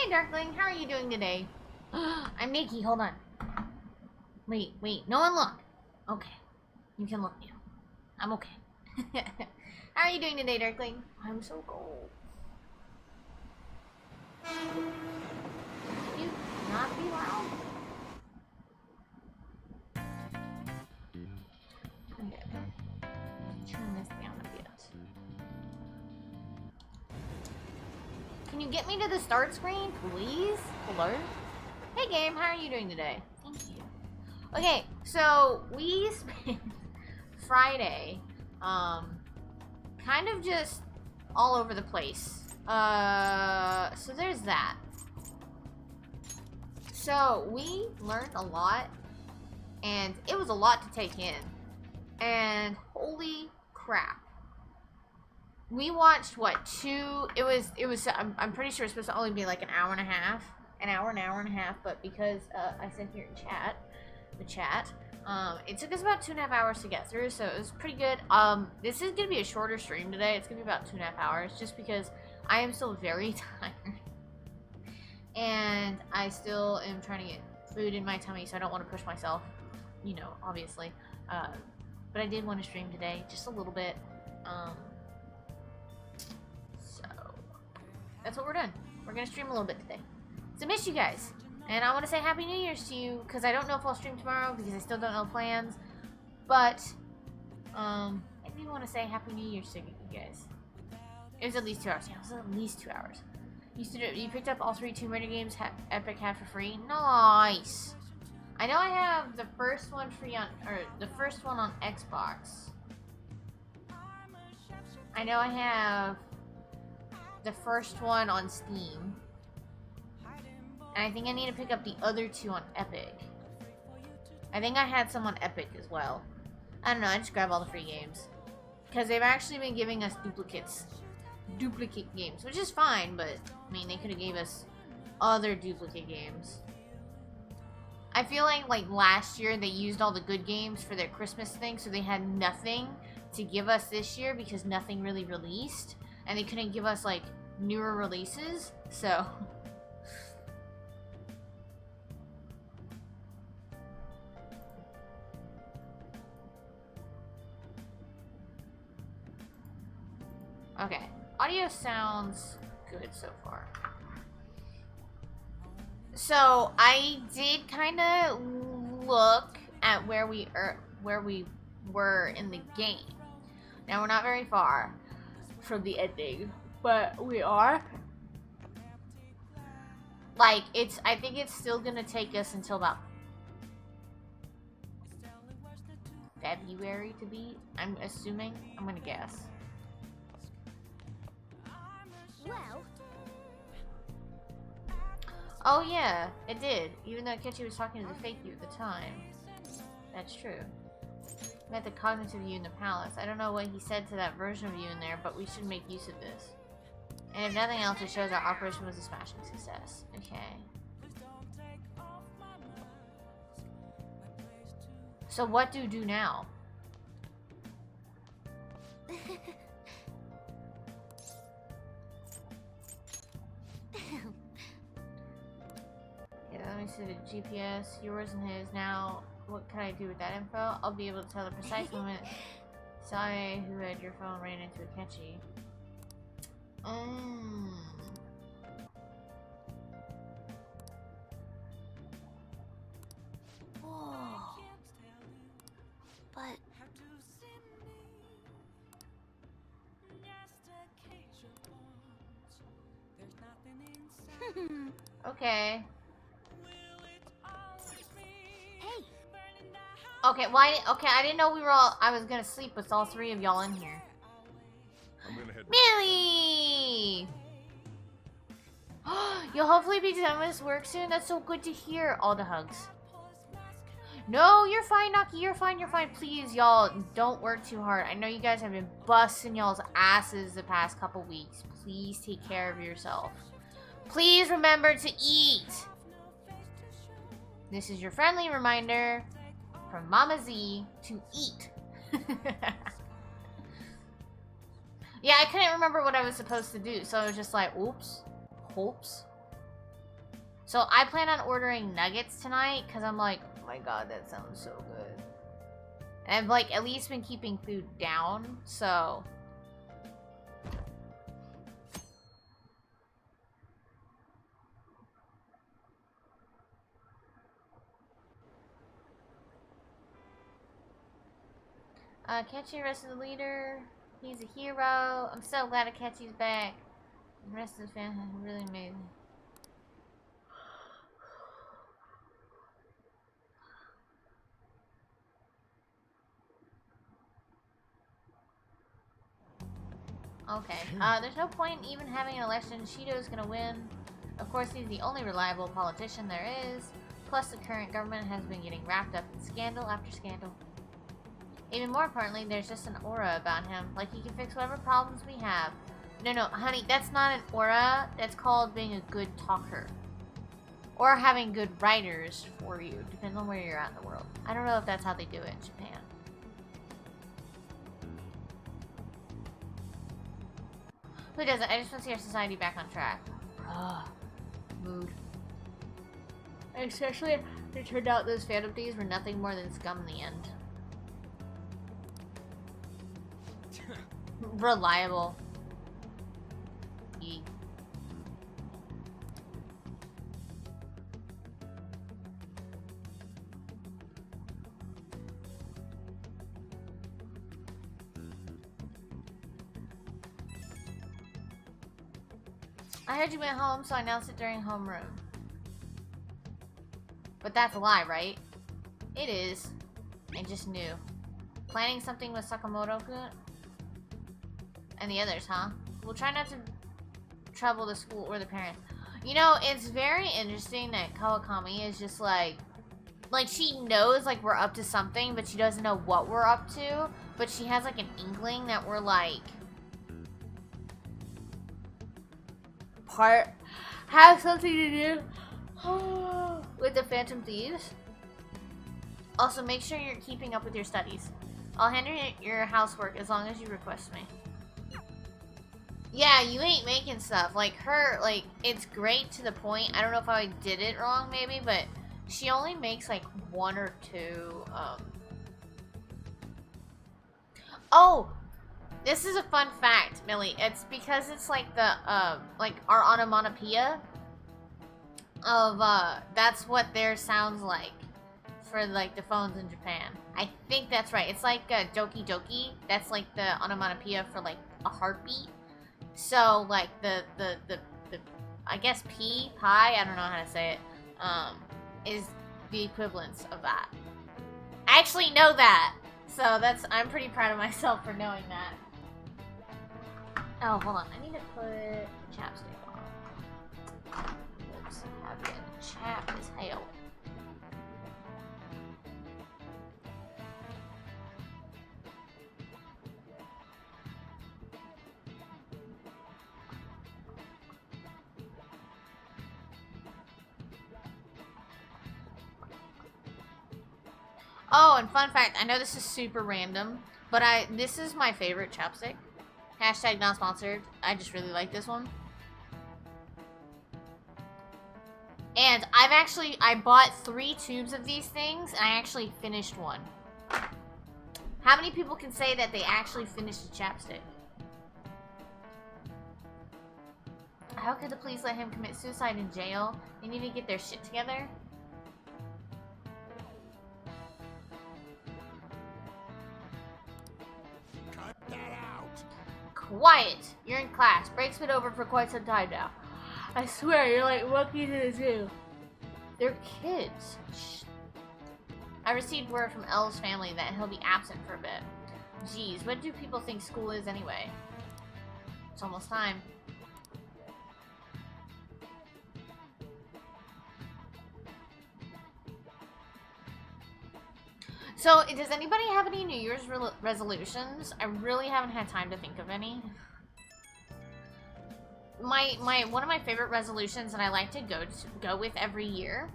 Hey, Darkling, how are you doing today? I'm Nikki, hold on. Wait, no one look. Okay, you can look now. I'm okay. How are you doing today, Darkling? I'm so cold. Can you not be loud? Okay. Turn this down a bit. Can you get me to the start screen, please? Hello? Hey, game, how are you doing today? Thank you. Okay, so we spent Friday, kind of just all over the place. So there's that. So we learned a lot, and it was a lot to take in. And holy crap. We watched what, I'm pretty sure it's supposed to only be like an hour and a half, but because I sat here and the chat, it took us about 2.5 hours to get through, so it was pretty good. This is gonna be a shorter stream today. It's gonna be about 2.5 hours, just because I am still very tired, and I still am trying to get food in my tummy, so I don't want to push myself, you know, obviously. But I did want to stream today, just a little bit. So that's what we're doing. We're gonna stream a little bit today. So miss you guys. And I want to say Happy New Year's to you, because I don't know if I'll stream tomorrow, because I still don't know plans. But, I do want to say Happy New Year's to you guys. It was at least 2 hours. Yeah, it was at least 2 hours. You picked up all 3 Tomb Raider games Epic had for free? Nice! I know I have the first one free on, or the first one on Xbox. I know I have the first one on Steam. And I think I need to pick up the other 2 on Epic. I think I had some on Epic as well. I don't know, I just grab all the free games. Because they've actually been giving us duplicate games, which is fine, but, I mean, they could have gave us other duplicate games. I feel like last year they used all the good games for their Christmas thing, so they had nothing to give us this year because nothing really released. And they couldn't give us, like, newer releases, so... Okay, audio sounds good so far. So I did kind of look at where we were in the game. Now we're not very far from the ending, but we are. Like I think it's still gonna take us until about February to beat. I'm assuming. I'm gonna guess. Well. Oh yeah, it did. Even though Ketchy was talking to the fake you at the time. That's true. Met the cognitive you in the palace. I don't know what he said to that version of you in there, but we should make use of this. And if nothing else, it shows our operation was a smashing success. Okay. So what do you do now? Yeah, let me see the GPS, yours and his. Now, what can I do with that info? I'll be able to tell the precise moment Sae, who had your phone, ran into Akechi. Whoa. But... Okay. Hey. Okay, why? Okay, I didn't know we were all. I was gonna sleep with all 3 of y'all in here. I'm gonna head Millie! You'll hopefully be done with this work soon. That's so good to hear. All the hugs. No, you're fine, Naki. You're fine. You're fine. Please, y'all, don't work too hard. I know you guys have been busting y'all's asses the past couple weeks. Please take care of yourself. Please remember to eat. This is your friendly reminder from Mama Z to eat. Yeah, I couldn't remember what I was supposed to do, so I was just like, oops. Hopes. So I plan on ordering nuggets tonight because I'm like, oh my god, that sounds so good. And I've like at least been keeping food down, so. Catchy arrested the leader. He's a hero. I'm so glad Akechi's back. The rest of the family really made me. Okay. There's no point in even having an election. Shido's gonna win. Of course, he's the only reliable politician there is. Plus, the current government has been getting wrapped up in scandal after scandal. Even more importantly, there's just an aura about him. Like he can fix whatever problems we have. No, honey, that's not an aura. That's called being a good talker. Or having good writers for you. Depends on where you're at in the world. I don't know if that's how they do it in Japan. Who doesn't? I just want to see our society back on track. Ugh. Mood. Especially if it turned out those Phantom Thieves were nothing more than scum in the end. Reliable. Yeet. I heard you went home, so I announced it during homeroom. But that's a lie, right? It is. I just knew. Planning something with Sakamoto-kun? And the others, huh? We'll try not to trouble the school or the parents. You know, it's very interesting that Kawakami is just like she knows like we're up to something, but she doesn't know what we're up to. But she has like an inkling that we're like have something to do with the Phantom Thieves. Also, make sure you're keeping up with your studies. I'll handle your housework as long as you request me. Yeah, you ain't making stuff. Like, her, like, it's great to the point. I don't know if I did it wrong, maybe, but she only makes, like, 1 or 2, Oh! This is a fun fact, Millie. It's because it's, like, the, like, our onomatopoeia of, that's what theirs sounds like for, like, the phones in Japan. I think that's right. It's like, Doki Doki. That's, like, the onomatopoeia for, like, a heartbeat. So, like, the I guess pi, I don't know how to say it, is the equivalence of that. I actually know that! So I'm pretty proud of myself for knowing that. Oh, hold on, I need to put chapstick on. Lips have been chapped as hell. Oh, and fun fact, I know this is super random, but this is my favorite chapstick. Hashtag not sponsored. I just really like this one. And I bought 3 tubes of these things, and I actually finished one. How many people can say that they actually finished a chapstick? How could the police let him commit suicide in jail? They need to get their shit together. Quiet! You're in class. Break's been over for quite some time now. I swear, you're like monkeys in a zoo. They're kids. Shh. I received word from L's family that he'll be absent for a bit. Geez, what do people think school is anyway? It's almost time. So, does anybody have any New Year's resolutions? I really haven't had time to think of any. One of my favorite resolutions that I like to go with every year.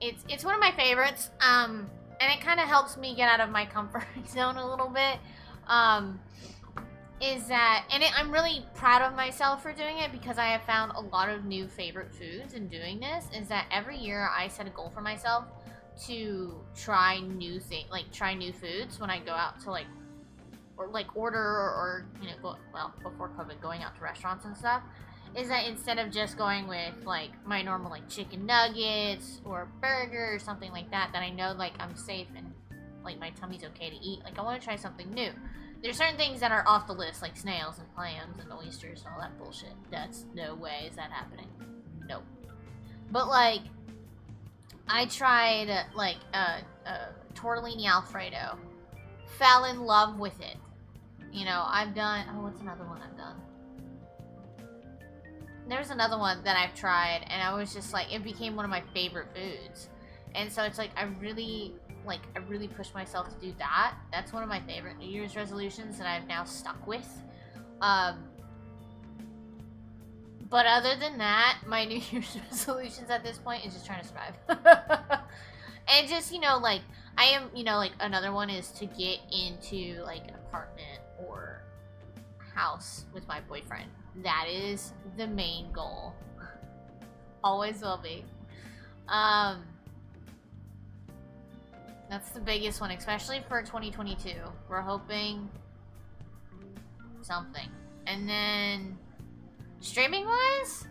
It's one of my favorites. And it kind of helps me get out of my comfort zone a little bit. is that, and I'm really proud of myself for doing it because I have found a lot of new favorite foods in doing this, is that every year I set a goal for myself to try new try new foods when I go out to like, or like order or you know, before COVID, going out to restaurants and stuff, is that instead of just going with like my normal like chicken nuggets or burger or something like that, that I know like I'm safe and like my tummy's okay to eat, like I want to try something new. There's certain things that are off the list, like snails and clams and oysters and all that bullshit. That's no way is that happening. Nope. But like, I tried like tortellini Alfredo. Fell in love with it. You know, I've done. Oh, what's another one I've done? There's another one that I've tried, and I was just like, it became one of my favorite foods. And so it's like I really pushed myself to do that. That's one of my favorite New Year's resolutions that I've now stuck with. But other than that, my New Year's resolutions at this point is just trying to survive. And just, you know, like, I am, you know, like, another one is to get into, like, an apartment or house with my boyfriend. That is the main goal. Always will be. That's the biggest one, especially for 2022. We're hoping something. And then, streaming-wise,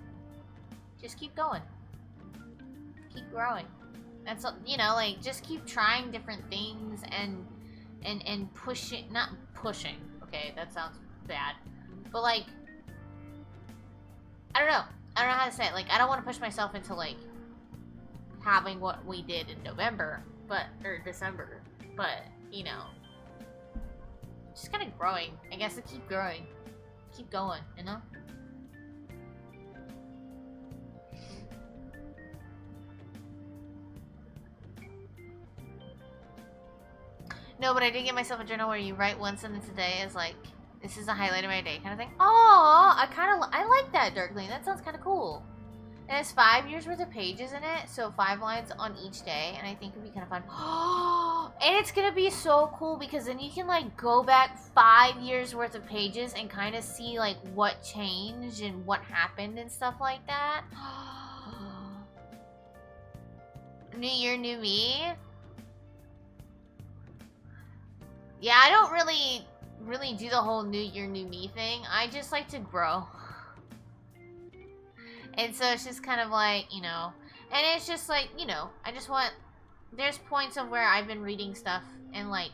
just keep going. Keep growing. That's, you know, like, just keep trying different things and pushing, not pushing, okay, that sounds bad. But, like, I don't know how to say it. Like, I don't want to push myself into, like, having what we did in November. Or December, but, you know, just kind of growing. I guess to keep growing. Keep going, you know? No, but I did get myself a journal where you write one sentence a day as, like, this is the highlight of my day kind of thing. Oh, I like that, Dirkling. That sounds kind of cool. And it's 5 years worth of pages in it, so 5 lines on each day, and I think it'd be kind of fun. And it's gonna be so cool because then you can like go back 5 years worth of pages and kind of see like what changed and what happened and stuff like that. New year, new me. Yeah, I don't really do the whole new year, new me thing. I just like to grow. And so it's just kind of like, you know, and it's just like, you know, I just want, there's points of where I've been reading stuff and like,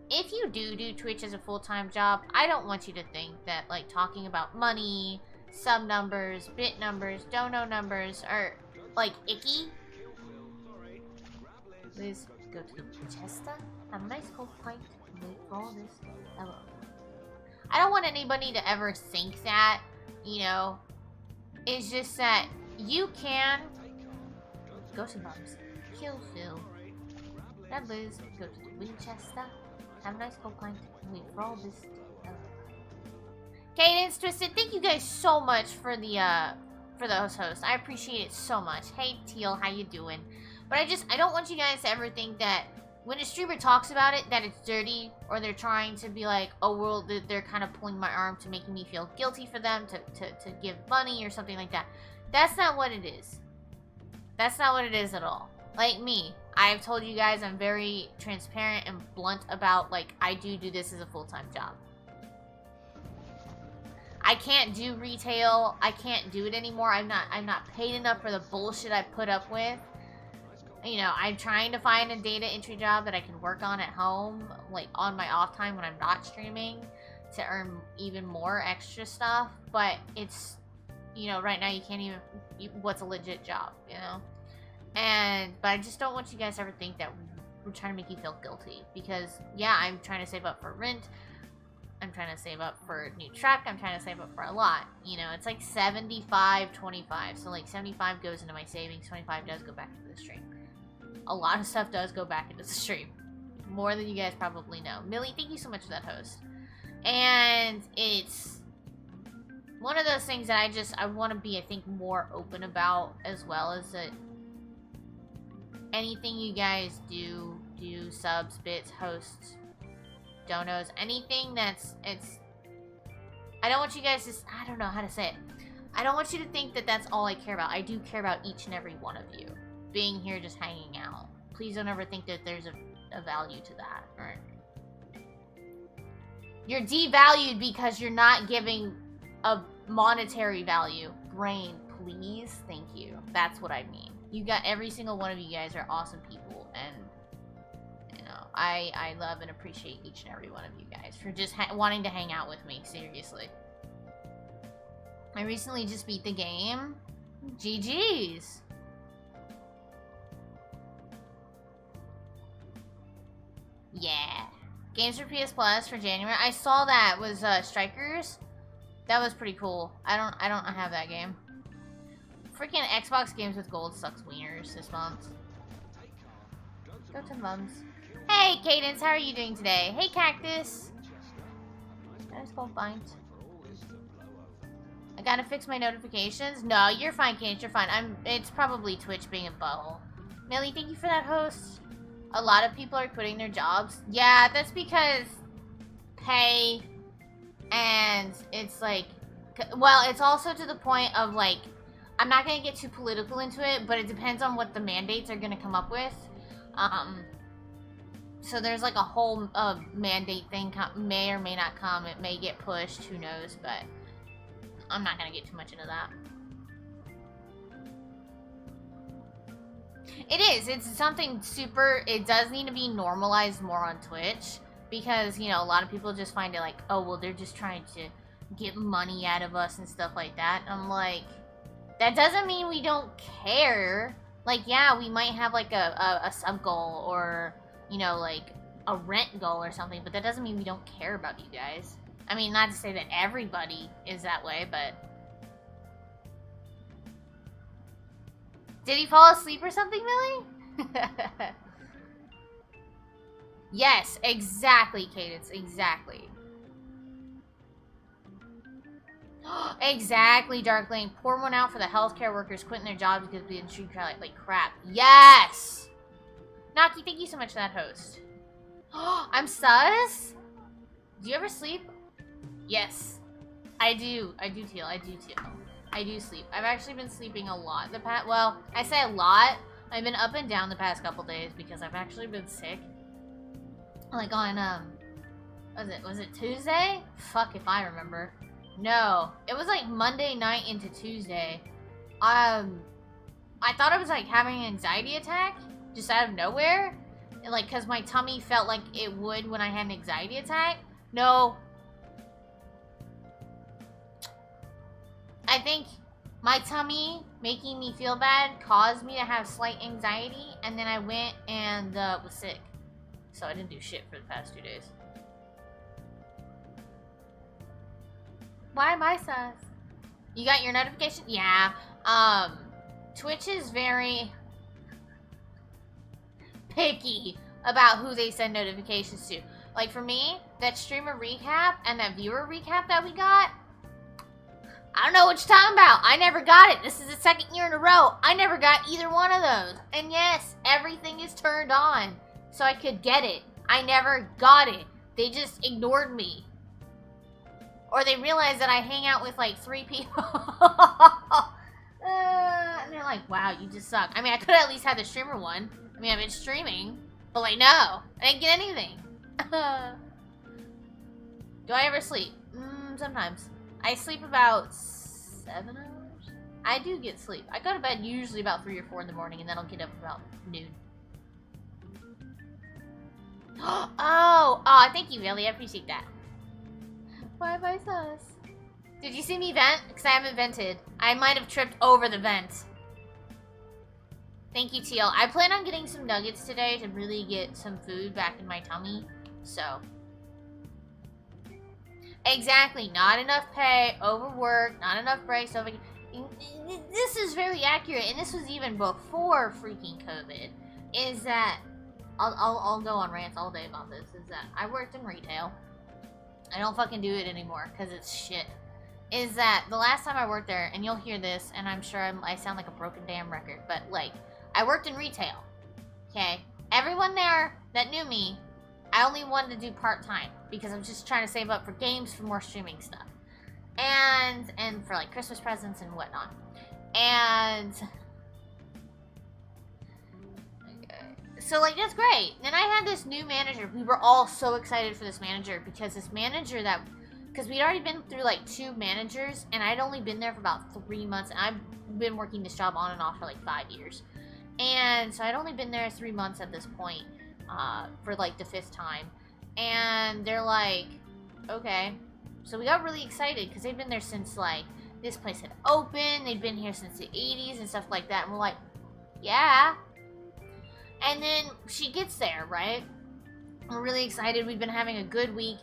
if you do Twitch as a full-time job, I don't want you to think that like talking about money, sub numbers, bit numbers, dono numbers are like icky. Please go to the Chester, have a nice cold pint, and wait for all this. Hello. I don't want anybody to ever think that. You know, it's just that you can go to Bubs, kill Phil, grab Liz, go to the Winchester, have a nice cold pint, and wait for all this. Cadence Twisted, thank you guys so much for the host. I appreciate it so much. Hey Teal, how you doing? But I don't want you guys to ever think that when a streamer talks about it, that it's dirty, or they're trying to be like, oh, well, they're kind of pulling my arm to making me feel guilty for them to give money or something like that. That's not what it is. That's not what it is at all. Like me, I've told you guys I'm very transparent and blunt about, like, I do this as a full-time job. I can't do retail. I can't do it anymore. I'm not paid enough for the bullshit I put up with. You know, I'm trying to find a data entry job that I can work on at home, like on my off time when I'm not streaming, to earn even more extra stuff. But it's, you know, right now you can't even, what's a legit job, you know? But I just don't want you guys to ever think that we're trying to make you feel guilty. Because, yeah, I'm trying to save up for rent. I'm trying to save up for a new truck. I'm trying to save up for a lot. You know, it's like 75, 25. So, like, 75 goes into my savings. 25 does go back into the stream. A lot of stuff does go back into the stream. More than you guys probably know. Millie, thank you so much for that host. And it's one of those things that I want to be, I think, more open about, as well as that anything you guys do subs, bits, hosts, donos, anything that's, I don't want you guys to, I don't know how to say it. I don't want you to think that that's all I care about. I do care about each and every one of you. Being here, just hanging out. Please don't ever think that there's a value to that. Or you're devalued because you're not giving a monetary value. Brain, please. Thank you. That's what I mean. You got, every single one of you guys are awesome people, and you know, I love and appreciate each and every one of you guys for just wanting to hang out with me. Seriously. I recently just beat the game. GG's. Yeah. Games for PS Plus for January. I saw that was Strikers. That was pretty cool. I don't have that game. Freaking Xbox games with gold sucks wieners this month. Go to mums. Hey Cadence, how are you doing today? Hey Cactus. I just go find. I gotta fix my notifications. No, you're fine, Cadence. You're fine. It's probably Twitch being a butthole. Millie, thank you for that host. A lot of people are quitting their jobs. Yeah, that's because pay, and it's like, well, it's also to the point of like, I'm not gonna get too political into it, but it depends on what the mandates are gonna come up with. So there's like a whole mandate thing may or may not come. It may get pushed. Who knows? But I'm not gonna get too much into that. It is. It's something super. It does need to be normalized more on Twitch because, you know, a lot of people just find it like, oh, well, they're just trying to get money out of us and stuff like that. I'm like, that doesn't mean we don't care. Like, yeah, we might have like a sub goal or, you know, like a rent goal or something, but that doesn't mean we don't care about you guys. I mean, not to say that everybody is that way, but... Did he fall asleep or something, Millie? Yes, exactly, Cadence, exactly. Exactly, Darkling. Pour one out for the healthcare workers quitting their jobs because the industry like crap. Yes! Naki, thank you so much for that host. I'm sus? Do you ever sleep? Yes. I do, Teal. I do, Teal. I do sleep. I've actually been sleeping a lot. Well, I say a lot. I've been up and down the past couple days because I've actually been sick. Like on, was it Tuesday? Fuck if I remember. No. It was like Monday night into Tuesday. I thought I was like having an anxiety attack just out of nowhere. And, like, cause my tummy felt like it would when I had an anxiety attack. No. I think my tummy making me feel bad caused me to have slight anxiety, and then I went and was sick. So I didn't do shit for the past 2 days. Why am I sus? You got your notification? Yeah. Twitch is very picky about who they send notifications to. Like for me, that streamer recap and that viewer recap that we got, I don't know what you're talking about. I never got it. This is the second year in a row. I never got either one of those. And yes, everything is turned on so I could get it. I never got it. They just ignored me. Or they realized that I hang out with like 3 people. And they're like, wow, you just suck. I mean, I could at least have the streamer one. I mean, I've been streaming. But like, no. I didn't get anything. Do I ever sleep? Sometimes. I sleep about 7 hours. I do get sleep. I go to bed usually about 3 or 4 in the morning, and then I'll get up about noon. Oh, thank you, Billy. I appreciate that. Why am I sus? Did you see me vent? Because I haven't vented. I might have tripped over the vent. Thank you, Teal. I plan on getting some nuggets today to really get some food back in my tummy. So... Exactly, not enough pay, overworked, not enough breaks, this is very accurate, and this was even before freaking COVID, is that, I'll go on rants all day about this, is that I worked in retail, I don't fucking do it anymore, because it's shit, is that the last time I worked there, and you'll hear this, and I'm sure I sound like a broken damn record, but like, I worked in retail, okay, everyone there that knew me, I only wanted to do part-time. because I'm just trying to save up for games, for more streaming stuff, and for like Christmas presents and whatnot. And so like that's great. Then I had this new manager. We were all so excited for this manager because because we'd already been through like 2 managers, and I'd only been there for about 3 months, and I've been working this job on and off for like 5 years. And so I'd only been there 3 months at this point, for like the 5th time. And they're like, okay. So we got really excited because they've been there since like this place had opened. They'd been here since the 80s and stuff like that. And we're like, yeah. And then she gets there, right? We're really excited. We've been having a good week.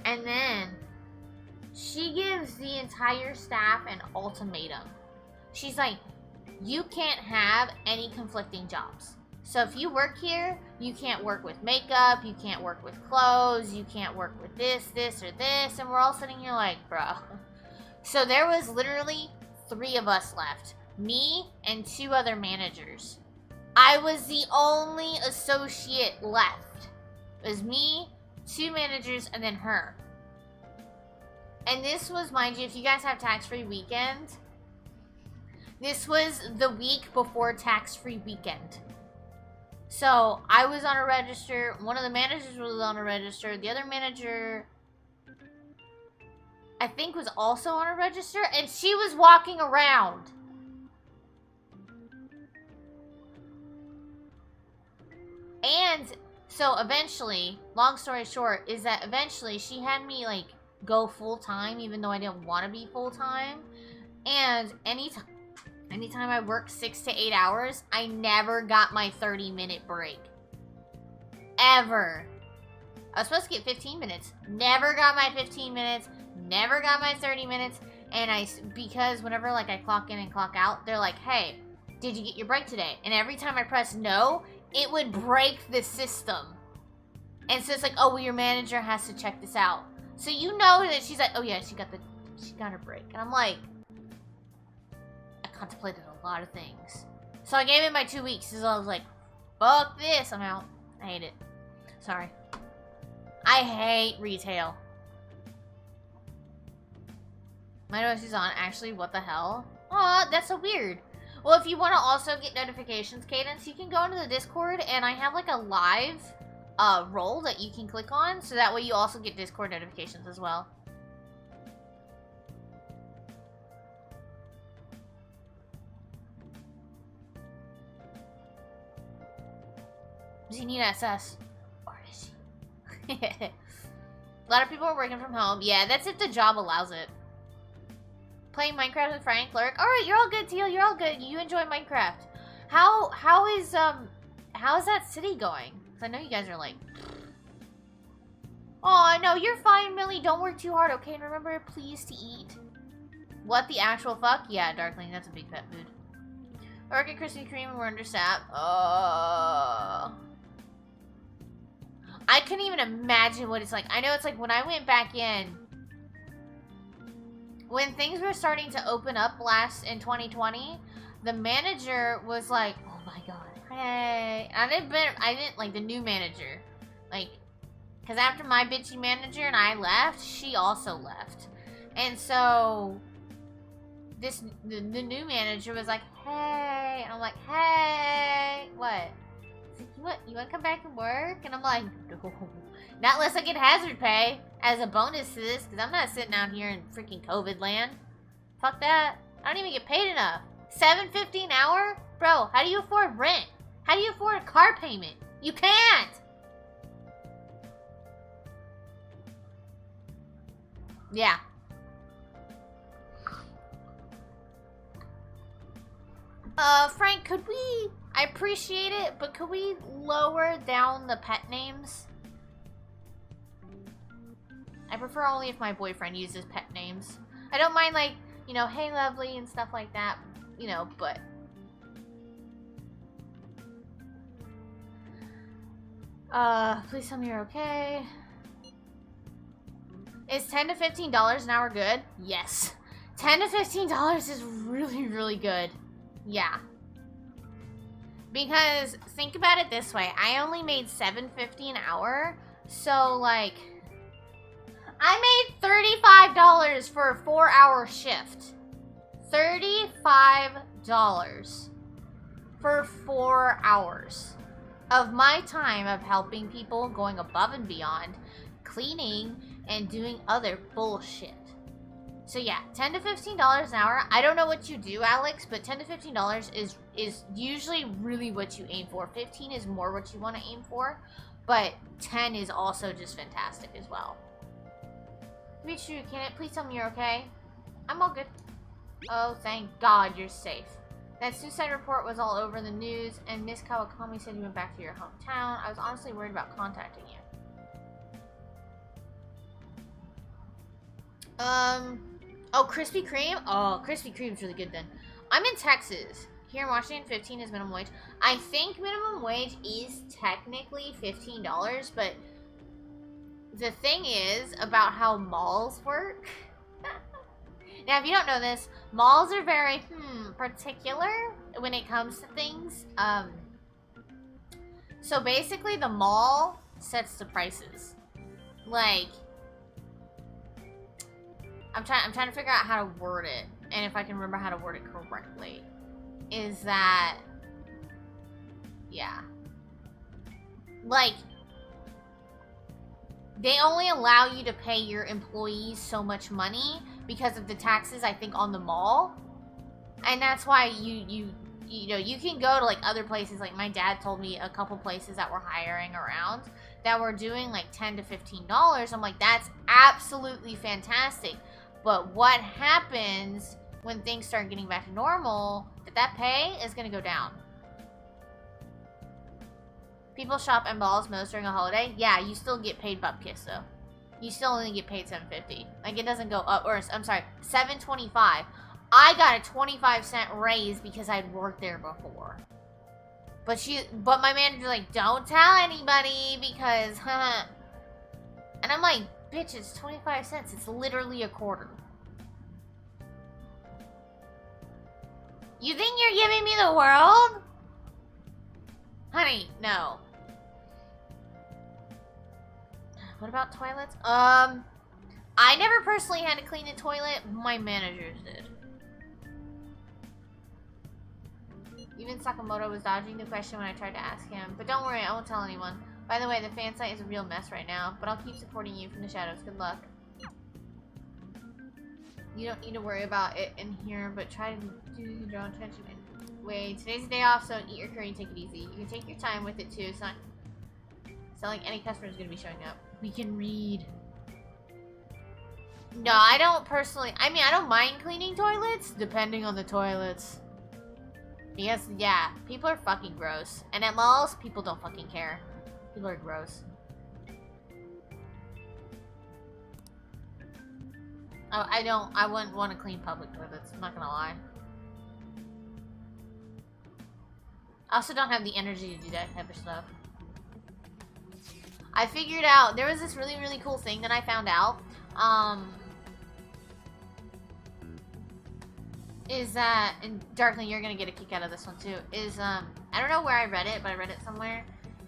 And then she gives the entire staff an ultimatum. She's like, you can't have any conflicting jobs. So if you work here, you can't work with makeup, you can't work with clothes, you can't work with this, or this. And we're all sitting here like, bro. So there was literally 3 of us left. Me and 2 other managers. I was the only associate left. It was me, 2 managers, and then her. And this was, mind you, if you guys have tax-free weekend, this was the week before tax-free weekend. So I was on a register, one of the managers was on a register, the other manager I think was also on a register, and she was walking around. And so eventually, long story short, is that eventually she had me like go full-time even though I didn't want to be full-time. And anytime I worked 6 to 8 hours, I never got my 30-minute break. Ever. I was supposed to get 15 minutes. Never got my 15 minutes. Never got my 30 minutes. And because whenever like I clock in and clock out, they're like, hey, did you get your break today? And every time I press no, it would break the system. And so it's like, oh, well, your manager has to check this out. So you know that she's like, oh yeah, she got her break. And I'm like, I contemplated a lot of things. So I gave it my 2 weeks. So I was like, fuck this, I'm out. I hate it. Sorry. I hate retail. My notice is on. Actually, what the hell? Aw, that's so weird. Well, if you want to also get notifications, Cadence, you can go into the Discord, and I have like a live role that you can click on, so that way you also get Discord notifications as well. Does he need SS? Or is she? A lot of people are working from home. Yeah, that's if the job allows it. Playing Minecraft with Frank Lurk. Alright, you're all good, Teal. You're all good. You enjoy Minecraft. How is that city going? Because I know you guys are like... Oh, no, you're fine, Millie. Don't work too hard, okay? And remember, please, to eat. What the actual fuck? Yeah, Darkling, that's a big pet food. Orchid Krispy Kreme and we're under sap. I couldn't even imagine what it's like. I know it's like when I went back in, when things were starting to open up in 2020, the manager was like, oh my god, hey. I didn't like the new manager. Like, because after my bitchy manager and I left, she also left. And so, the new manager was like, hey. And I'm like, hey, what? You want to come back and work? And I'm like, no. Not unless I get hazard pay as a bonus to this, because I'm not sitting out here in freaking COVID land. Fuck that. I don't even get paid enough. $7.50 an hour? Bro, how do you afford rent? How do you afford a car payment? You can't! Yeah. Frank, could we... I appreciate it, but could we lower down the pet names? I prefer only if my boyfriend uses pet names. I don't mind, like, you know, hey lovely and stuff like that, you know, but... please tell me you're okay. Is $10 to $15 an hour good? Yes. $10 to $15 is really, really good. Yeah. Because, think about it this way. I only made $7.50 an hour. So, like, I made $35 for a 4-hour shift. $35 for 4 hours of my time of helping people, going above and beyond, cleaning, and doing other bullshit. So yeah, $10 to $15 an hour. I don't know what you do, Alex, but $10 to $15 is usually really what you aim for. 15 is more what you want to aim for, but 10 is also just fantastic as well. Dimitri, can it please tell me you're okay? I'm all good. Oh, thank God you're safe. That suicide report was all over the news, and Miss Kawakami said you went back to your hometown. I was honestly worried about contacting you. Oh, Krispy Kreme? Oh, Krispy Kreme's really good then. I'm in Texas. Here in Washington, 15 is minimum wage. I think minimum wage is technically $15, but the thing is about how malls work. Now, if you don't know this, malls are very, particular when it comes to things. So basically the mall sets the prices. Like, I'm trying to figure out how to word it, and if I can remember how to word it correctly. Is that, yeah. Like, they only allow you to pay your employees so much money because of the taxes, I think, on the mall. And that's why you know, you can go to like other places. Like my dad told me a couple places that were hiring around that were doing like $10 to $15. I'm like, that's absolutely fantastic. But what happens when things start getting back to normal, that pay is going to go down. People shop at malls most during a holiday. Yeah, you still get paid bupkis though. You still only get paid $7.50. Like it doesn't go up, or I'm sorry, $7.25. I got a 25-cent raise because I'd worked there before. But my manager's like, don't tell anybody because, And I'm like, bitch, it's 25 cents. It's literally a quarter. You think you're giving me the world? Honey, no. What about toilets? I never personally had to clean the toilet. My managers did. Even Sakamoto was dodging the question when I tried to ask him. But don't worry, I won't tell anyone. By the way, the fan site is a real mess right now, but I'll keep supporting you from the shadows. Good luck. You don't need to worry about it in here, but try to do your own attention. Wait, today's a day off, so eat your curry and take it easy. You can take your time with it too. It's not like any customer is going to be showing up. We can read. No, I don't personally. I mean, I don't mind cleaning toilets, depending on the toilets. Because, yeah, people are fucking gross. And at malls, people don't fucking care. People are gross. Oh, I wouldn't want to clean public toilets. I'm not gonna lie. I also don't have the energy to do that type of stuff. I figured out, there was this really, really cool thing that I found out. Is that, and Darkling, you're gonna get a kick out of this one too, is, I don't know where I read it, but I read it somewhere,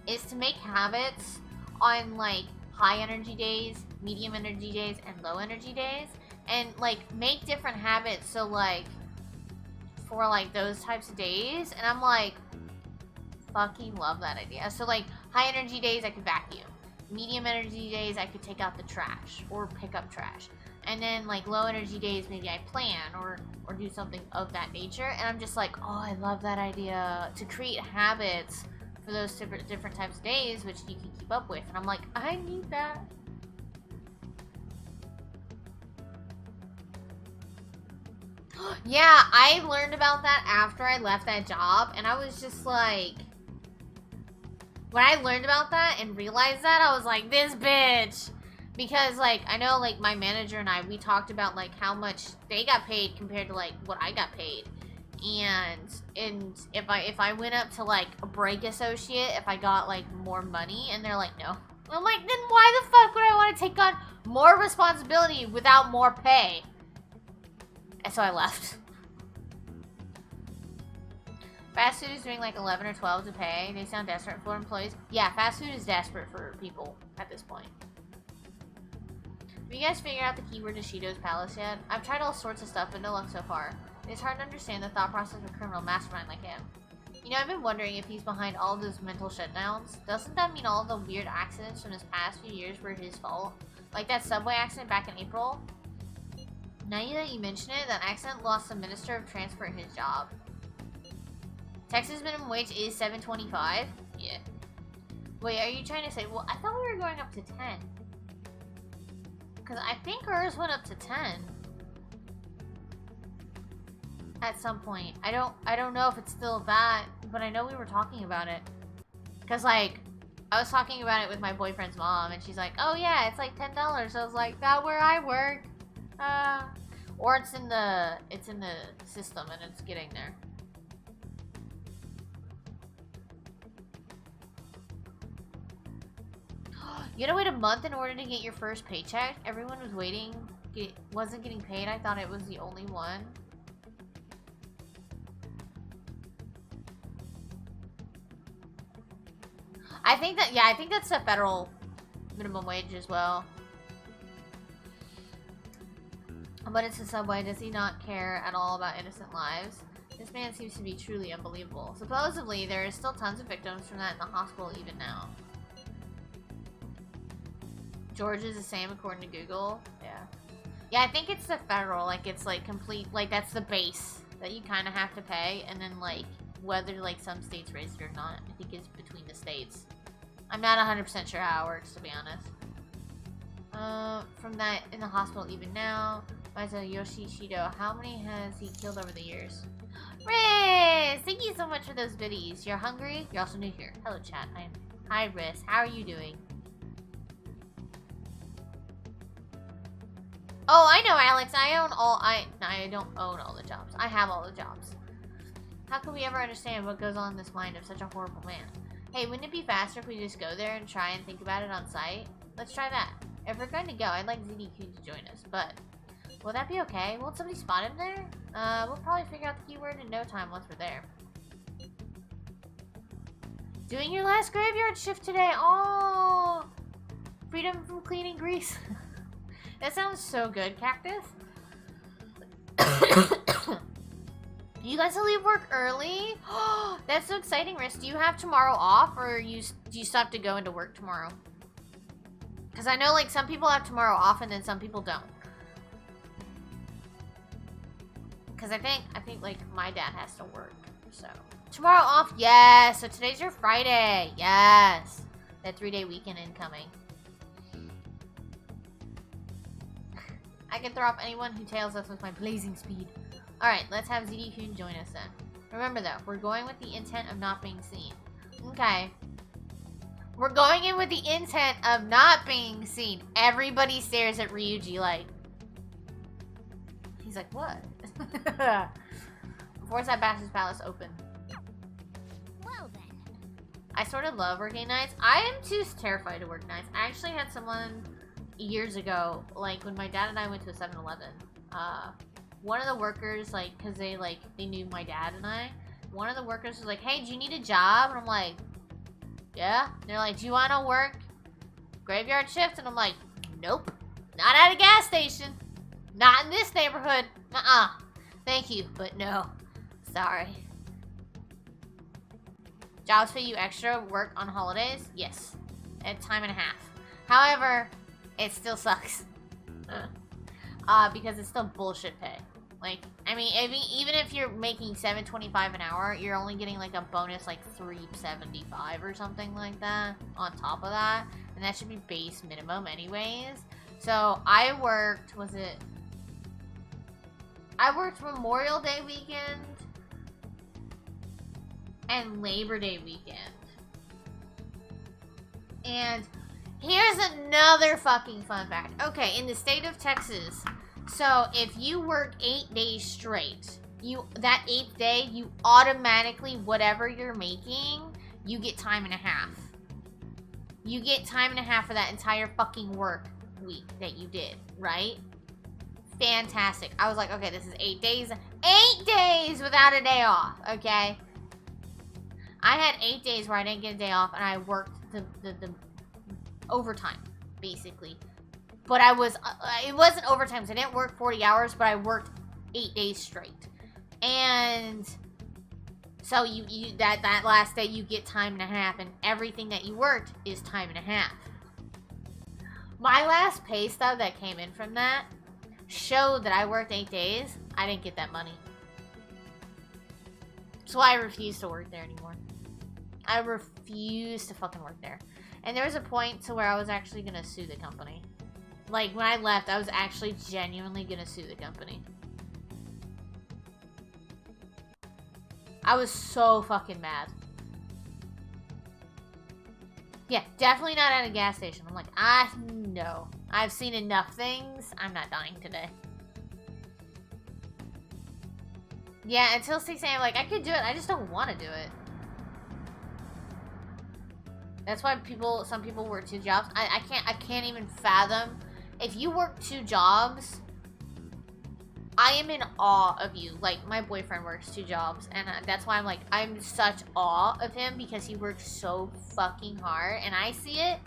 is to make habits on, like, high energy days, medium energy days, and low energy days, and, like, make different habits, so, like, for, like, those types of days, and I'm like, fucking love that idea. So, like, high energy days, I could vacuum. Medium energy days, I could take out the trash, or pick up trash. And then, like, low energy days, maybe I plan, or do something of that nature. And I'm just like, oh, I love that idea. To create habits for those different types of days, which you can keep up with. And I'm like, I need that. Yeah, I learned about that after I left that job. And I was just like... When I learned about that and realized that, I was like, this bitch! Because, like, I know, like, my manager and I, we talked about, like, how much they got paid compared to, like, what I got paid. And if I went up to, like, a break associate, if I got, like, more money, and they're like, no. I'm like, then why the fuck would I want to take on more responsibility without more pay? And so I left. Fast food is doing, like, 11 or 12 to pay. They sound desperate for employees. Yeah, fast food is desperate for people at this point. Have you guys figured out the keyword to Shido's Palace yet? I've tried all sorts of stuff, but no luck so far. It's hard to understand the thought process of a criminal mastermind like him. You know, I've been wondering if he's behind all of those mental shutdowns. Doesn't that mean all the weird accidents from his past few years were his fault? Like that subway accident back in April? Now that you mention it, that accident lost the Minister of Transport his job. Texas minimum wage is $7.25? Yeah. Wait, are you trying to say... Well, I thought we were going up to 10. Because I think ours went up to 10. At some point. I don't know if it's still that, but I know we were talking about it. Because, like, I was talking about it with my boyfriend's mom, and she's like, oh yeah, it's like $10. I was like, not where I work. Or it's in the system, and it's getting there. You had to wait a month in order to get your first paycheck? Everyone was waiting, wasn't getting paid. I thought it was the only one. I think that's the federal minimum wage as well. But it's a subway. Does he not care at all about innocent lives? This man seems to be truly unbelievable. Supposedly, there are still tons of victims from that in the hospital even now. George is the same according to Google. Yeah. Yeah, I think it's the federal. Like, it's like complete. Like, that's the base that you kind of have to pay. And then, like, whether, like, some states raise it or not, I think it's between the states. I'm not 100% sure how it works, to be honest. From that in the hospital even now. Maizo Yoshishido, how many has he killed over the years? Riz! Thank you so much for those biddies. You're hungry? You're also new here. Hello, chat. Hi, Riz. How are you doing? Oh, I know, Alex. I don't own all the jobs. I have all the jobs. How can we ever understand what goes on in this mind of such a horrible man? Hey, wouldn't it be faster if we just go there and try and think about it on site? Let's try that. If we're going to go, I'd like ZDQ to join us, but will that be okay? Won't somebody spot him there? We'll probably figure out the keyword in no time once we're there. Doing your last graveyard shift today. Oh, freedom from cleaning grease. That sounds so good, Cactus. You guys will leave work early? That's so exciting, Riz. Do you have tomorrow off, or do you still have to go into work tomorrow? Because I know, like, some people have tomorrow off, and then some people don't. Because I think, like, my dad has to work, so. Tomorrow off, yes. So today's your Friday, yes. That 3-day weekend incoming. I can throw off anyone who tails us with my blazing speed. Alright, let's have ZDQ join us then. Remember though, we're going with the intent of not being seen. Okay. We're going in with the intent of not being seen. Everybody stares at Ryuji like... He's like, what? Force that Bash's Palace open. Well then. I sort of love working nights. I am too terrified to work nights. I actually had someone years ago, like when my dad and I went to a 7-Eleven. One of the workers, like, because they knew my dad and I, one of the workers was like, hey, do you need a job? And I'm like, yeah. And they're like, do you want to work graveyard shift? And I'm like, nope. Not at a gas station. Not in this neighborhood. Thank you, but no. Sorry. Jobs pay you extra work on holidays? Yes. At time and a half. However, it still sucks. Because it's still bullshit pay. Like, I mean, even if you're making $7.25 an hour, you're only getting like a bonus like $3.75 or something like that on top of that, and that should be base minimum anyways. So I worked, I worked Memorial Day weekend and Labor Day weekend. And here's another fucking fun fact. Okay, in the state of Texas, so if you work 8 days straight, that 8th day, you automatically, whatever you're making, you get time and a half. You get time and a half for that entire fucking work week that you did, right? Fantastic. I was like, okay, this is 8 days. 8 days without a day off, okay? I had 8 days where I didn't get a day off, and I worked the overtime, basically. but I was, it wasn't overtime, so I didn't work 40 hours, but I worked 8 days straight. And so that last day you get time and a half, and everything that you worked is time and a half. My last pay stub that came in from that showed that I worked 8 days. I didn't get that money. So I refused to work there anymore. I refused to fucking work there. And there was a point to where I was actually gonna sue the company. Like, when I left, I was actually genuinely gonna sue the company. I was so fucking mad. Yeah, definitely not at a gas station. I'm like, no. I've seen enough things. I'm not dying today. Yeah, until 6 a.m. like, I could do it. I just don't want to do it. That's why some people work 2 jobs. I can't even fathom. If you work 2 jobs, I am in awe of you. Like, my boyfriend works 2 jobs, and that's why I'm in such awe of him, because he works so fucking hard, and I see it,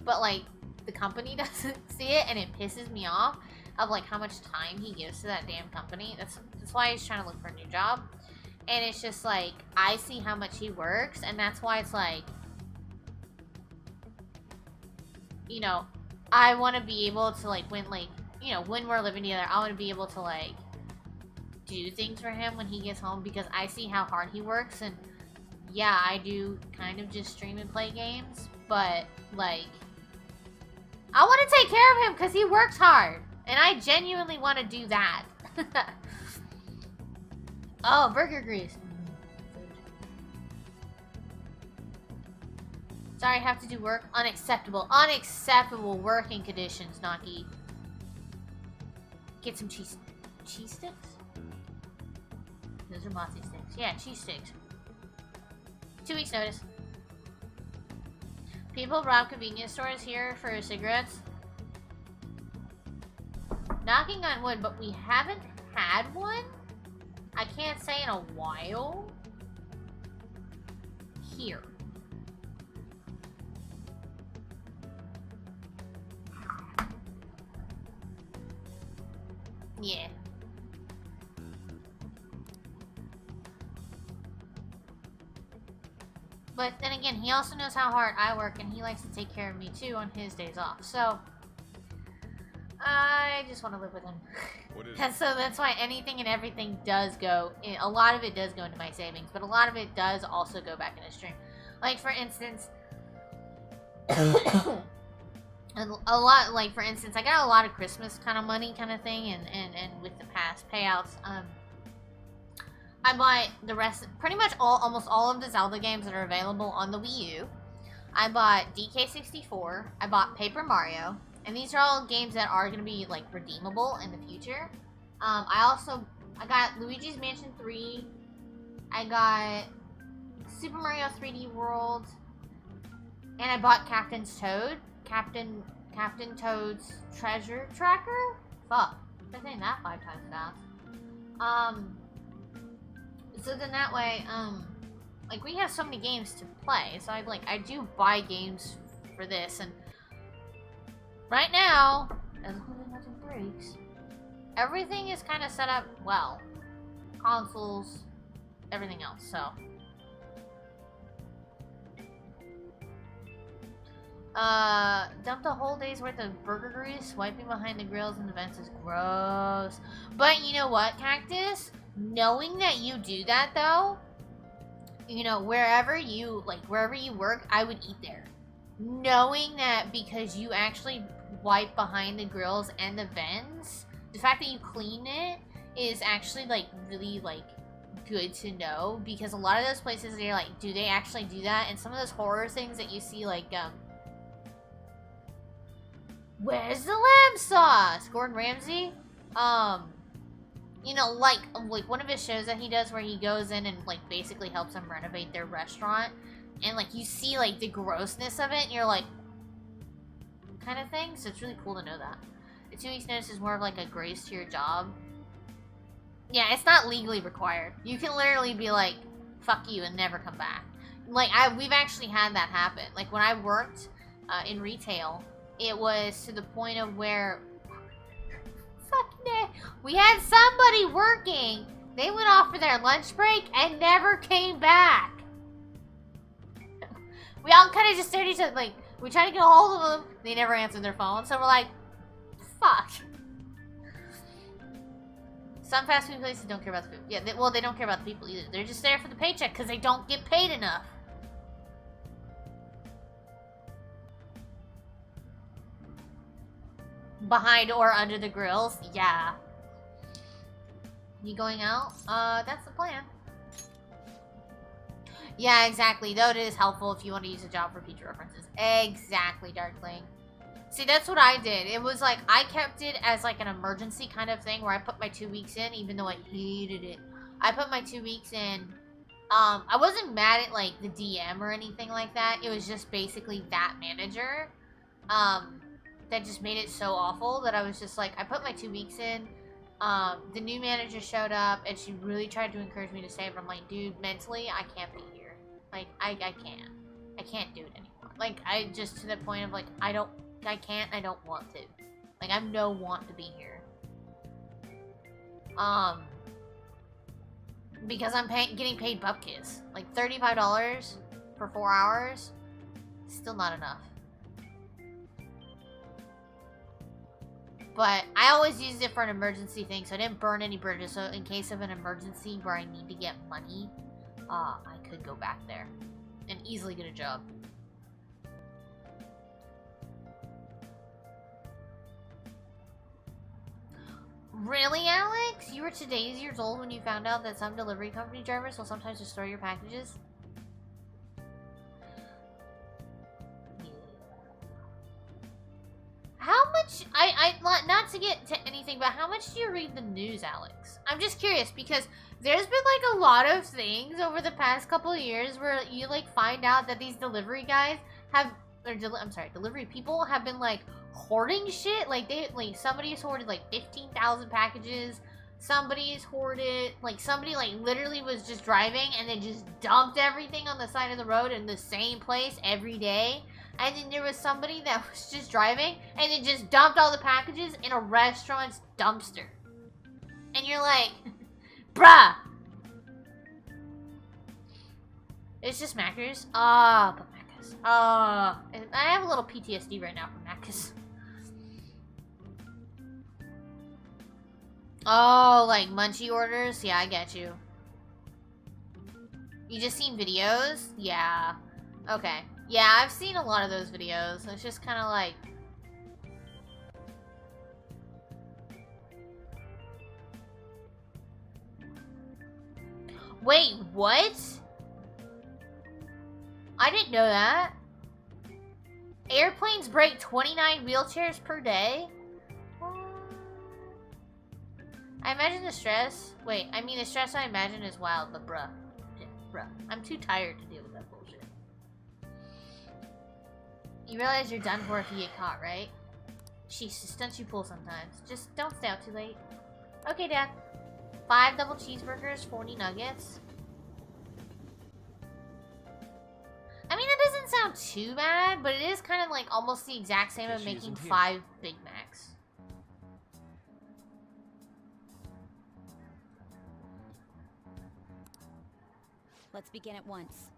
but, like, the company doesn't see it, and it pisses me off of, like, how much time he gives to that damn company. That's why he's trying to look for a new job, and it's just, like, I see how much he works, and that's why it's, like, you know, I want to be able to, like, when we're living together, I want to be able to, like, do things for him when he gets home, because I see how hard he works, and yeah, I do kind of just stream and play games, but, like, I want to take care of him because he works hard, and I genuinely want to do that. Oh, burger grease. Sorry, I have to do work. Unacceptable. Unacceptable working conditions, Naki. Get some cheese sticks? Those are mozzie sticks. Yeah, cheese sticks. 2 weeks notice. People rob convenience stores here for cigarettes. Knocking on wood, but we haven't had one? I can't say in a while. Here. Yeah. But then again, he also knows how hard I work, and he likes to take care of me too on his days off. So I just want to live with him. And so that's why anything and everything does go. A lot of it does go into my savings, but a lot of it does also go back into stream. Like, for instance, a lot, like, for instance, I got a lot of Christmas kind of money kind of thing, and with the past payouts, I bought the rest, pretty much almost all of the Zelda games that are available on the Wii U. I bought DK64, I bought Paper Mario, and these are all games that are going to be, like, redeemable in the future. I got Luigi's Mansion 3, I got Super Mario 3D World, and I bought Captain Toad's Treasure Tracker? Fuck. I'm saying that 5 times fast. So then that way, like, we have so many games to play, so I do buy games for this, and right now, as long as nothing breaks, everything is kind of set up well. Consoles, everything else, so. Dumped a whole day's worth of burger grease. Wiping behind the grills and the vents is gross. But you know what, Cactus? Knowing that you do that, though, you know, wherever you work, I would eat there. Knowing that because you actually wipe behind the grills and the vents, the fact that you clean it is actually, like, really, like, good to know. Because a lot of those places, they're like, do they actually do that? And some of those horror things that you see, like, where's the lamb sauce? Gordon Ramsay? You know, like one of his shows that he does where he goes in and, like, basically helps them renovate their restaurant. And, like, you see, like, the grossness of it, and you're like, kind of thing. So it's really cool to know that. The 2 weeks notice is more of, like, a grace to your job. Yeah, it's not legally required. You can literally be like, fuck you, and never come back. Like, we've actually had that happen. Like, when I worked in retail, it was to the point of where fucking we had somebody working. They went off for their lunch break and never came back. We all kind of just stared at each other like, we tried to get a hold of them. They never answered their phone, so we're like, fuck. Some fast food places don't care about the food. Yeah, well, they don't care about the people either. They're just there for the paycheck because they don't get paid enough. Behind or under the grills? Yeah. You going out? That's the plan. Yeah, exactly. Though it is helpful if you want to use a job for future references. Exactly, Darkling. See, that's what I did. It was like, I kept it as like an emergency kind of thing where I put my 2 weeks in, even though I hated it. I put my 2 weeks in. I wasn't mad at like the DM or anything like that. It was just basically that manager. That just made it so awful that I was just like, I put my 2 weeks in. The new manager showed up and she really tried to encourage me to stay, but I'm like, dude, mentally, I can't be here. Like, I can't. I can't do it anymore. Like, I just to the point of like, I can't, I don't want to. Like, I have no want to be here. Because I'm getting paid bupkis. Like, $35 for 4 hours, still not enough. But I always used it for an emergency thing, so I didn't burn any bridges. So in case of an emergency where I need to get money, I could go back there and easily get a job. Really, Alex? You were today's years old when you found out that some delivery company drivers will sometimes destroy your packages? How much, not to get to anything, but how much do you read the news, Alex? I'm just curious, because there's been, like, a lot of things over the past couple of years where you, like, find out that these delivery guys have, or, delivery people have been, like, hoarding shit. Like, somebody's hoarded, like, 15,000 packages. Somebody's hoarded, like, somebody, like, literally was just driving and then just dumped everything on the side of the road in the same place every day. And then there was somebody that was just driving and then just dumped all the packages in a restaurant's dumpster. And you're like, bruh. It's just Macca's. But Macca's. I have a little PTSD right now from Macca's. Oh, like munchie orders? Yeah, I get you. You just seen videos? Yeah. Okay. Yeah, I've seen a lot of those videos. It's just kind of like... Wait, what? I didn't know that. Airplanes break 29 wheelchairs per day? I imagine the stress... Wait, I mean the stress I imagine is wild, but bruh. Yeah, bruh. I'm too tired to deal with that bullshit. You realize you're done for if you get caught, right? Sheesh, the stunts you pull sometimes. Just don't stay out too late. Okay, Dad. 5 double cheeseburgers, 40 nuggets. I mean, that doesn't sound too bad, but it is kind of like almost the exact same as making 5 Big Macs. Let's begin at once.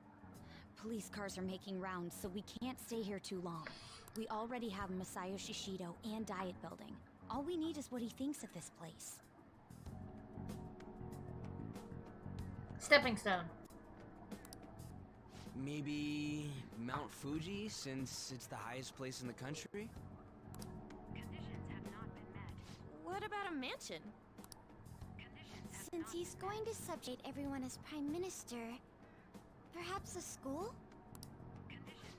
Police cars are making rounds, so we can't stay here too long. We already have Masayo Shishido and Diet Building. All we need is what he thinks of this place. Stepping stone. Maybe Mount Fuji, since it's the highest place in the country? Conditions have not been met. What about a mansion? Since he's going to subjugate everyone as Prime Minister, perhaps a school?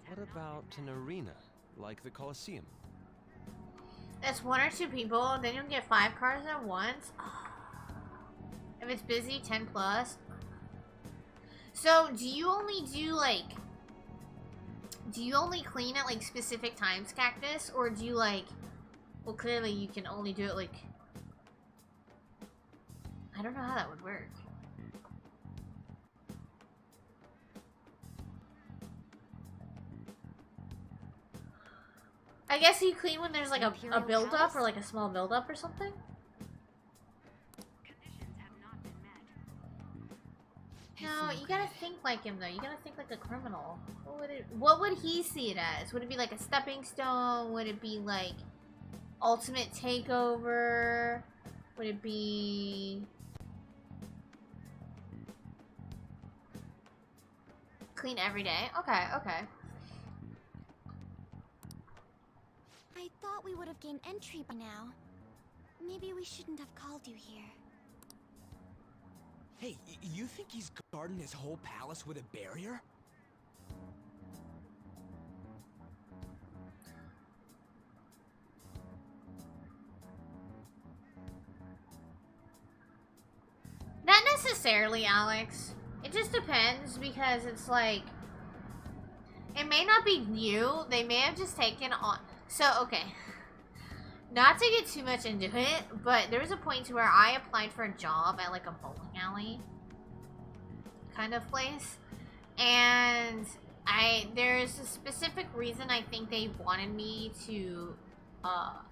What about an arena, like the Colosseum? That's 1 or 2 people, then you'll get 5 cars at once. If it's busy, 10 plus. So, do you only do, like... Do you only clean at, like, specific times, Cactus? Or do you, like... Well, clearly you can only do it, like... I don't know how that would work. I guess you clean when there's like a Imperial build up Palace? or like a small build up or something. Conditions have not been met. No, you gotta think like him though. You gotta think like a criminal. What would he see it as? Would it be like a stepping stone? Would it be like ultimate takeover? Would it be clean every day? Okay, okay. I thought we would have gained entry by now. Maybe we shouldn't have called you here. Hey, you think he's guarding his whole palace with a barrier? Not necessarily, Alex. It just depends because it's like it may not be new. They may have just taken on. So okay, not to get too much into it, but there was a point to where I applied for a job at like a bowling alley kind of place, and there's a specific reason I think they wanted me to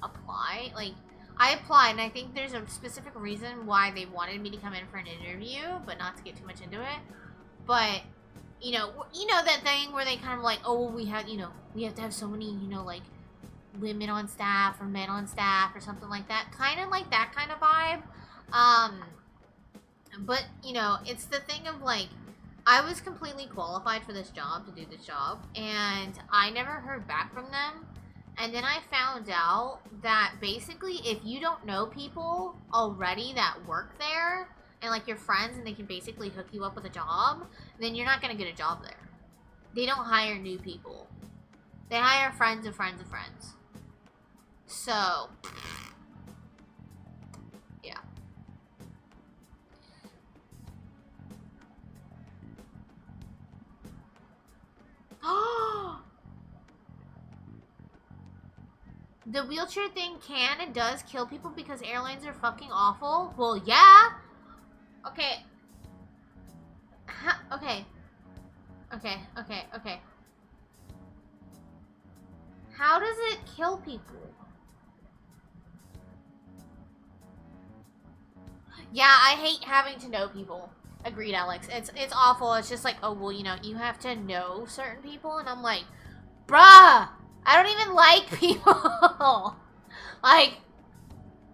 apply. Like I applied, and I think there's a specific reason why they wanted me to come in for an interview, but not to get too much into it. But you know that thing where they kind of like, oh, we have to have so many, like women on staff or men on staff or something like that, kind of like that kind of vibe. But it's the thing of like, I was completely qualified for this job to do this job, and I never heard back from them. And then I found out that basically if you don't know people already that work there, and like your friends, and they can basically hook you up with a job, then you're not going to get a job there. They don't hire new people. They hire friends of friends of friends. So, yeah. The wheelchair thing can and does kill people because airlines are fucking awful. Well, yeah. Okay. Okay. How does it kill people? Yeah, I hate having to know people. Agreed, Alex. It's awful. It's just like, oh, well, you have to know certain people. And I'm like, bruh, I don't even like people. Like,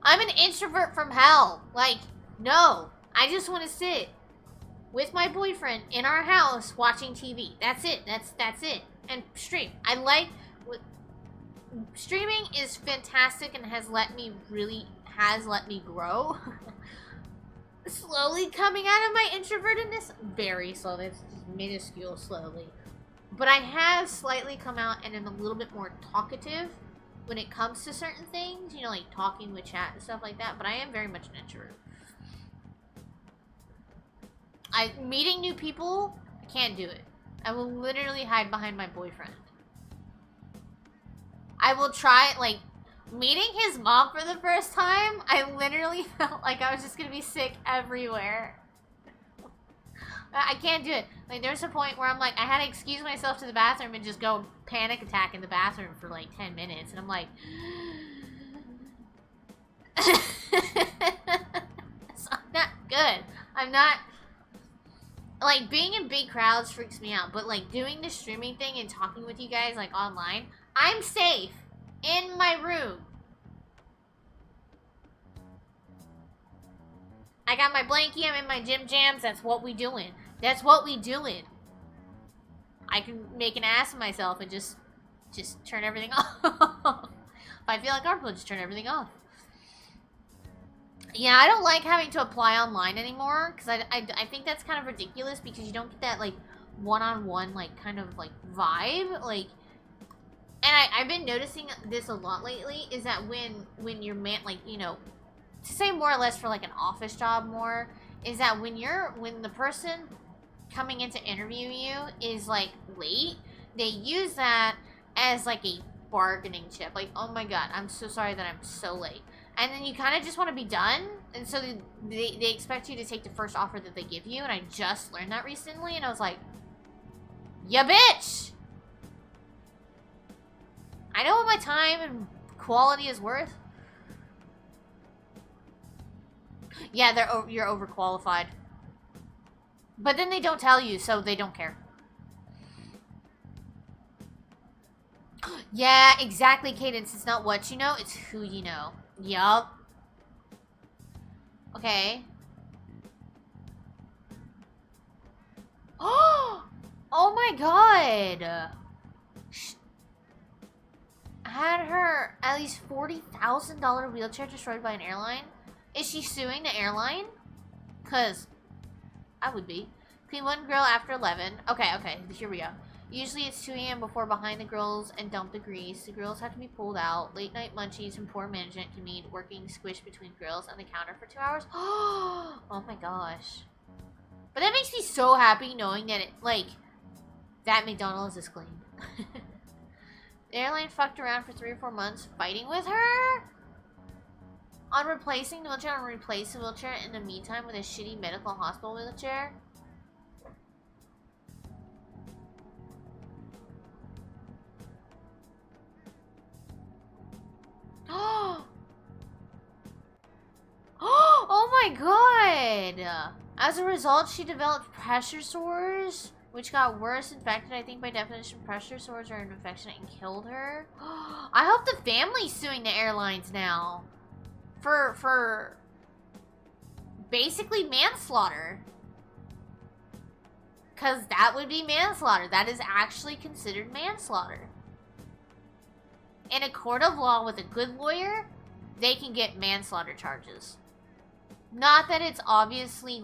I'm an introvert from hell. Like, no. I just want to sit with my boyfriend in our house watching TV. That's it. That's it. And stream. Streaming is fantastic and has let me grow. Slowly coming out of my introvertedness. Very slowly. It's just minuscule slowly. But I have slightly come out and am a little bit more talkative when it comes to certain things. Like talking with chat and stuff like that. But I am very much an introvert. Meeting new people, I can't do it. I will literally hide behind my boyfriend. I will try, like, meeting his mom for the first time, I literally felt like I was just gonna be sick everywhere. I can't do it. Like, there's a point where I'm like, I had to excuse myself to the bathroom and just go panic attack in the bathroom for like 10 minutes. And I'm like, so I'm not good. I'm not, like, being in big crowds freaks me out. But like doing the streaming thing and talking with you guys like online, I'm safe in my room. I got my blankie, I'm in my gym jams, that's what we doing. That's what we doing. I can make an ass of myself and just turn everything off. If I feel like I'll just turn everything off. Yeah, I don't like having to apply online anymore, because I think that's kind of ridiculous, because you don't get that, like, one-on-one, like, kind of, like, vibe, like, and I've been noticing this a lot lately, is that when you're like, to say more or less for like an office job more, is that when the person coming in to interview you is like late, they use that as like a bargaining chip. Like, oh my god, I'm so sorry that I'm so late. And then you kind of just want to be done, and so they expect you to take the first offer that they give you, and I just learned that recently, and I was like, ya bitch! I know what my time and quality is worth. Yeah, you're overqualified. But then they don't tell you, so they don't care. Yeah, exactly, Cadence. It's not what you know, it's who you know. Yup. Okay. Oh my god! Had her at least $40,000 wheelchair destroyed by an airline? Is she suing the airline? Cause I would be. Clean one grill after 11. Okay, here we go. Usually it's 2 a.m. before behind the grills and dump the grease. The grills have to be pulled out. Late night munchies and poor management can mean working squished between grills and the counter for 2 hours. Oh my gosh. But that makes me so happy knowing that that McDonald's is clean. The airline fucked around for 3 or 4 months fighting with her? On replacing the wheelchair, and replace the wheelchair in the meantime with a shitty medical hospital wheelchair? Oh my god! As a result, she developed pressure sores, which got worse. Infected, I think by definition, pressure sores are an infection and killed her. I hope the family's suing the airlines now. For basically manslaughter. Because that would be manslaughter. That is actually considered manslaughter. In a court of law with a good lawyer, they can get manslaughter charges. Not that it's obviously,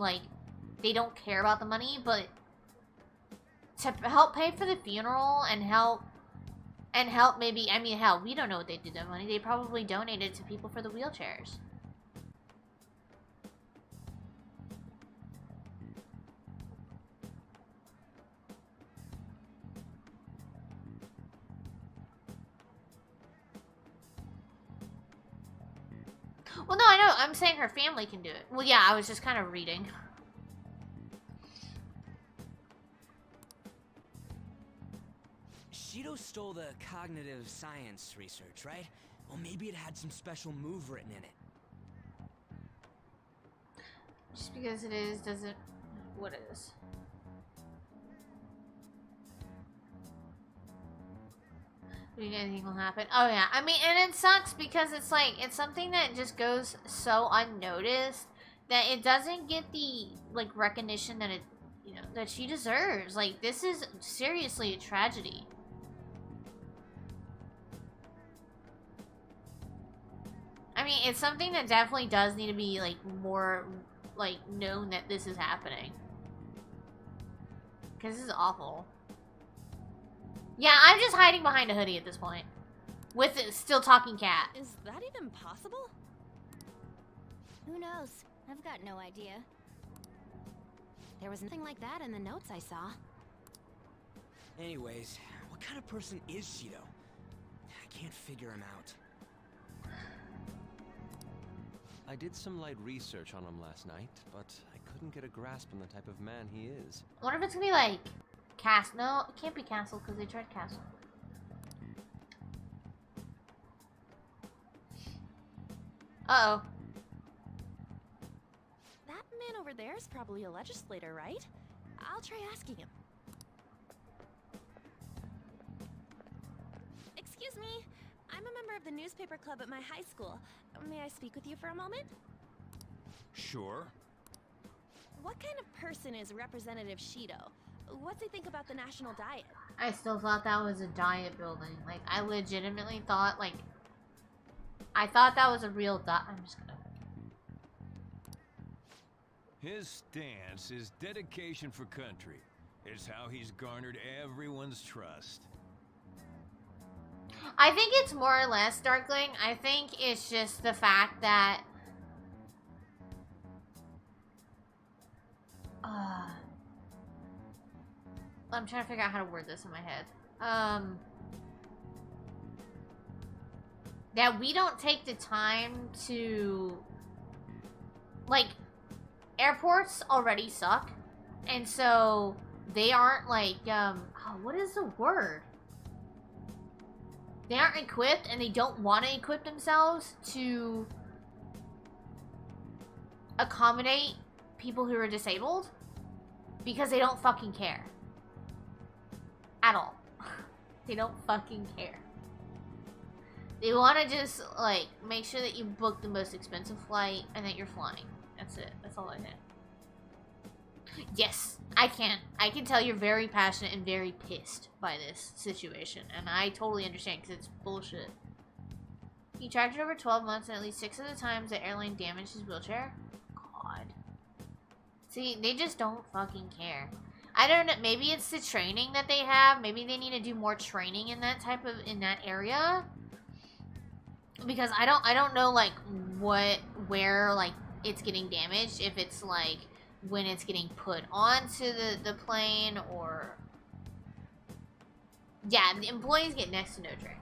they don't care about the money, but to help pay for the funeral and help maybe, I mean, hell, we don't know what they did with that money. They probably donated to people for the wheelchairs. Well, no, I know. I'm saying her family can do it. Well, yeah, I was just kind of reading. Shido stole the cognitive science research, right? Well, maybe it had some special move written in it. Just because it is doesn't... What is? Do you think will happen? Oh yeah, I mean, and it sucks because it's it's something that just goes so unnoticed that it doesn't get the recognition that that she deserves. This is seriously a tragedy. I mean, it's something that definitely does need to be more known that this is happening. Because this is awful. Yeah, I'm just hiding behind a hoodie at this point. With a still talking cat. Is that even possible? Who knows? I've got no idea. There was nothing like that in the notes I saw. Anyways, what kind of person is Shido? I can't figure him out. I did some light research on him last night, but I couldn't get a grasp on the type of man he is. I wonder if it's gonna be Castle. No, it can't be Castle because they tried Castle. Uh-oh. That man over there is probably a legislator, right? I'll try asking him. Excuse me. I'm a member of the newspaper club at my high school. May I speak with you for a moment? Sure. What kind of person is Representative Shido? What's he think about the national diet? I still thought that was a diet building. I legitimately thought, I thought that was a real diet. I'm just gonna... His stance is dedication for country. It's how he's garnered everyone's trust. I think it's more or less, Darkling. I think it's just the fact that... I'm trying to figure out how to word this in my head. That we don't take the time to... airports already suck. And so, they aren't oh, what is the word? They aren't equipped and they don't want to equip themselves to accommodate people who are disabled because they don't fucking care. At all. They don't fucking care. They want to just, like, make sure that you book the most expensive flight and that you're flying. That's it. That's all I did. Yes, I can. I can tell you're very passionate and very pissed by this situation. And I totally understand because it's bullshit. He tracked it over 12 months and at least 6 of the times the airline damaged his wheelchair. God. See, they just don't fucking care. I don't know. Maybe it's the training that they have. Maybe they need to do more training in that in that area. Because I don't know, like, where, like, it's getting damaged. If it's, like, when it's getting put onto the plane or... Yeah, the employees get next to no training.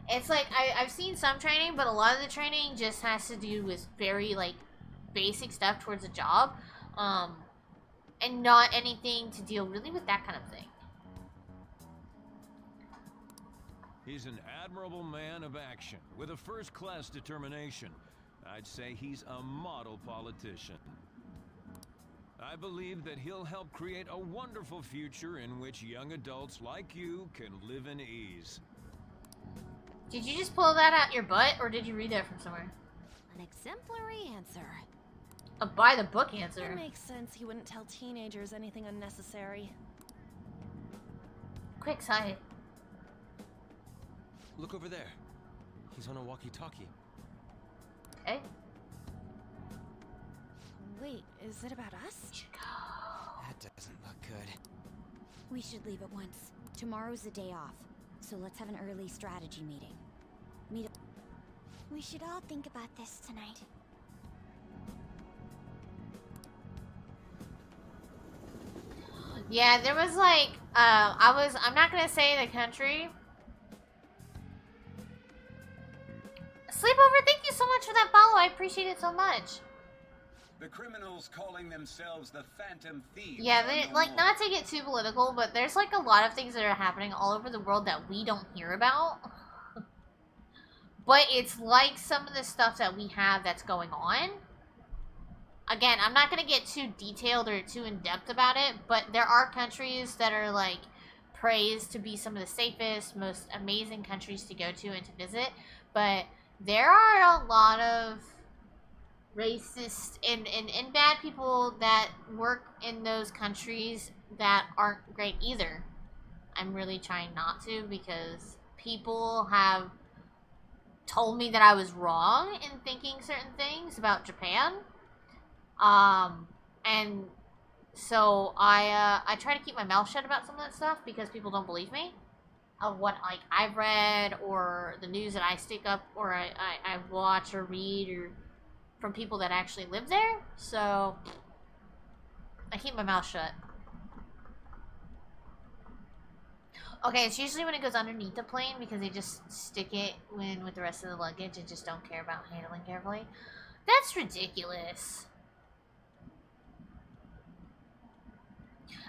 It's like, I've seen some training, but a lot of the training just has to do with very, like, basic stuff towards a job. And not anything to deal really with that kind of thing. He's an admirable man of action, with a first-class determination. I'd say he's a model politician. I believe that he'll help create a wonderful future in which young adults like you can live in ease. Did you just pull that out your butt, or did you read that from somewhere? An exemplary answer. A by-the-book answer. It makes sense he wouldn't tell teenagers anything unnecessary. Quick side. Look over there. He's on a walkie-talkie. Okay. Wait, is it about us? That doesn't look good. We should leave at once. Tomorrow's the day off, so let's have an early strategy meeting. We should all think about this tonight. Yeah, there was like, I'm not gonna say the country. Sleepover, thank you so much for that follow. I appreciate it so much. The criminals calling themselves the Phantom Thieves. Yeah, they, like, not to get too political, but there's like a lot of things that are happening all over the world that we don't hear about. But it's like some of the stuff that we have that's going on. Again, I'm not going to get too detailed or too in-depth about it, but there are countries that are, like, praised to be some of the safest, most amazing countries to go to and to visit. But there are a lot of racist and bad people that work in those countries that aren't great either. I'm really trying not to, because people have told me that I was wrong in thinking certain things about Japan. And so I try to keep my mouth shut about some of that stuff because people don't believe me of what, like, I've read or the news that I stick up or I watch or read or from people that actually live there. So I keep my mouth shut. Okay, it's usually when it goes underneath the plane because they just stick it in with the rest of the luggage and just don't care about handling carefully. That's ridiculous.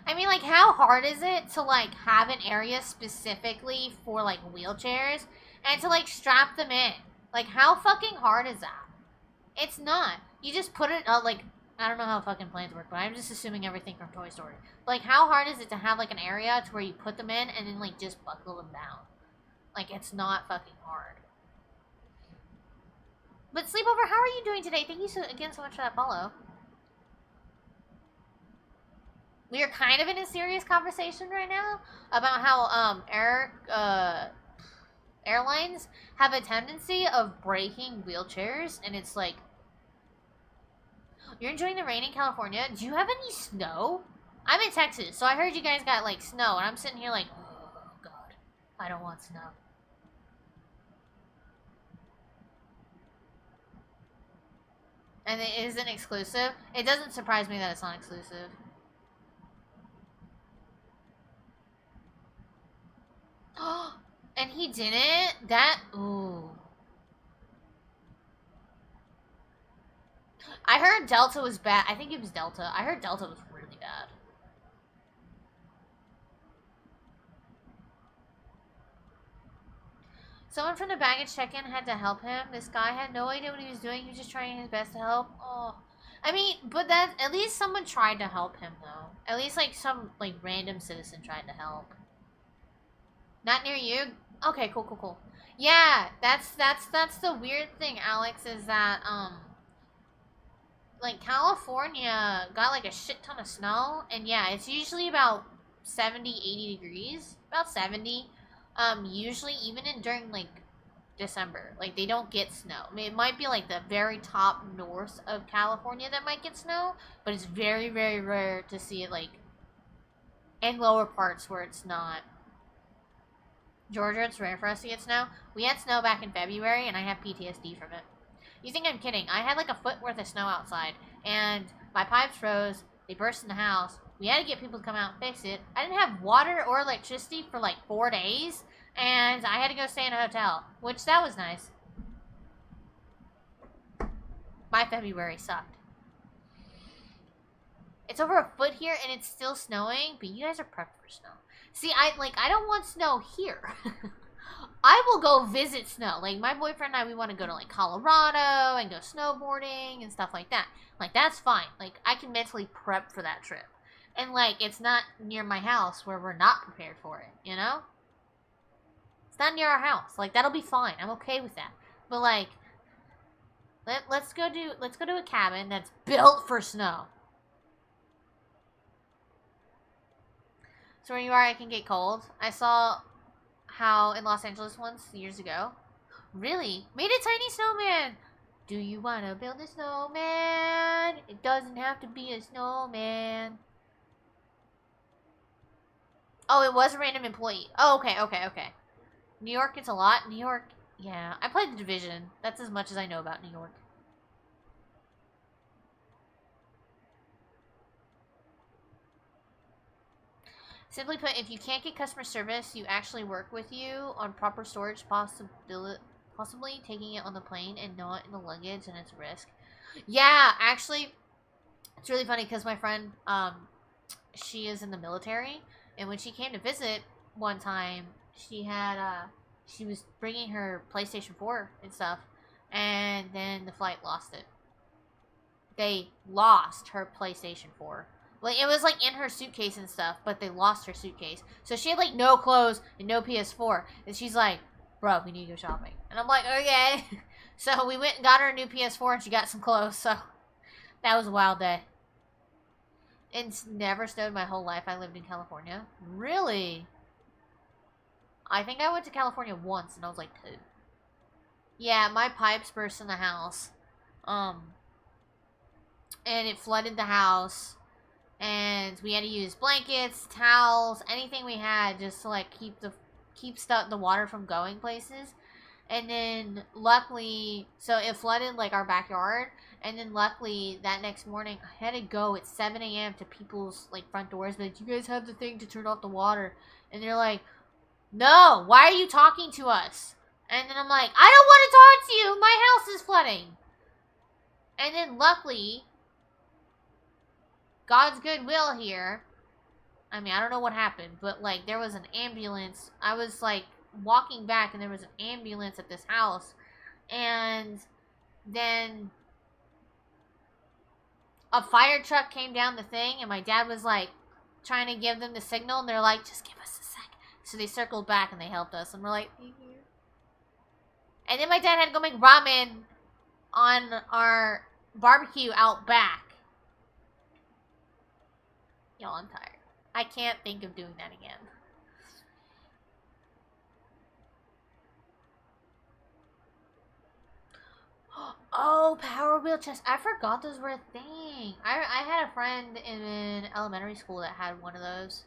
I mean, like, how hard is it to, like, have an area specifically for, like, wheelchairs and to, like, strap them in? Like, how fucking hard is that? It's not. You just put it, like, I don't know how fucking planes work, but I'm just assuming everything from Toy Story. Like, how hard is it to have, like, an area to where you put them in and then, like, just buckle them down? Like, it's not fucking hard. But Sleepover, how are you doing today? Thank you so much for that follow. We are kind of in a serious conversation right now about how airlines have a tendency of breaking wheelchairs, and it's like, you're enjoying the rain in California? Do you have any snow? I'm in Texas, so I heard you guys got, like, snow, and I'm sitting here like, oh god, I don't want snow. And it isn't exclusive? It doesn't surprise me that it's not exclusive. And he didn't? That, ooh. I heard Delta was bad. I think it was Delta. I heard Delta was really bad. Someone from the baggage check-in had to help him. This guy had no idea what he was doing. He was just trying his best to help. Oh. I mean, but that at least someone tried to help him though. At least like some like random citizen tried to help. Not near you? Okay, cool. Yeah, that's the weird thing, Alex, is that like California got like a shit ton of snow, and yeah, it's usually about 70, 80 degrees. About 70. Usually even during like December. Like they don't get snow. I mean, it might be like the very top north of California that might get snow, but it's very, very rare to see it like in lower parts where it's not. Georgia, it's rare for us to get snow. We had snow back in February, and I have PTSD from it. You think I'm kidding? I had like a foot worth of snow outside, and my pipes froze. They burst in the house. We had to get people to come out and fix it. I didn't have water or electricity for like 4 days, and I had to go stay in a hotel, which that was nice. My February sucked. It's over a foot here, and it's still snowing, but you guys are prepped for snow. See, I don't want snow here. I will go visit snow. Like, my boyfriend and I, we want to go to, like, Colorado and go snowboarding and stuff like that. Like, that's fine. Like, I can mentally prep for that trip. And, like, it's not near my house where we're not prepared for it, you know? It's not near our house. Like, that'll be fine. I'm okay with that. But, like, let's go to a cabin that's built for snow. So where you are, I can get cold. I saw how in Los Angeles once, years ago. Really? Made a tiny snowman! Do you want to build a snowman? It doesn't have to be a snowman. Oh, it was a random employee. Oh, okay. New York gets a lot. New York, yeah. I played The Division. That's as much as I know about New York. Simply put, if you can't get customer service, you actually work with you on proper storage, possibly taking it on the plane and not in the luggage, and it's a risk. Yeah, actually, it's really funny because my friend, she is in the military, and when she came to visit one time, she was bringing her PlayStation 4 and stuff, and then the flight lost it. They lost her PlayStation 4. Like, it was, like, in her suitcase and stuff, but they lost her suitcase. So she had, like, no clothes and no PS4. And she's like, bro, we need to go shopping. And I'm like, okay. So we went and got her a new PS4, and she got some clothes. So that was a wild day. It's never snowed my whole life. I lived in California. Really? I think I went to California once, and I was like 2. Yeah, my pipes burst in the house. And it flooded the house. And we had to use blankets, towels, anything we had just to like keep the water from going places. And then luckily, so it flooded like our backyard. And then luckily that next morning I had to go at 7 a.m. to people's like front doors. Like, you guys have the thing to turn off the water. And they're like, no, why are you talking to us? And then I'm like, I don't want to talk to you. My house is flooding. And then luckily, God's goodwill here. I mean, I don't know what happened, but like there was an ambulance. I was like walking back and there was an ambulance at this house. And then a fire truck came down the thing, and my dad was like trying to give them the signal, and they're like, just give us a sec. So they circled back and they helped us, and we're like, thank you. And then my dad had to go make ramen on our barbecue out back. Y'all, I'm tired. I can't think of doing that again. Oh, Power Wheel chest. I forgot those were a thing. I had a friend in elementary school that had one of those.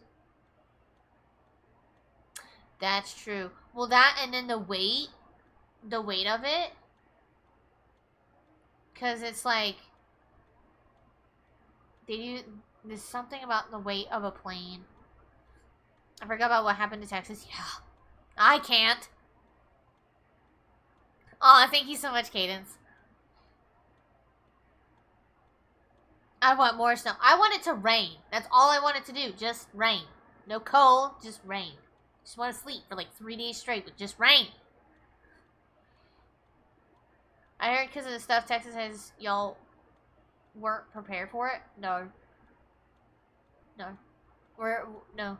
That's true. Well, that and then the weight of it. Because it's like, there's something about the weight of a plane. I forgot about what happened to Texas. Yeah. I can't. Oh, thank you so much, Cadence. I want more snow. I want it to rain. That's all I want it to do. Just rain. No cold, just rain. Just want to sleep for like 3 days straight with just rain. I heard because of the stuff Texas has, y'all weren't prepared for it. No. No. No.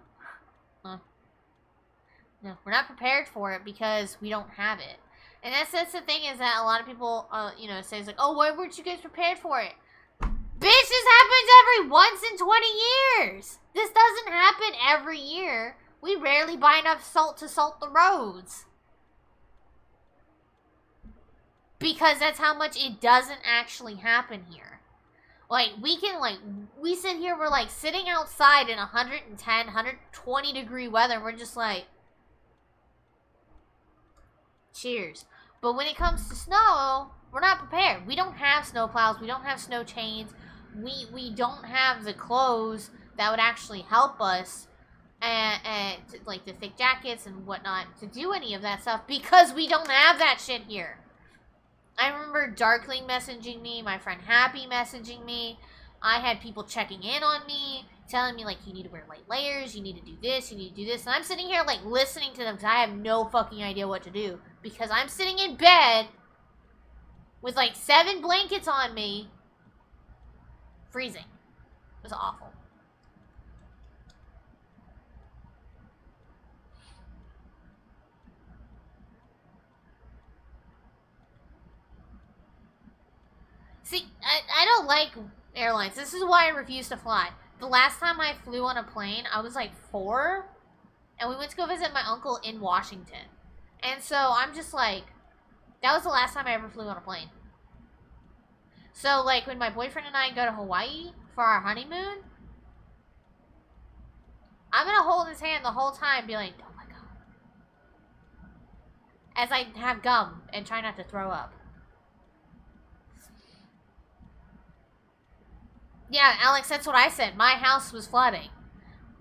No, we're not prepared for it because we don't have it. And that's the thing is that a lot of people, you know, say, like, oh, why weren't you guys prepared for it? Bitch, this happens every once in 20 years. This doesn't happen every year. We rarely buy enough salt to salt the roads. Because that's how much it doesn't actually happen here. Like, we can, like, we sit here, we're, like, sitting outside in 110, 120 degree weather, and we're just like, cheers. But when it comes to snow, we're not prepared. We don't have snow plows. We don't have snow chains. We don't have the clothes that would actually help us, and like the thick jackets and whatnot, to do any of that stuff because we don't have that shit here. I remember Darkling messaging me, my friend Happy messaging me. I had people checking in on me, telling me, like, you need to wear light layers, you need to do this, you need to do this. And I'm sitting here, like, listening to them because I have no fucking idea what to do. Because I'm sitting in bed with, like, 7 blankets on me, freezing. It was awful. See, I don't like airlines. This is why I refuse to fly. The last time I flew on a plane, I was like 4, and we went to go visit my uncle in Washington. And so I'm just like, that was the last time I ever flew on a plane. So, like, when my boyfriend and I go to Hawaii for our honeymoon, I'm gonna hold his hand the whole time and be like, oh my god. As I have gum and try not to throw up. Yeah, Alex, that's what I said. My house was flooding.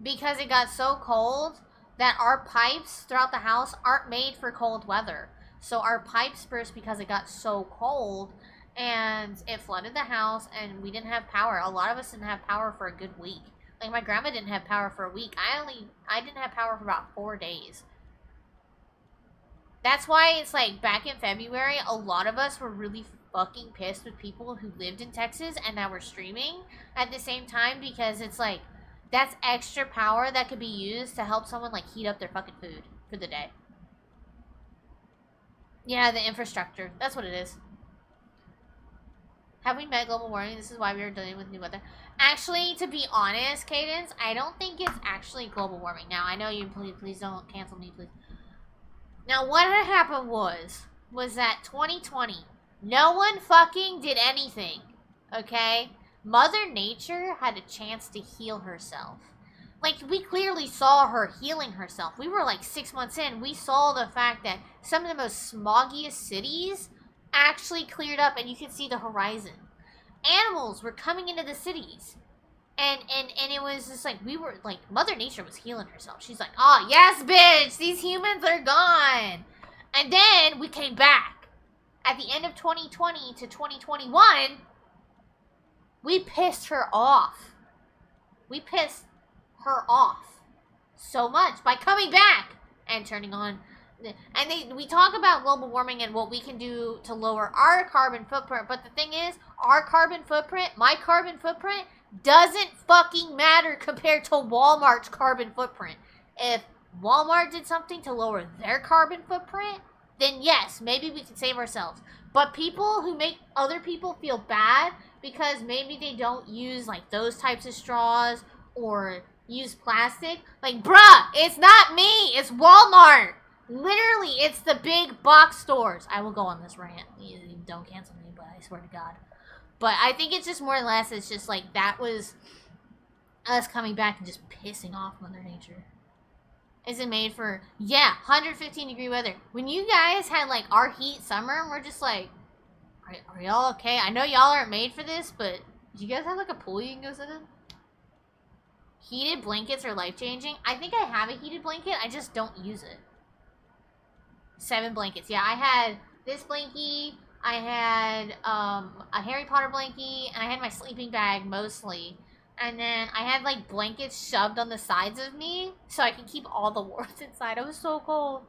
Because it got so cold that our pipes throughout the house aren't made for cold weather. So our pipes burst because it got so cold, and it flooded the house, and we didn't have power. A lot of us didn't have power for a good week. Like, my grandma didn't have power for a week. I didn't have power for about 4 days. That's why it's like, back in February, a lot of us were really fucking pissed with people who lived in Texas and that were streaming at the same time, because it's like, that's extra power that could be used to help someone, like, heat up their fucking food for the day. Yeah, the infrastructure. That's what it is. Have we met global warming? This is why we are dealing with new weather. Actually, to be honest, Cadence, I don't think it's actually global warming. Now, I know you, please don't cancel me, please. Now, what had happened was that 2020, no one fucking did anything, okay? Mother Nature had a chance to heal herself. Like, we clearly saw her healing herself. We were like 6 months in. We saw the fact that some of the most smoggiest cities actually cleared up and you could see the horizon. Animals were coming into the cities. And it was just like, we were like, Mother Nature was healing herself. She's like, oh, yes, bitch, these humans are gone. And then we came back. At the end of 2020 to 2021, we pissed her off. We pissed her off so much by coming back and turning on. And we talk about global warming and what we can do to lower our carbon footprint. But the thing is, our carbon footprint, my carbon footprint, doesn't fucking matter compared to Walmart's carbon footprint. If Walmart did something to lower their carbon footprint, then yes, maybe we can save ourselves. But people who make other people feel bad because maybe they don't use, like, those types of straws or use plastic, like, bruh, it's not me, it's Walmart. Literally, it's the big box stores. I will go on this rant. You don't cancel me, but I swear to God. But I think it's just more or less, it's just like, that was us coming back and just pissing off Mother Nature. Is it made for, yeah, 115 degree weather. When you guys had, like, our heat summer, and we're just like, are y'all okay? I know y'all aren't made for this, but do you guys have, like, a pool you can go sit in? Heated blankets are life-changing. I think I have a heated blanket, I just don't use it. 7 blankets. Yeah, I had this blankie, I had a Harry Potter blankie, and I had my sleeping bag mostly. And then I had, like, blankets shoved on the sides of me so I can keep all the warmth inside. I was so cold.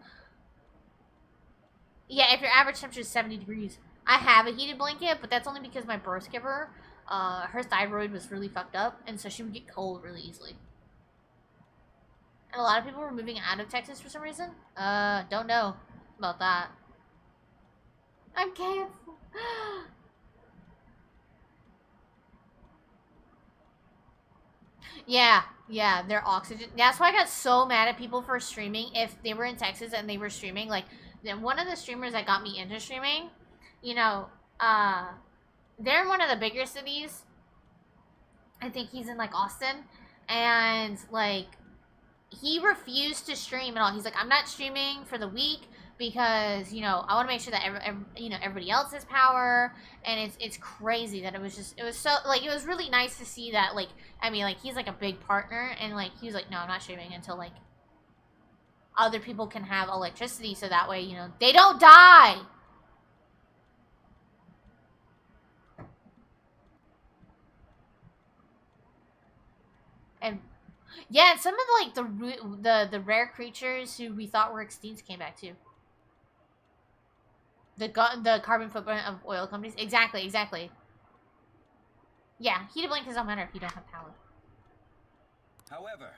Yeah, if your average temperature is 70 degrees. I have a heated blanket, but that's only because my birth giver, her thyroid was really fucked up, and so she would get cold really easily. And a lot of people were moving out of Texas for some reason. Don't know about that. I'm canceled. Yeah, their oxygen. That's why I got so mad at people for streaming if they were in Texas and they were streaming. Like, one of the streamers that got me into streaming, you know, they're in one of the bigger cities. I think he's in, like, Austin. And, like, he refused to stream at all. He's like, I'm not streaming for the week because, you know, I want to make sure that everybody else has power. And it's crazy that it was so, like, it was really nice to see that, like, I mean, like, he's like a big partner, and like he was like, no, I'm not streaming until like other people can have electricity, so that way, you know, they don't die. And yeah, and some of the rare creatures who we thought were extinct came back too. The carbon footprint of oil companies. Exactly. Yeah, heated blankets don't matter if you don't have power. However,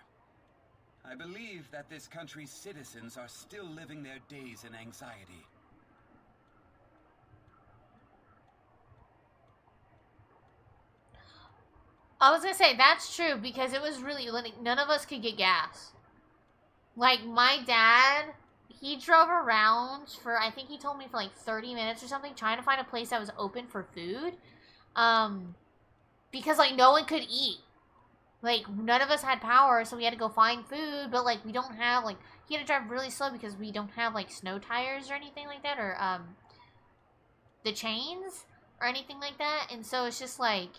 I believe that this country's citizens are still living their days in anxiety. I was gonna say, that's true, because it was really, like, none of us could get gas. Like, my dad, he drove around for, I think he told me for like 30 minutes or something, trying to find a place that was open for food. Because, like, no one could eat. Like, none of us had power, so we had to go find food, but, like, we don't have, like, he had to drive really slow because we don't have, like, snow tires or anything like that, or, the chains or anything like that, and so it's just, like,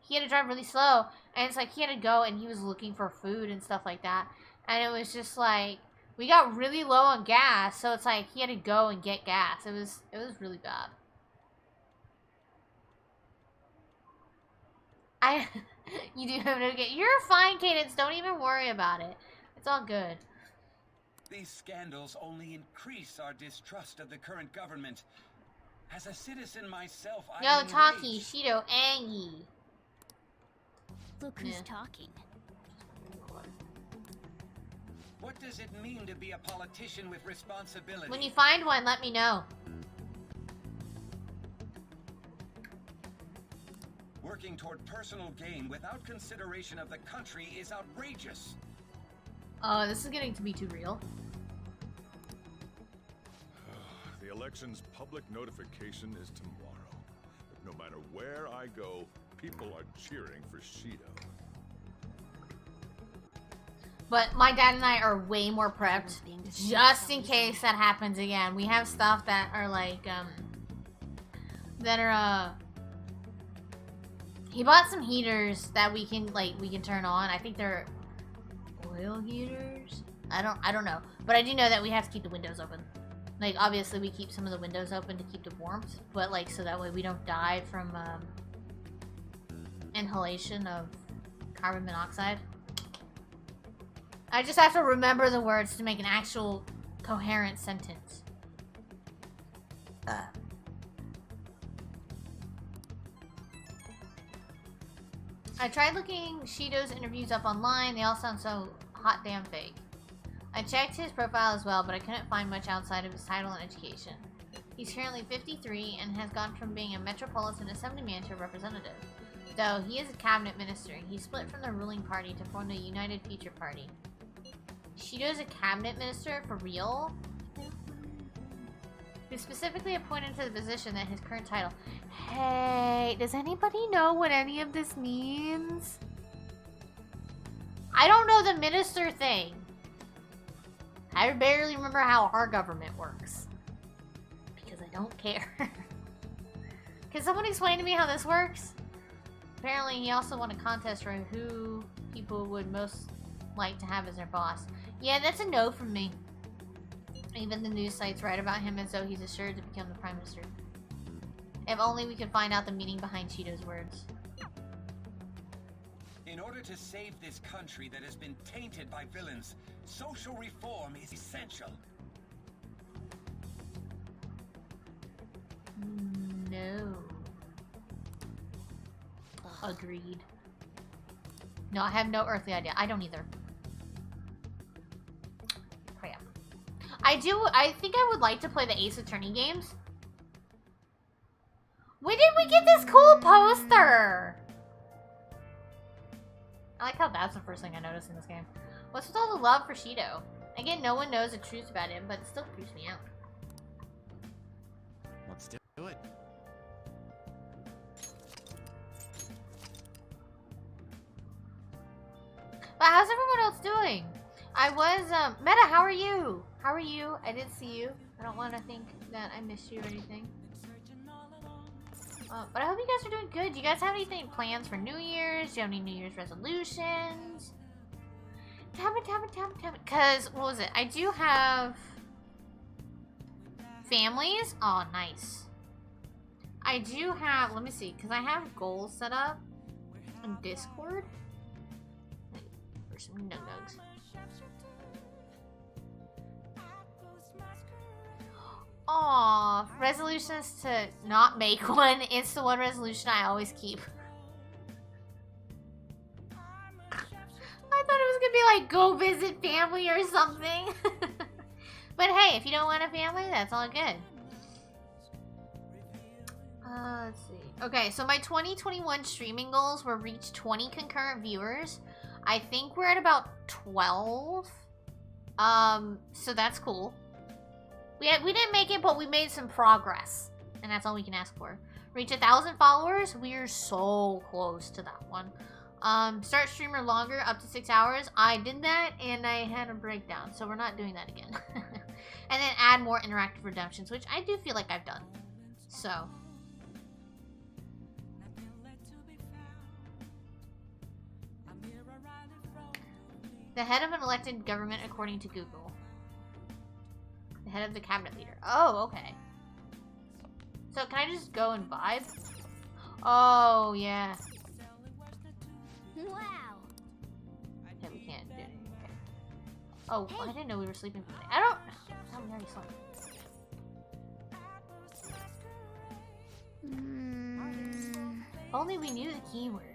he had to drive really slow, and it's, like, he had to go, and he was looking for food and stuff like that, and it was just, like, we got really low on gas, so it's, like, he had to go and get gas. It was really bad. You do have no get. You're fine, Cadence. Don't even worry about it. It's all good. These scandals only increase our distrust of the current government. As a citizen myself, Yo, Taki, Shido, Angie. Look who's talking. What does it mean to be a politician with responsibility? When you find one, let me know. Working toward personal gain without consideration of the country is outrageous. Oh, this is getting to be too real. The election's public notification is tomorrow. But no matter where I go, people are cheering for Shido. But my dad and I are way more prepped, just in case that happens again. We have stuff that are like, he bought some heaters that we can turn on. I think they're oil heaters. I don't know, but I do know that we have to keep the windows open. Like, obviously we keep some of the windows open to keep the warmth, but like, so that way we don't die from inhalation of carbon monoxide. I just have to remember the words to make an actual coherent sentence. I tried looking Shido's interviews up online. They all sound so hot damn fake. I checked his profile as well, but I couldn't find much outside of his title and education. He's currently 53 and has gone from being a Metropolitan Assemblyman to a representative. Though he is a cabinet minister, he split from the ruling party to form the United Future Party. Shido's a cabinet minister for real? Who's specifically appointed to the position that his current title. Hey, does anybody know what any of this means? I don't know the minister thing. I barely remember how our government works. Because I don't care. Can someone explain to me how this works? Apparently he also won a contest for who people would most like to have as their boss. Yeah, that's a no from me. Even the news sites write about him as though he's assured to become the Prime Minister. If only we could find out the meaning behind Shido's words. In order to save this country that has been tainted by villains, social reform is essential. No. Agreed. No, I have no earthly idea. I don't either. Crap. I think I would like to play the Ace Attorney games. When did we get this cool poster? I like how that's the first thing I noticed in this game. What's with all the love for Shido? Again, no one knows the truth about him, but it still creeps me out. Let's do it. But how's everyone else doing? I was, Meta, how are you? How are you? I did see you. I don't want to think that I missed you or anything. But I hope you guys are doing good. Do you guys have anything plans for New Year's? Do you have any New Year's resolutions? Damn it. Because, what was it? I do have families. Oh, nice. I do have, let me see, because I have goals set up in Discord. For some nug-nugs. Aw, resolutions to not make one. It's the one resolution I always keep. I thought it was gonna be like, go visit family or something. But hey, if you don't want a family, that's all good. Let's see. Okay, so my 2021 streaming goals were reach 20 concurrent viewers. I think we're at about 12. So that's cool. We didn't make it, but we made some progress. And that's all we can ask for. Reach 1,000 followers. We're so close to that one. Start streamer longer, up to 6 hours. I did that, and I had a breakdown. So we're not doing that again. And then add more interactive redemptions, which I do feel like I've done. So. The head of an elected government, according to Google. The head of the cabinet leader. Oh, okay. So can I just go and vibe? Oh, yeah. Wow. Okay, we can't do anything. Okay. Oh, I didn't know we were sleeping for the day. I don't know. How we already slept. Only we knew the keyword.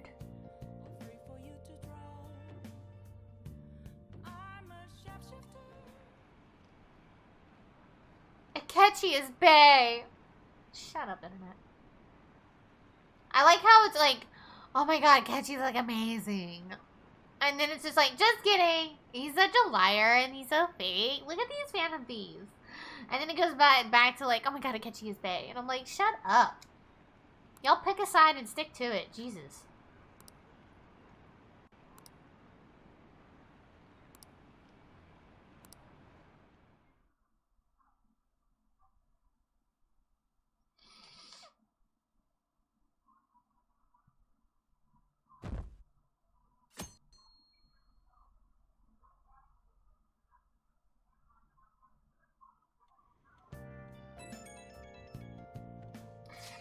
Akechi is bae. Shut up, internet. I like how it's like, oh my god, Akechi's like amazing. And then it's just like, just kidding. He's such a liar and he's so fake. Look at these Phantom Thieves. And then it goes back to like, oh my god, Akechi is bae. And I'm like, shut up. Y'all pick a side and stick to it. Jesus.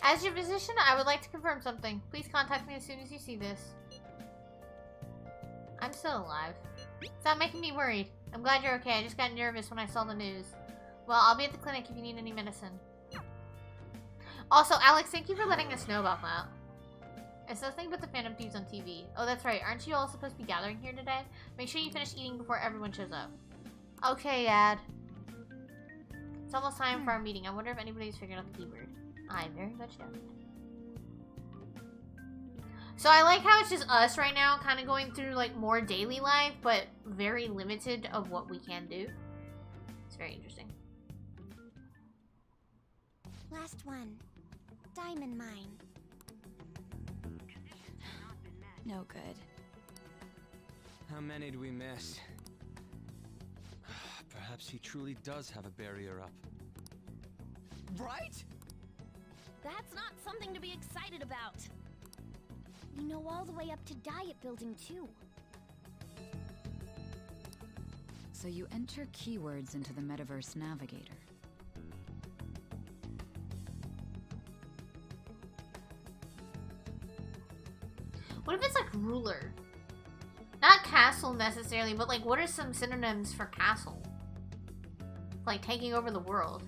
As your physician, I would like to confirm something. Please contact me as soon as you see this. I'm still alive. Stop making me worried. I'm glad you're okay. I just got nervous when I saw the news. Well, I'll be at the clinic if you need any medicine. Also, Alex, thank you for letting us know about that. It's nothing but the Phantom Thieves on TV. Oh, that's right. Aren't you all supposed to be gathering here today? Make sure you finish eating before everyone shows up. Okay, Ad. It's almost time for our meeting. I wonder if anybody's figured out the keyword. I very much doubt it. So I like how it's just us right now, kind of going through like more daily life, but very limited of what we can do. It's very interesting. Last one. Diamond mine. No good. How many do we miss? Perhaps he truly does have a barrier up. Right? That's not something to be excited about. We know all the way up to Diet Building, too. So you enter keywords into the Metaverse Navigator. What if it's like ruler? Not castle necessarily, but like what are some synonyms for castle? Like taking over the world.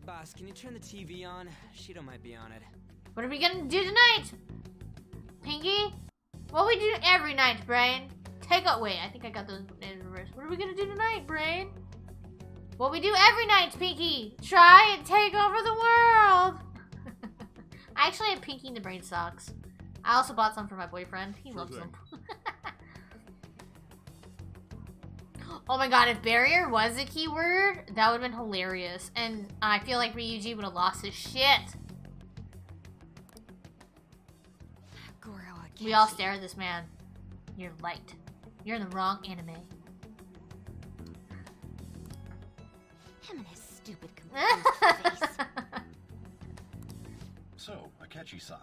Boss, can you turn the TV on? Shido might be on it. What are we gonna do tonight? Pinky? What we do every night, Brain? Wait, I think I got those in reverse. What are we gonna do tonight, Brain? What we do every night, Pinky! Try and take over the world! I actually have Pinky in the Brain socks. I also bought some for my boyfriend. He loves them. Oh my god, if barrier was a keyword, that would have been hilarious. And I feel like Ryuji would have lost his shit. Goro Akechi. We all stare at this man. You're light. You're in the wrong anime. Him and his stupid confused face. So, Akechi-san,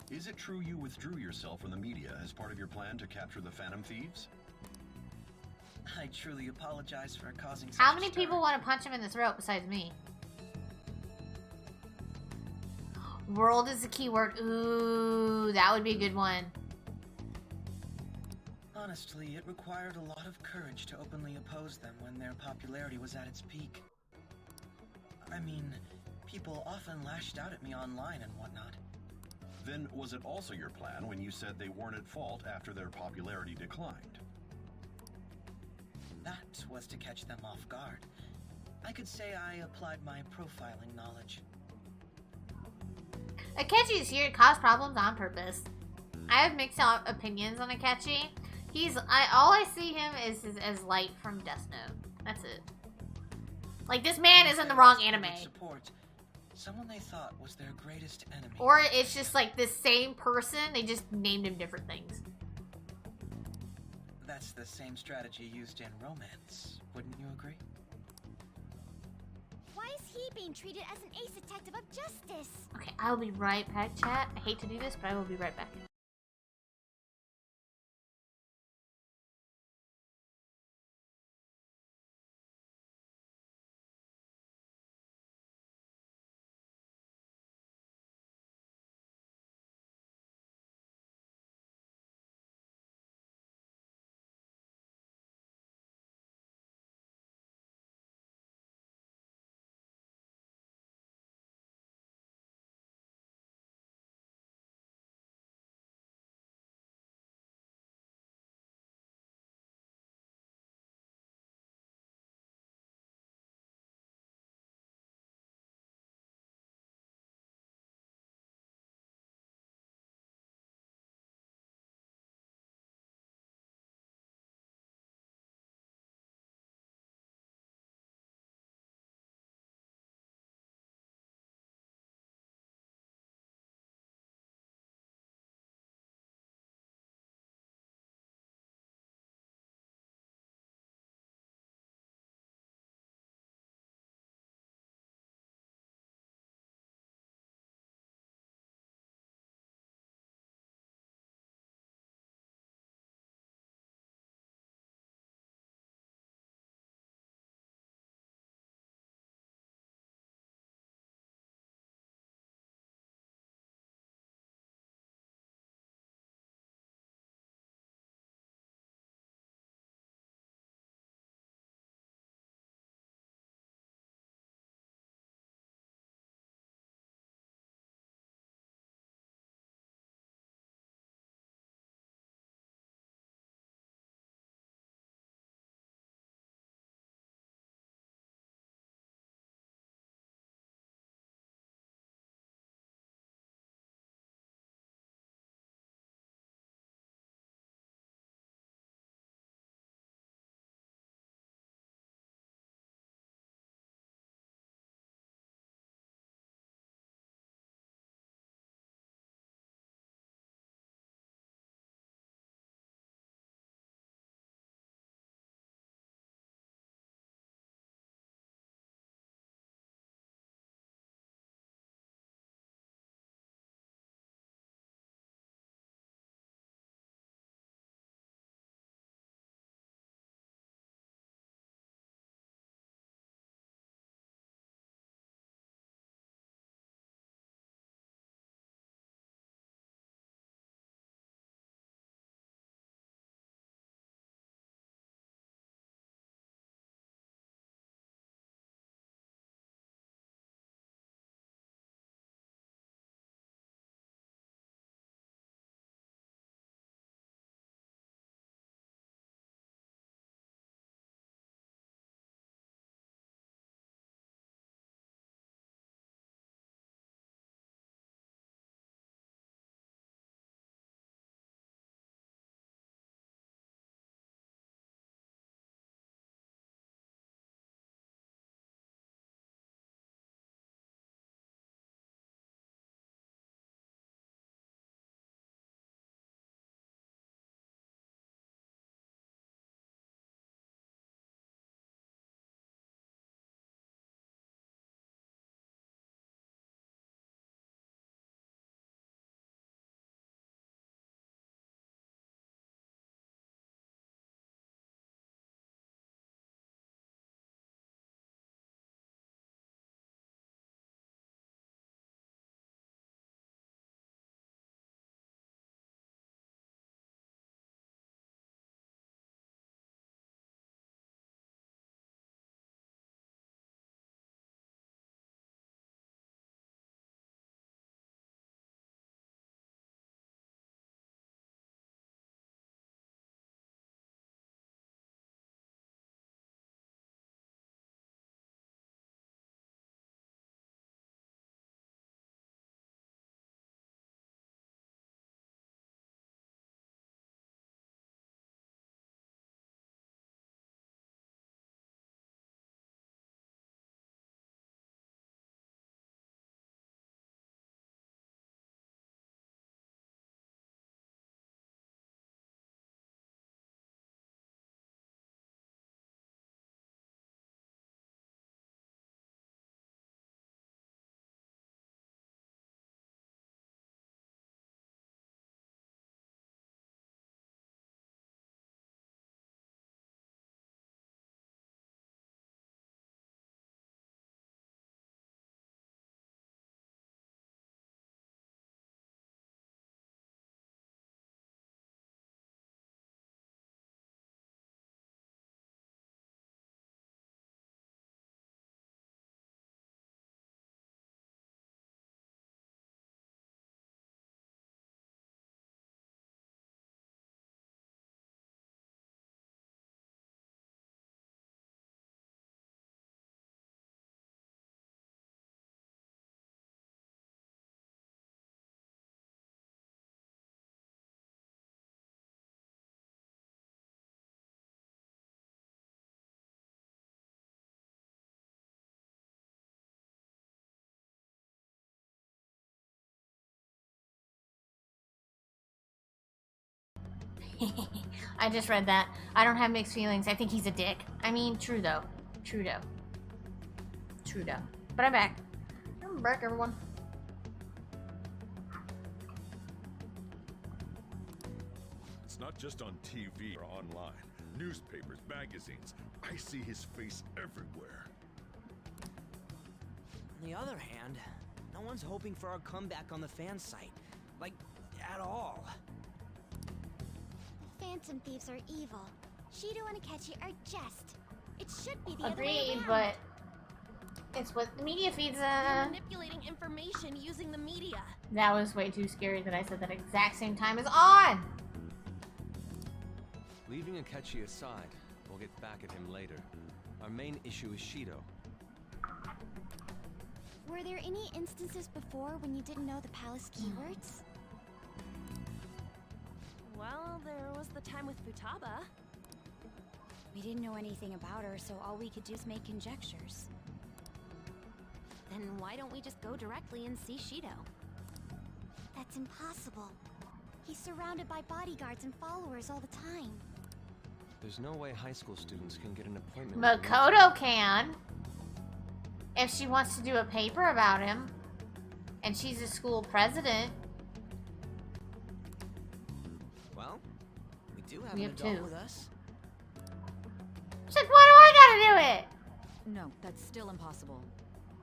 is it true you withdrew yourself from the media as part of your plan to capture the Phantom Thieves? I truly apologize for causing such How a many stir. people want to punch him in the throat besides me? World is a keyword. Ooh, that would be a good one. Honestly, it required a lot of courage to openly oppose them when their popularity was at its peak. I mean, people often lashed out at me online and whatnot. Then was it also your plan when you said they weren't at fault after their popularity declined? That was to catch them off guard. I could say I applied my profiling knowledge. Akechi is here to cause problems on purpose. I have mixed opinions on Akechi. All I see him is as Light from Death Note. That's it. Like, this man is in the wrong anime. Support someone they thought was their greatest enemy. Or it's just like the same person, they just named him different things. That's the same strategy used in romance, wouldn't you agree? Why is he being treated as an ace detective of justice? Okay, I will be right back, chat. I hate to do this, but I will be right back. I just read that. I don't have mixed feelings. I think he's a dick. I mean, true though. True though. True though. But I'm back. I'm back, everyone. It's not just on TV or online. Newspapers, magazines. I see his face everywhere. On the other hand, no one's hoping for our comeback on the fan site. Like, at all. Phantom thieves are evil. Shido and Akechi are just. It should be the other way Agreed, around. but it's what the media feeds They're manipulating information using the media. That was way too scary that I said that exact same time as on! Leaving Akechi aside, we'll get back at him later. Our main issue is Shido. Were there any instances before when you didn't know the palace keywords? Well, there was the time with Futaba. We didn't know anything about her, so all we could do is make conjectures. Then why don't we just go directly and see Shido? That's impossible. He's surrounded by bodyguards and followers all the time. There's no way high school students can get an appointment. But Kodo can. If she wants to do a paper about him. And she's a school president. Well, we do have We an have adult two. with us. She's like, why do I gotta do it? No, that's still impossible.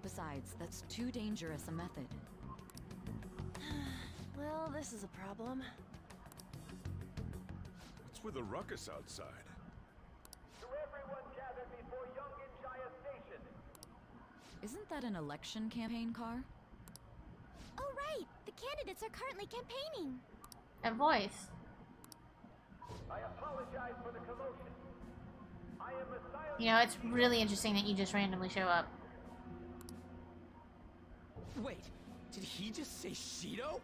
Besides, that's too dangerous a method. Well, this is a problem. What's with the ruckus outside? To everyone gathered before Yongen-Jaya Station. Isn't that an election campaign car? Oh right! The candidates are currently campaigning! That voice. I apologize for the commotion. I am Messiah. You know, it's really interesting that you just randomly show up. Wait, did he just say Shido?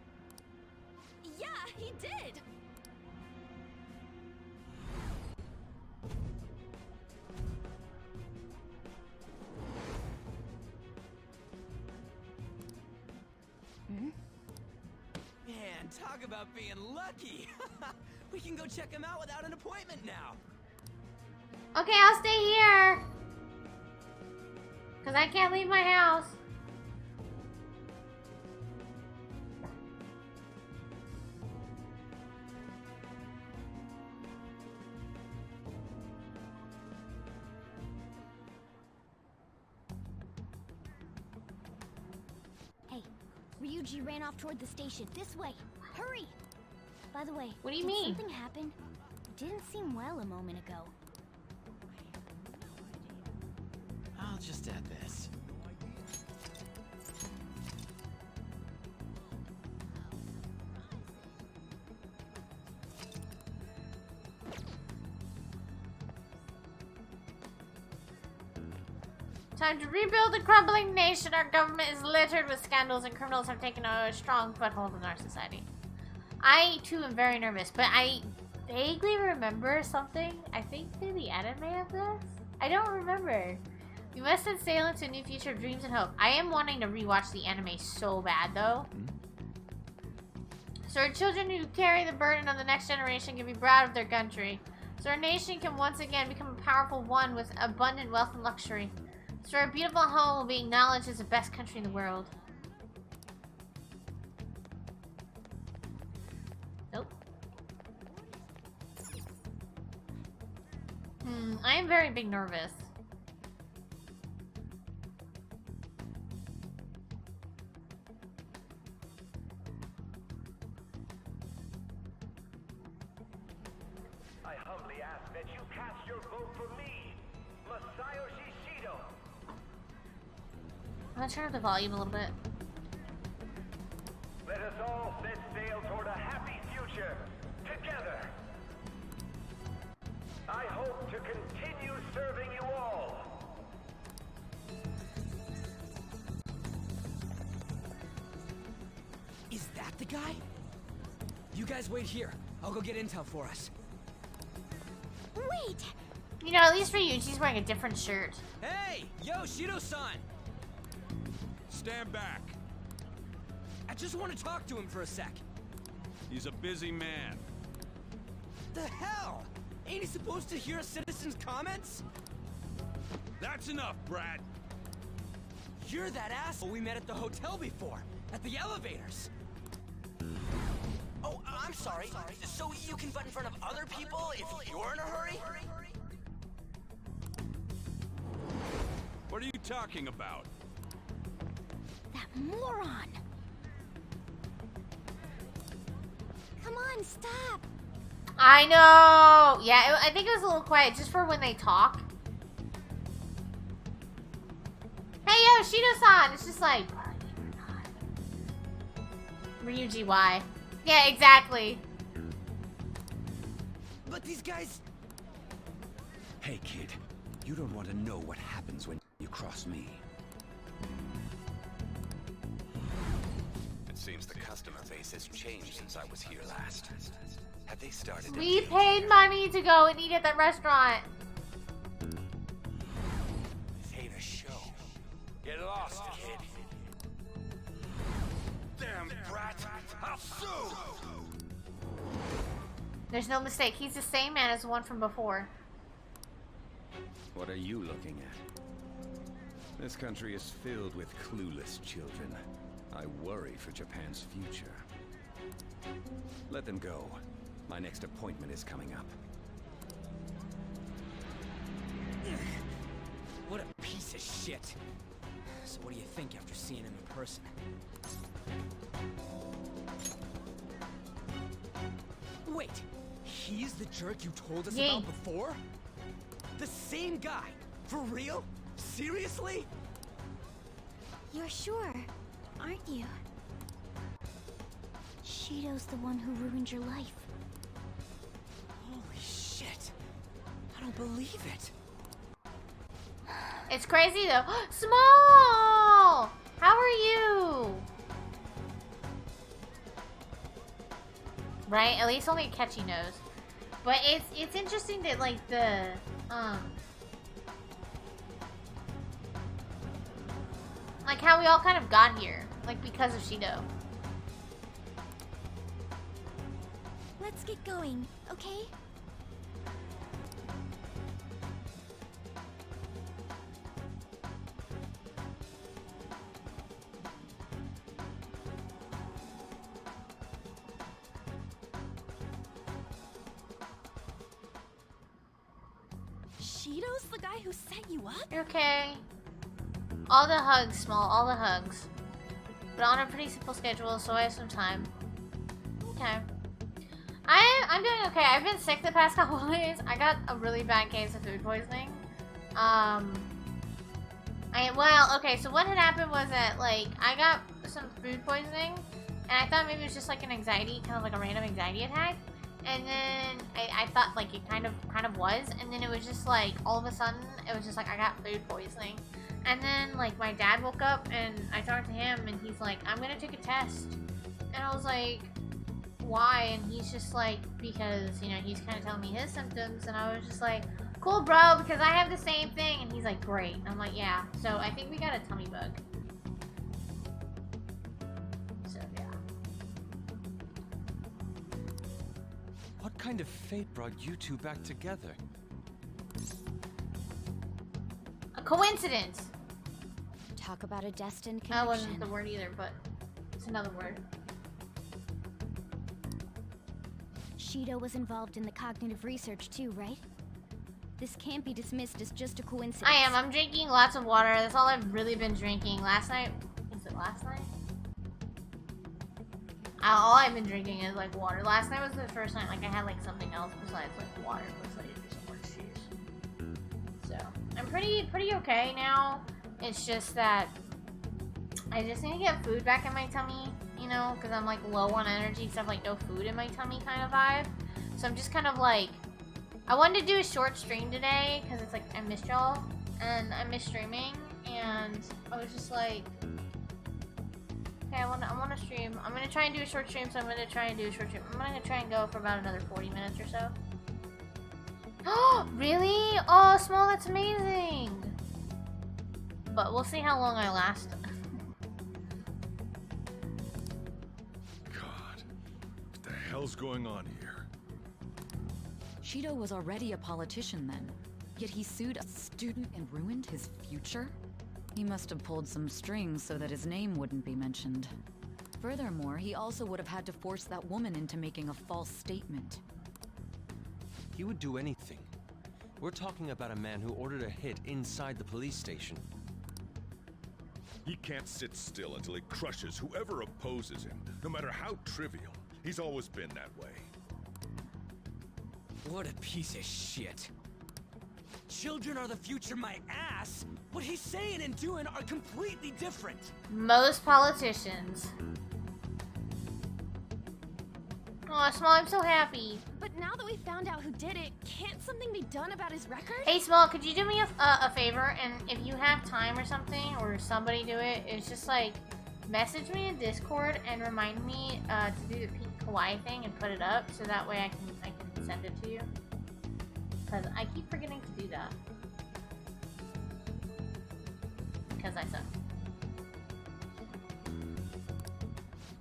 Yeah, he did! Man, talk about being lucky! We can go check him out without an appointment now! Okay, I'll stay here. Because I can't leave my house. Hey, Ryuji ran off toward the station. This way! Hurry! By the way, What do you did mean? something happen? Didn't seem well a moment ago. I'll just add this. Time to rebuild the crumbling nation. Our government is littered with scandals and criminals have taken a strong foothold in our society. I, too, am very nervous, but I vaguely remember something, I think, through the anime of this? I don't remember. We must set sail into a new future of dreams and hope. I am wanting to rewatch the anime so bad, though. So our children who carry the burden of the next generation can be proud of their country. So our nation can once again become a powerful one with abundant wealth and luxury. So our beautiful home will be acknowledged as the best country in the world. Nope. I am very big nervous. I humbly ask that you cast your vote for me, Masayoshi Shido. I'm gonna turn up the volume a little bit. Let us all set sail toward a happy future, together. I hope to continue serving you all. Is that the guy? You guys wait here. I'll go get intel for us. Wait! You know, at least Ryuji's wearing a different shirt. Hey! Yo, Shido-san! Stand back. I just want to talk to him for a sec. He's a busy man. The hell? Ain't he supposed to hear a citizen's comments? That's enough, Brad. You're that asshole we met at the hotel before, at the elevators. Oh, I'm sorry. So you can butt in front of other people if you're in a hurry? What are you talking about? That moron! Come on, stop! I know! Yeah, I think it was a little quiet just for when they talk. Hey, yo, Shido-san! It's just like... Ryuji, why? Yeah, exactly. But these guys... Hey, kid. You don't want to know what happens when you cross me. It seems the customer base has changed since I was here last. Have they started? We paid money to go and eat at that restaurant. This ain't a show. Get lost, kid. Damn brat! I'll sue! There's no mistake. He's the same man as the one from before. What are you looking at? This country is filled with clueless children. I worry for Japan's future. Let them go. My next appointment is coming up. What a piece of shit. So what do you think after seeing him in person? Wait, he's the jerk you told us about before? The same guy? For real? Seriously? You're sure, aren't you? Shido's the one who ruined your life. Holy shit. I don't believe it. It's crazy though. Small! How are you? Right? At least only Akechi knows. But it's interesting that like the like how we all kind of got here. Like because of Shido. Let's get going, okay? Shido's the guy who set you up? Okay. All the hugs, Small. All the hugs. But on a pretty simple schedule, so I have some time. Okay. I'm doing okay. I've been sick the past couple of days. I got a really bad case of food poisoning. Well, okay, so what had happened was that, like, I got some food poisoning, and I thought maybe it was just, like, an anxiety, kind of like a random anxiety attack. And then I thought, like, it kind of was, and then it was just, like, all of a sudden, it was just, like, I got food poisoning. And then, like, my dad woke up, and I talked to him, and he's like, I'm gonna take a test. And I was like, why? And he's just like, because, you know, he's kind of telling me his symptoms, and I was just like, cool, bro, because I have the same thing. And he's like, great. And I'm like, yeah. So I think we got a tummy bug. So, yeah. What kind of fate brought you two back together? A coincidence. Talk about a destined connection. That wasn't the word either, but it's another word. Shido was involved in the cognitive research too, right? This can't be dismissed as just a coincidence. I am. I'm drinking lots of water. That's all I've really been drinking. Last night... Was it last night? All I've been drinking is, like, water. Last night was the first night, like, I had, like, something else besides, like, water. It was, like, some more juice. So, I'm pretty okay now. It's just that I just need to get food back in my tummy, you know, because I'm, like, low on energy, because I have, like, no food in my tummy kind of vibe. So I'm just kind of, like... I wanted to do a short stream today, because it's, like, I missed y'all, and I missed streaming, and I was just, like... Okay, I want to stream. I'm going to try and do a short stream, so I'm going to try and do a short stream. I'm going to try and go for about another 40 minutes or so. Oh, really? Oh, Small, that's amazing! But we'll see how long I last. God, what the hell's going on here? Shido was already a politician then, yet he sued a student and ruined his future? He must have pulled some strings so that his name wouldn't be mentioned. Furthermore, he also would have had to force that woman into making a false statement. He would do anything. We're talking about a man who ordered a hit inside the police station. He can't sit still until he crushes whoever opposes him, no matter how trivial. He's always been that way. What a piece of shit. Children are the future, my ass! What he's saying and doing are completely different! Most politicians. Oh, Small, I'm so happy. But now that we found out who did it, can't something be done about his record? Hey, Small, could you do me a favor? And if you have time or something, or somebody do it, it's just like, message me in Discord and remind me to do the pink kawaii thing and put it up, so that way I can send it to you. Because I keep forgetting to do that. Because I suck.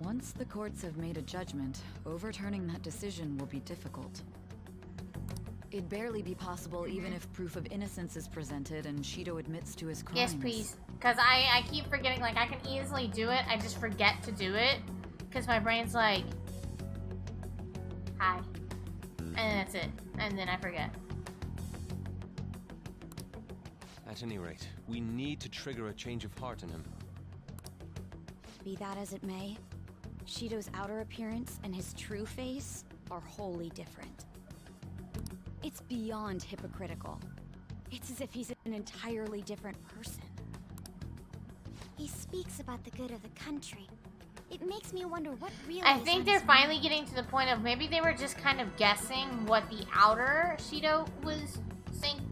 Once the courts have made a judgment, overturning that decision will be difficult. It'd barely be possible even if proof of innocence is presented and Shido admits to his crimes. Yes, please. Because I keep forgetting, like, I can easily do it, I just forget to do it. Because my brain's like, hi. And that's it. And then I forget. At any rate, we need to trigger a change of heart in him. Be that as it may, Shido's outer appearance and his true face are wholly different. It's beyond hypocritical. It's as if he's an entirely different person. He speaks about the good of the country. It makes me wonder what really I is think on they're his finally mind. getting to the point of maybe they were just kind of guessing what the outer Shido was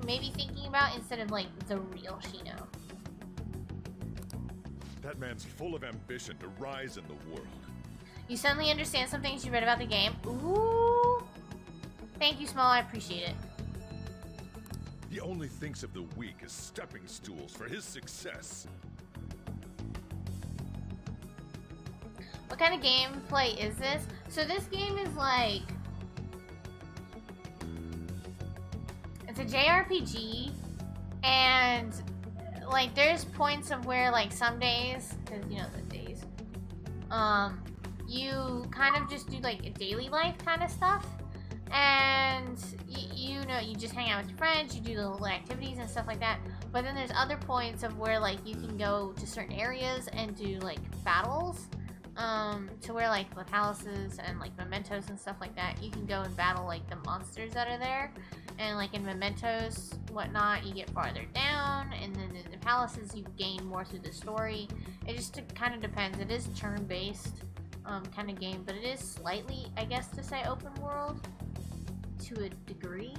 maybe thinking about instead of like the real Shido. That man's full of ambition to rise in the world. You suddenly understand some things you read about the game. Ooh. Thank you, Small. I appreciate it. He only thinks of the weak as stepping stools for his success. What kind of gameplay is this? So this game is like... It's a JRPG, and like there's points of where like some days, because you know the days, you kind of just do like a daily life kind of stuff, and you know, you just hang out with your friends, you do the little activities and stuff like that. But then there's other points of where like you can go to certain areas and do like battles, to where like the palaces and like mementos and stuff like that, you can go and battle like the monsters that are there. And like in mementos, whatnot, you get farther down, and then in the palaces you gain more through the story. It just kind of depends. It is turn-based kind of game, but it is slightly, I guess, to say open world to a degree.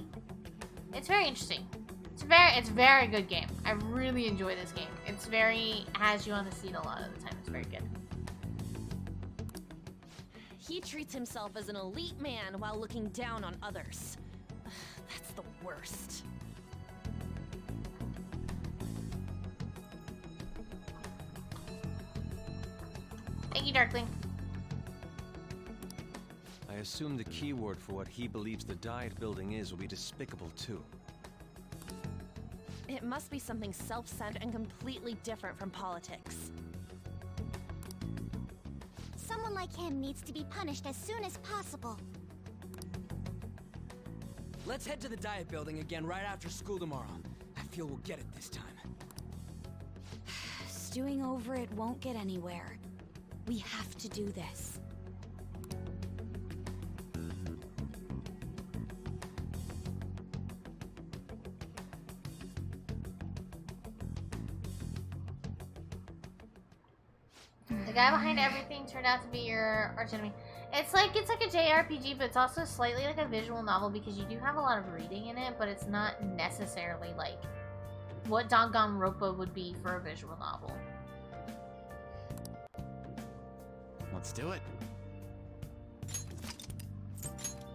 It's very interesting. It's a very good game. I really enjoy this game. It's very has you on the seat a lot of the time. It's very good. He treats himself as an elite man while looking down on others. That's the worst. Thank you, Darkling. I assume the keyword for what he believes the Diet Building is will be despicable too. It must be something self-centered and completely different from politics. Someone like him needs to be punished as soon as possible. Let's head to the Diet Building again right after school tomorrow. I feel we'll get it this time. Stewing over it won't get anywhere. We have to do this. The guy behind everything turned out to be your archenemy. It's like a JRPG, but it's also slightly like a visual novel because you do have a lot of reading in it, but it's not necessarily like what Danganronpa would be for a visual novel. Let's do it.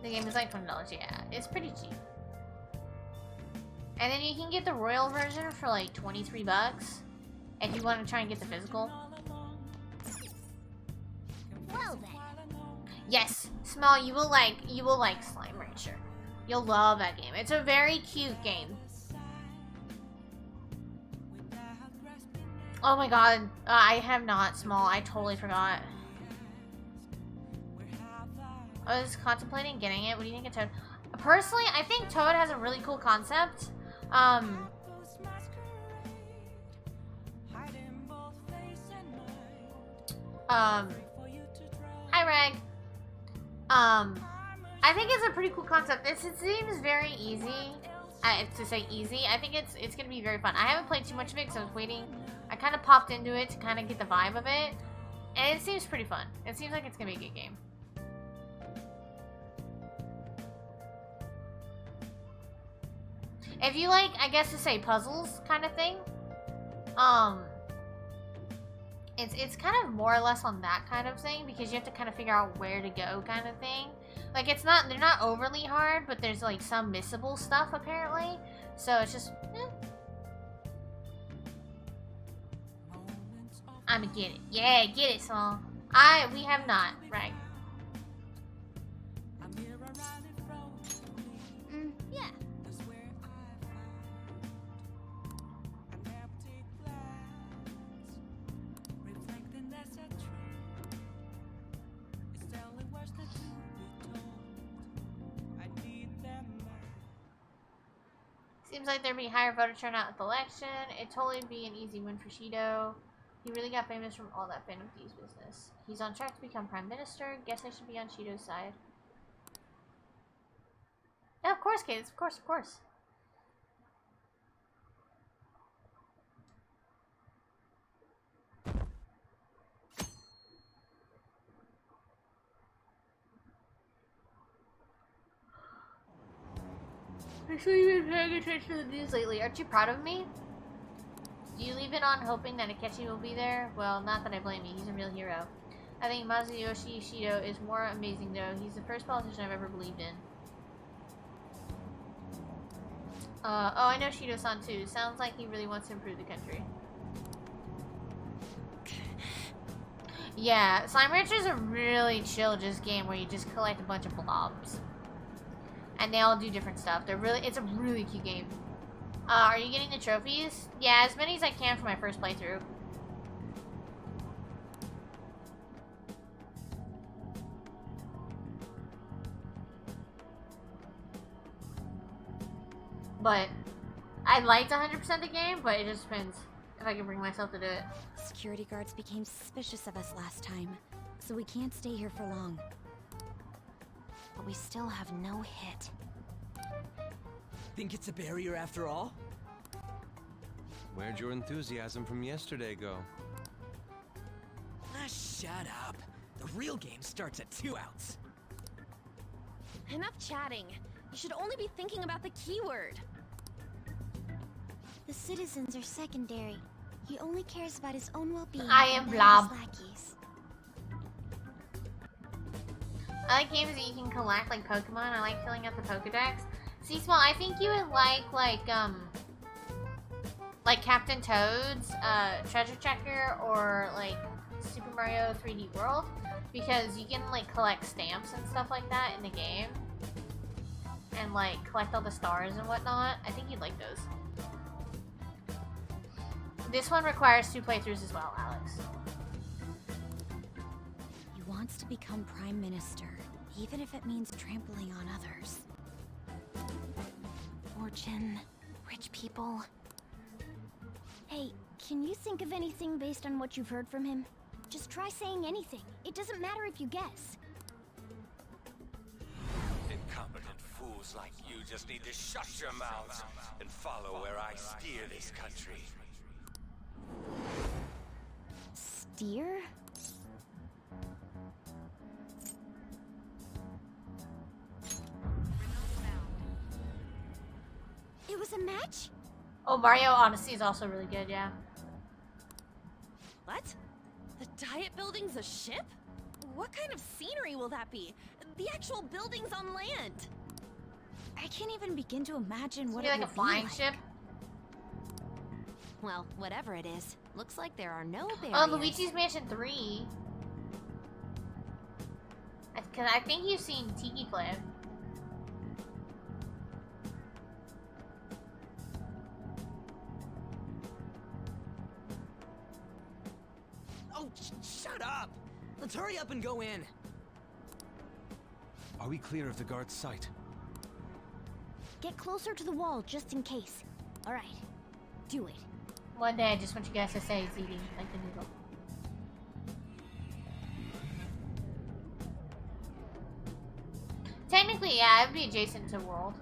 The game is like $20, yeah. It's pretty cheap. And then you can get the Royal version for like 23 bucks if you want to try and get the physical. Well then. Yes, Small, you will like Slime Rancher. You'll love that game. It's a very cute game. Oh my god, I have not small. I totally forgot. I was contemplating getting it. What do you think of Toad? Personally, I think Toad has a really cool concept. Hi Reg. I think it's a pretty cool concept. It seems very easy. To say easy, I think it's gonna be very fun. I haven't played too much of it because I was waiting. I kind of popped into it to kind of get the vibe of it, and it seems pretty fun. It seems like it's gonna be a good game. If you like, I guess to say puzzles kind of thing, it's kind of more or less on that kind of thing because you have to kind of figure out where to go kind of thing. Like they're not overly hard, but there's like some missable stuff apparently. So it's just, I'ma get it. Yeah, get it, Saul. We have not, right? Yeah. Seems like there'd be higher voter turnout at the election. It'd totally be an easy win for Shido. He really got famous from all that Phantom Thieves business. He's on track to become Prime Minister. Guess I should be on Shido's side. Yeah, of course, Kate. Of course, of course. I'm sure you've been paying attention to the news lately. Aren't you proud of me? Do you leave it on hoping that Akechi will be there? Well, not that I blame you. He's a real hero. I think Masayoshi Shido is more amazing though. He's the first politician I've ever believed in. Oh, I know Shido-san too. Sounds like he really wants to improve the country. Yeah, Slime Rancher is a really chill just game where you just collect a bunch of blobs. And they all do different stuff. It's a really cute game. Are you getting the trophies? Yeah, as many as I can for my first playthrough. But I liked 100% the game, but it just depends if I can bring myself to do it. Security guards became suspicious of us last time, so we can't stay here for long. But we still have no hit. Think it's a barrier after all? Where'd your enthusiasm from yesterday go? Ah, shut up. The real game starts at 2 outs. Enough chatting. You should only be thinking about the keyword. The citizens are secondary. He only cares about his own well-being. I am and Blob. that of his lackeys. I like games that you can collect, like Pokemon. I like filling out the Pokedex. See, Small, I think you would like Captain Toad's Treasure Checker or like Super Mario 3D World, because you can like collect stamps and stuff like that in the game, and like collect all the stars and whatnot. I think you'd like those. This one requires 2 playthroughs as well, Alex. He wants to become Prime Minister, even if it means trampling on others. Fortune, rich people. Hey, can you think of anything based on what you've heard from him? Just try saying anything. It doesn't matter if you guess. Incompetent fools like you just need to shut your mouths and follow where I steer this country. Steer? It was a match? Oh, Mario Odyssey is also really good, yeah. What? The Diet Building's a ship? What kind of scenery will that be? The actual building's on land. I can't even begin to imagine what Maybe it like a would flying be like. ship. Well, whatever it is, looks like there are no barriers. Oh, Luigi's Mansion 3. Because I think you've seen Tiki play it. Oh, shut up! Let's hurry up and go in. Are we clear of the guard's sight? Get closer to the wall just in case. Alright, do it. One day I just want you guys to say it's eating like the noodle. Technically, yeah, it would be adjacent to world.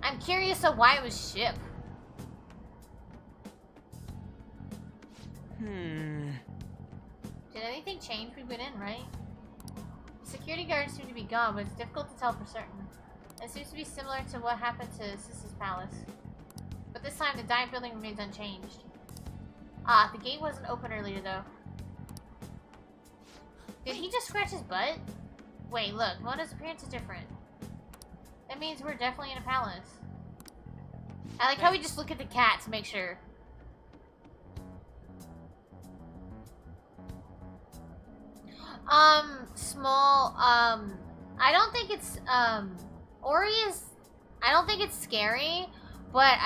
I'm curious of why it was ship. Did anything change? We went in, right? The security guards seem to be gone, but it's difficult to tell for certain. It seems to be similar to what happened to Sis's palace. But this time, the diet building remains unchanged. Ah, the gate wasn't open earlier, though. Did he just scratch his butt? Wait, look, Mona's appearance is different. That means we're definitely in a palace. I like how we just look at the cat to make sure. I don't think it's, Ori is, I don't think it's scary, but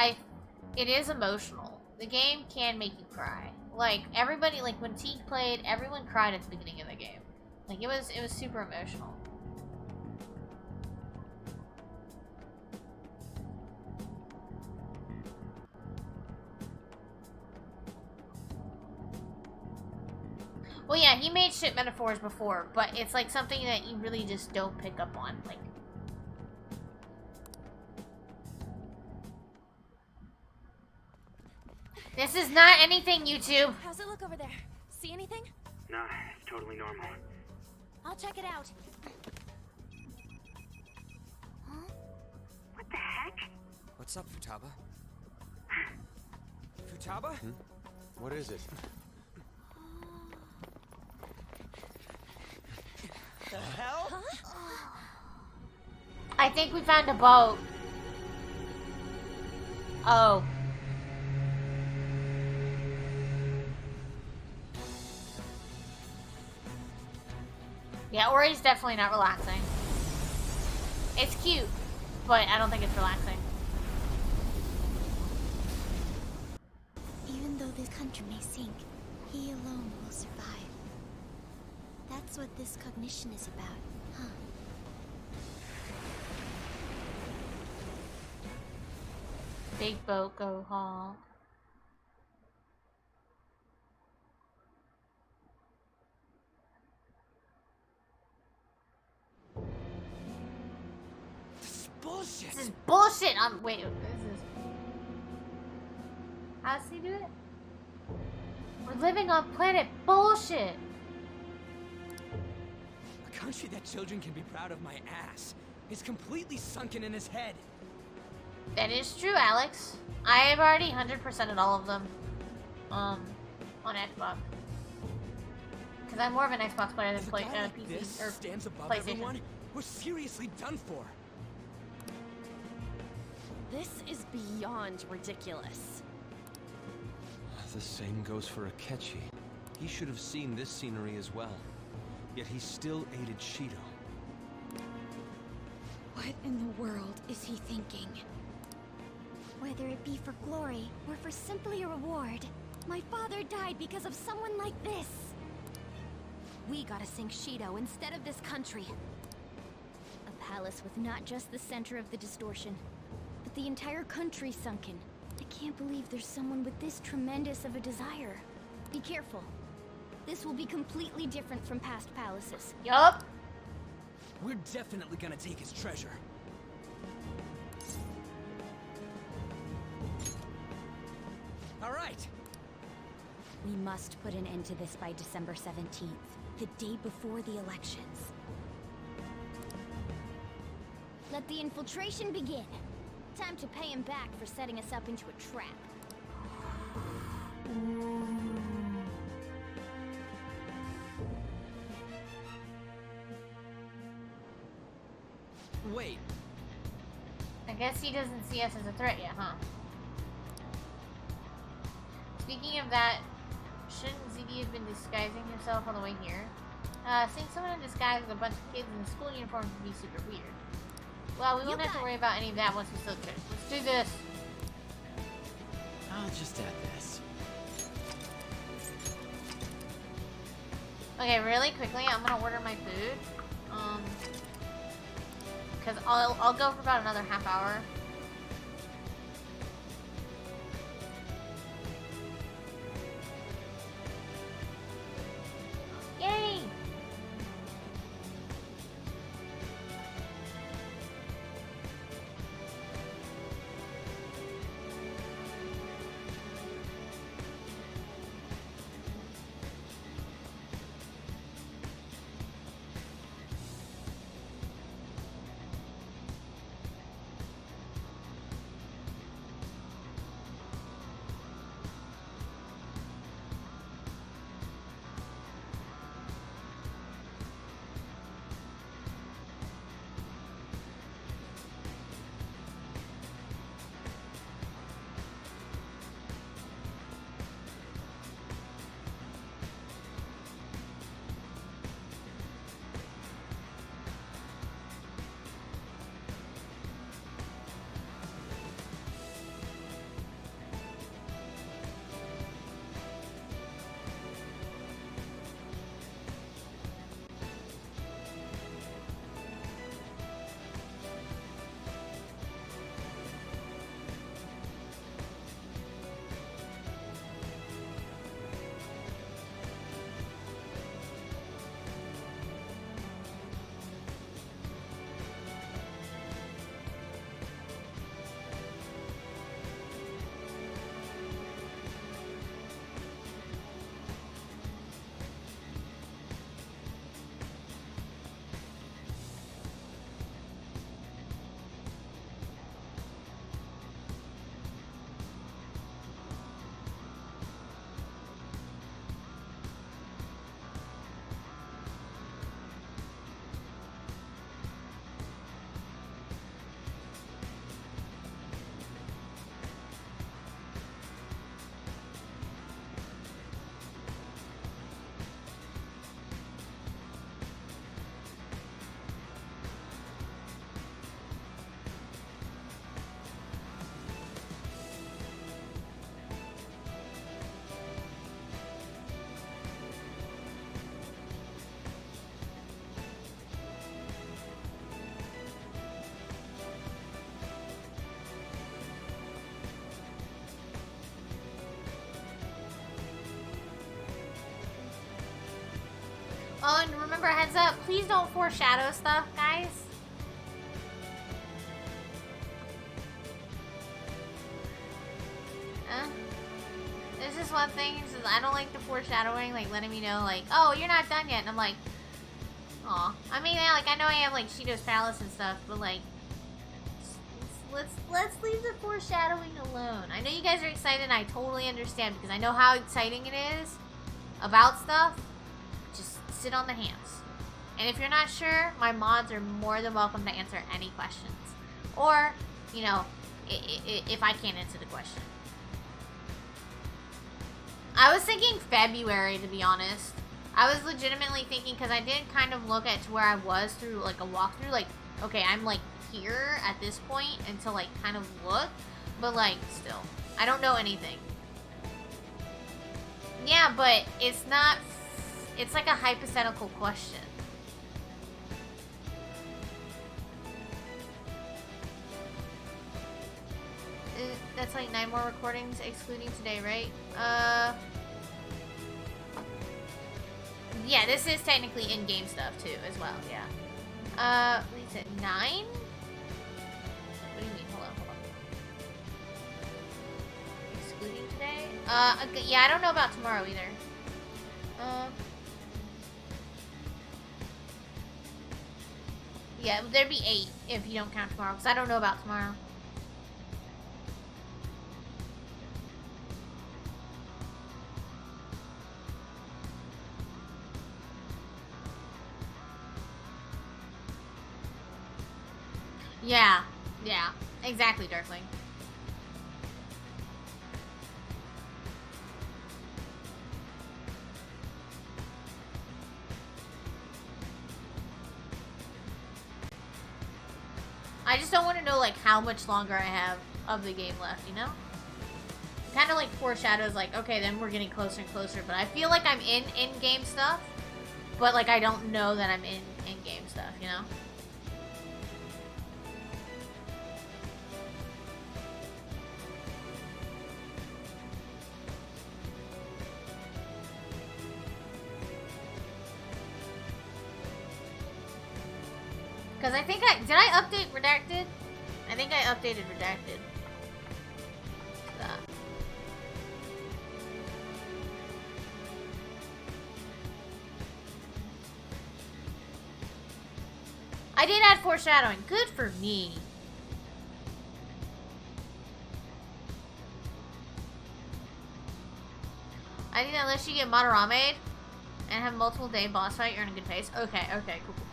it is emotional. The game can make you cry. Like, everybody, like, when Teague played, everyone cried at the beginning of the game. Like, it was super emotional. Well, yeah, he made shit metaphors before, but it's like something that you really just don't pick up on. Like, this is not anything, YouTube. How's it look over there? See anything? Nah, it's totally normal. I'll check it out. Huh? What the heck? What's up, Futaba? Futaba? What is it? The hell? I think we found a boat. Oh. Yeah, Ori's definitely not relaxing. It's cute, but I don't think it's relaxing. Even though this country may sink, he alone will survive. That's what this cognition is about, huh? Big boat, go honk. This is bullshit. This is bullshit. Wait, this is. How does he do it? We're living on planet bullshit. A country that children can be proud of my ass is completely sunken in his head. That is true, Alex. I have already 100%ed all of them. On Xbox. Because I'm more of an Xbox player than PC This or stands above PlayStation. everyone. We're seriously done for. This is beyond ridiculous. The same goes for Akechi. He should have seen this scenery as well. Yet he still aided Shido. What in the world is he thinking? Whether it be for glory or for simply a reward, my father died because of someone like this. We gotta sink Shido instead of this country. A palace with not just the center of the distortion, but the entire country sunken. I can't believe there's someone with this tremendous of a desire. Be careful. This will be completely different from past palaces. Yup. We're definitely gonna take his treasure. All right. We must put an end to this by December 17th, the day before the elections. Let the infiltration begin. Time to pay him back for setting us up into a trap. Wait. I guess he doesn't see us as a threat yet, huh? Speaking of that, shouldn't ZD have been disguising himself on the way here? Seeing someone in disguise with a bunch of kids in the school uniforms would be super weird. Well, we won't have to worry about any of that once we still trip. Let's do this. I'll just add this. Okay, really quickly, I'm gonna order my food. Because I'll go for about another half hour. Yay! Oh, and remember, heads up, please don't foreshadow stuff, guys. There's just one thing, is I don't like the foreshadowing, like letting me know, like, oh, you're not done yet, and I'm like, aw. I mean, yeah, like, I know I have, like, Shido's Palace and stuff, but, like, let's leave the foreshadowing alone. I know you guys are excited, and I totally understand, because I know how exciting it is about stuff. Just sit on the hands. And if you're not sure, my mods are more than welcome to answer any questions. Or, you know, if I can't answer the question. I was thinking February, to be honest. I was legitimately thinking, because I did kind of look at where I was through, like, a walkthrough. Like, okay, I'm, like, here at this point, and to, like, kind of look. But, like, still. I don't know anything. Yeah, but it's not... It's like a hypothetical question. That's like 9 more recordings, excluding today, right? Yeah, this is technically in-game stuff, too, as well, yeah. Wait, is it 9? What do you mean? Hold on. Excluding today? Yeah, I don't know about tomorrow, either. Yeah, there'd be 8 if you don't count tomorrow, because I don't know about tomorrow. Yeah, exactly, Darkling. I just don't want to know, like, how much longer I have of the game left, you know? Kind of like foreshadows, like, okay, then we're getting closer and closer, but I feel like I'm in-game stuff, but like I don't know that I'm in game stuff, you know? Because I think did I update Redacted? I think I updated Redacted. That. I did add foreshadowing. Good for me. I think unless you get Madarame and have multiple day boss fight, you're in a good pace. Okay, okay, cool, cool, cool.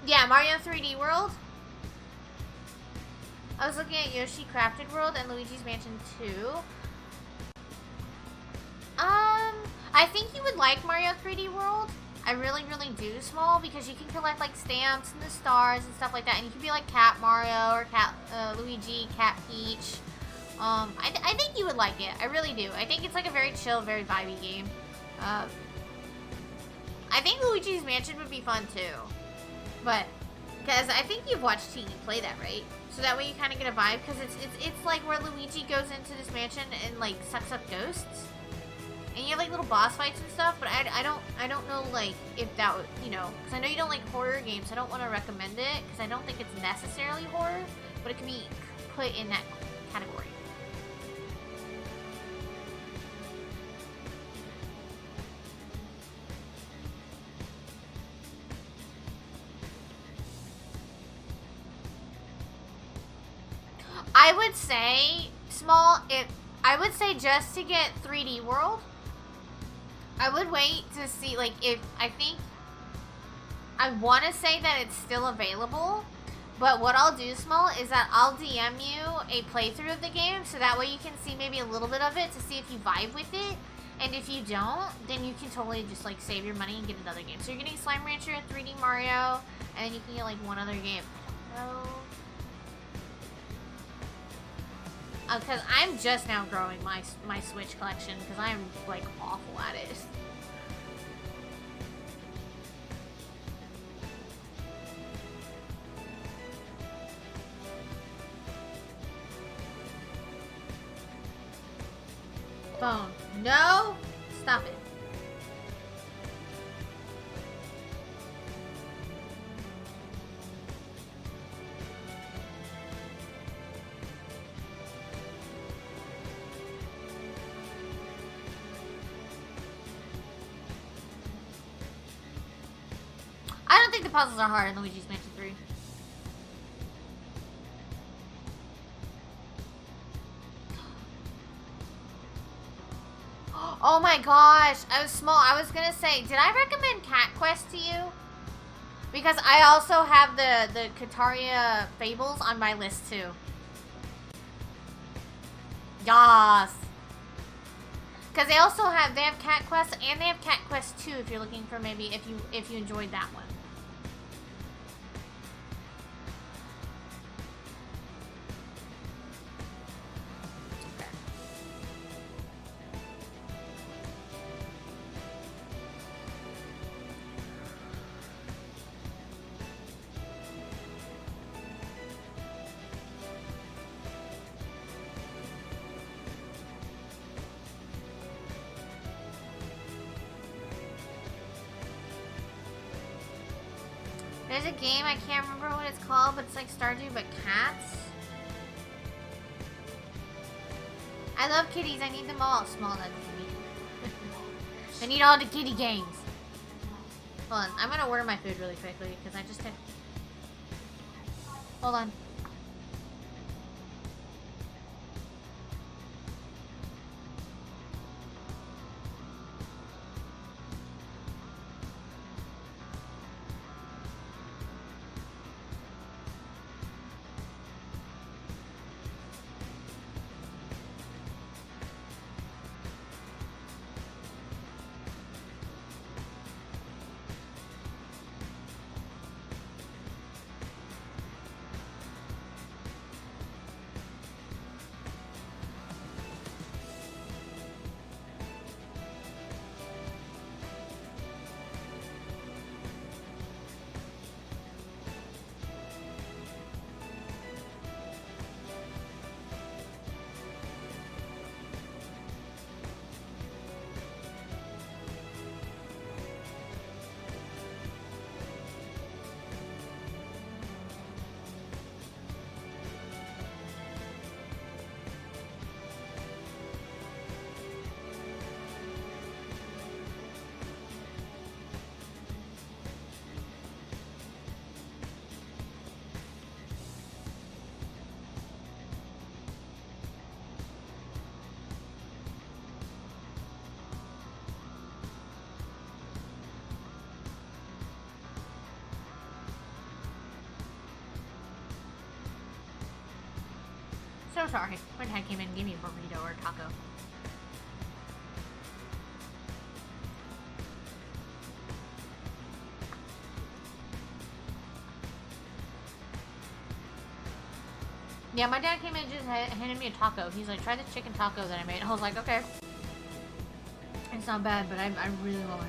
Yeah, Mario 3D World. I was looking at Yoshi Crafted World and Luigi's Mansion 2. I think you would like Mario 3D World. I really, really do, Small, because you can collect like stamps and the stars and stuff like that, and you can be like Cat Mario or Cat Luigi, Cat Peach. I think you would like it. I really do. I think it's like a very chill, very vibey game. I think Luigi's Mansion would be fun too. But, because I think you've watched TE play that, right? So that way you kind of get a vibe, because it's like where Luigi goes into this mansion and like sucks up ghosts, and you have like little boss fights and stuff. But I don't know like if that would, you know, because I know you don't like horror games. I don't want to recommend it because I don't think it's necessarily horror, but it can be put in that category. I would say, Small, I would say just to get 3D World, I would wait to see, like, I think, I want to say that it's still available, but what I'll do, Small, is that I'll DM you a playthrough of the game, so that way you can see maybe a little bit of it to see if you vibe with it, and if you don't, then you can totally just, like, save your money and get another game. So you're getting Slime Rancher, 3D Mario, and then you can get, like, one other game. Because I'm just now growing my Switch collection because I'm like awful at it. Phone. No! Stop it. I don't think the puzzles are hard in Luigi's Mansion 3. Oh my gosh, I was small. I was gonna say, did I recommend Cat Quest to you? Because I also have the Kataria Fables on my list too. Yas. Because they also have, they have Cat Quest and they have Cat Quest 2 if you're looking for maybe if you enjoyed that one. There's a game, I can't remember what it's called, but it's like Stardew but cats. I love kitties, I need them all. Small, that's me. I need all the kitty games. Hold on, I'm gonna order my food really quickly, because I just hit... Hold on. So sorry. My dad came in and gave me a burrito or a taco. Yeah, my dad came in and just handed me a taco. He's like, try this chicken taco that I made. I was like, okay. It's not bad, but I really want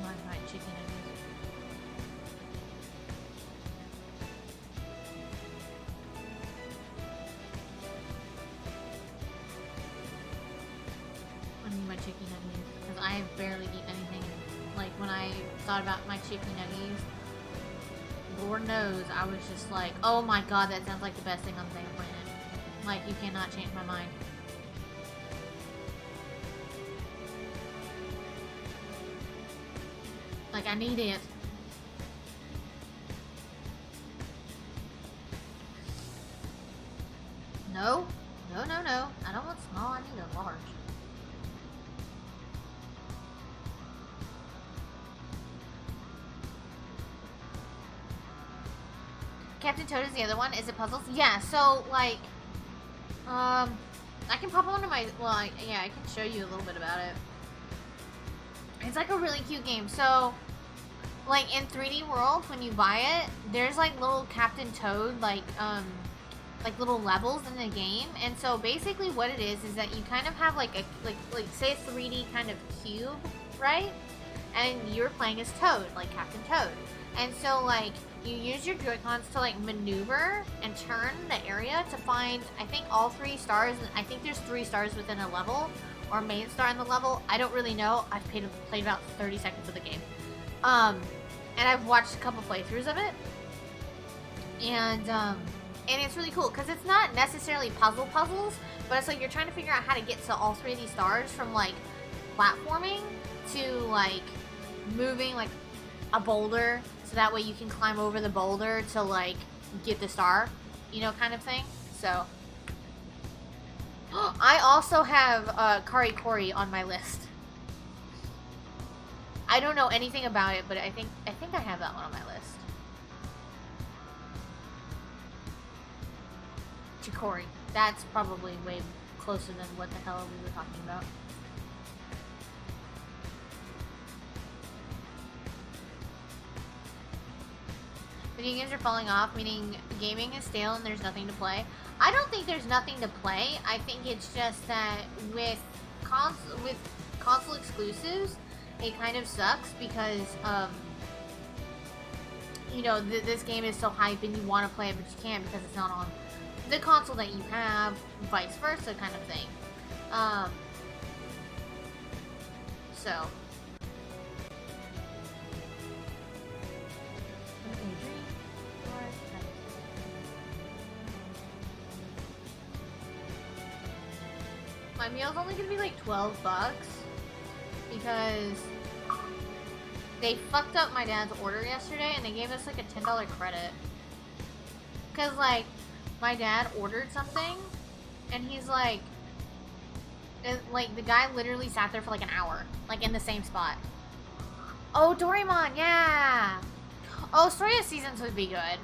my chicken and chicken nuggies, because I barely eat anything. Like, when I thought about my chicken nuggies, Lord knows, I was just like, oh my god, that sounds like the best thing on the damn planet. Like, you cannot change my mind. Like, I need it. No. No, no, no. I don't want small, I need a large. Captain Toad is the other one. Is it puzzles? Yeah, so, like, I can pop onto my, well, yeah, I can show you a little bit about it. It's like a really cute game. So, like, in 3D World, when you buy it, there's, like, little Captain Toad, like little levels in the game. And so, basically what it is that you kind of have, like, a, like say a 3D kind of cube, right? And you're playing as Toad, like Captain Toad. And so, like, you use your Joy-Cons to, like, maneuver and turn the area to find, I think, all 3 stars. And I think there's 3 stars within a level, or main star in the level. I don't really know. I've played about 30 seconds of the game. And I've watched a couple playthroughs of it. And it's really cool, because it's not necessarily puzzles, but it's like you're trying to figure out how to get to all 3 of these stars from, like, platforming to, like, moving, like, a boulder, so that way you can climb over the boulder to, like, get the star, you know, kind of thing. So, I also have Kari Kori on my list. I don't know anything about it, but I think I have that one on my list. Chikori. That's probably way closer than what the hell we were talking about. Video games are falling off, meaning gaming is stale and there's nothing to play. I don't think there's nothing to play. I think it's just that with console exclusives, it kind of sucks because, you know, this game is so hype and you want to play it, but you can't because it's not on the console that you have, vice versa kind of thing. So. Adrian? my meal's only gonna be like $12 because they fucked up my dad's order yesterday and they gave us like a $10 credit. Cause like my dad ordered something and he's like the guy literally sat there for like an hour, like in the same spot. Oh, Doraemon, yeah. Oh, Story of Seasons would be good.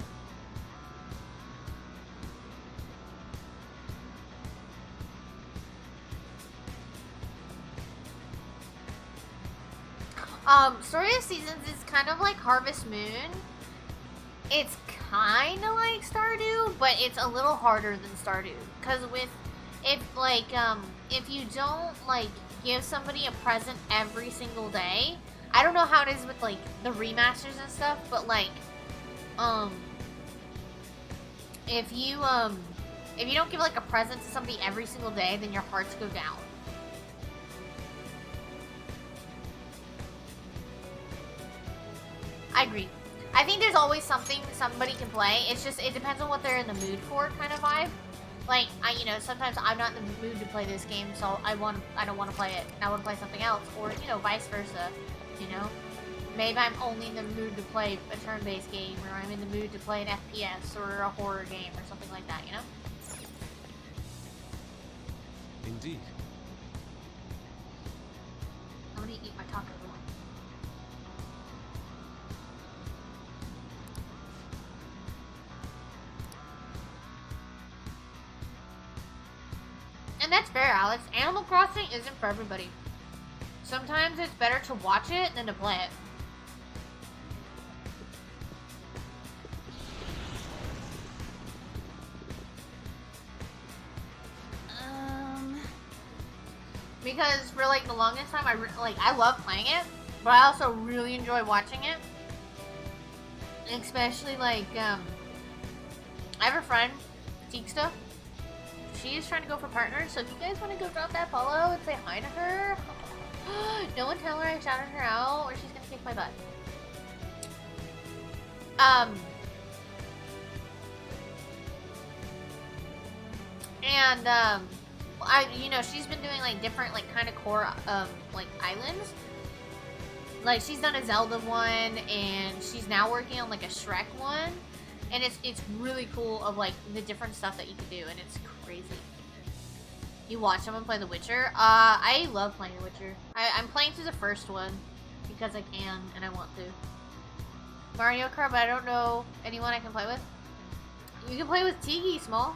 Story of Seasons is kind of like Harvest Moon. It's kind of like Stardew, but it's a little harder than Stardew. Cause if you don't like give somebody a present every single day, I don't know how it is with like the remasters and stuff, but like, if you don't give like a present to somebody every single day, then your hearts go down. I agree. I think there's always something somebody can play. It's just, it depends on what they're in the mood for kind of vibe. Like, sometimes I'm not in the mood to play this game, so I don't want to play it. I want to play something else, or, vice versa, Maybe I'm only in the mood to play a turn-based game, or I'm in the mood to play an FPS, or a horror game, or something like that, Indeed. I'm gonna eat my taco. And that's fair, Alex. Animal Crossing isn't for everybody. Sometimes it's better to watch it than to play it. Because for like the longest time, I love playing it, but I also really enjoy watching it. Especially like, I have a friend, Teeksta. She is trying to go for partners, so if you guys want to go drop that follow and say hi to her, no one tell her I shouted her out or she's gonna kick my butt. She's been doing like different like kind of core like islands. Like she's done a Zelda one and she's now working on like a Shrek one. And it's really cool of like the different stuff that you can do, and it's crazy. You watch someone play The Witcher? I love playing The Witcher. I'm playing through the first one because I can and I want to. Mario Kart, but I don't know anyone I can play with. You can play with Tiggy, Small.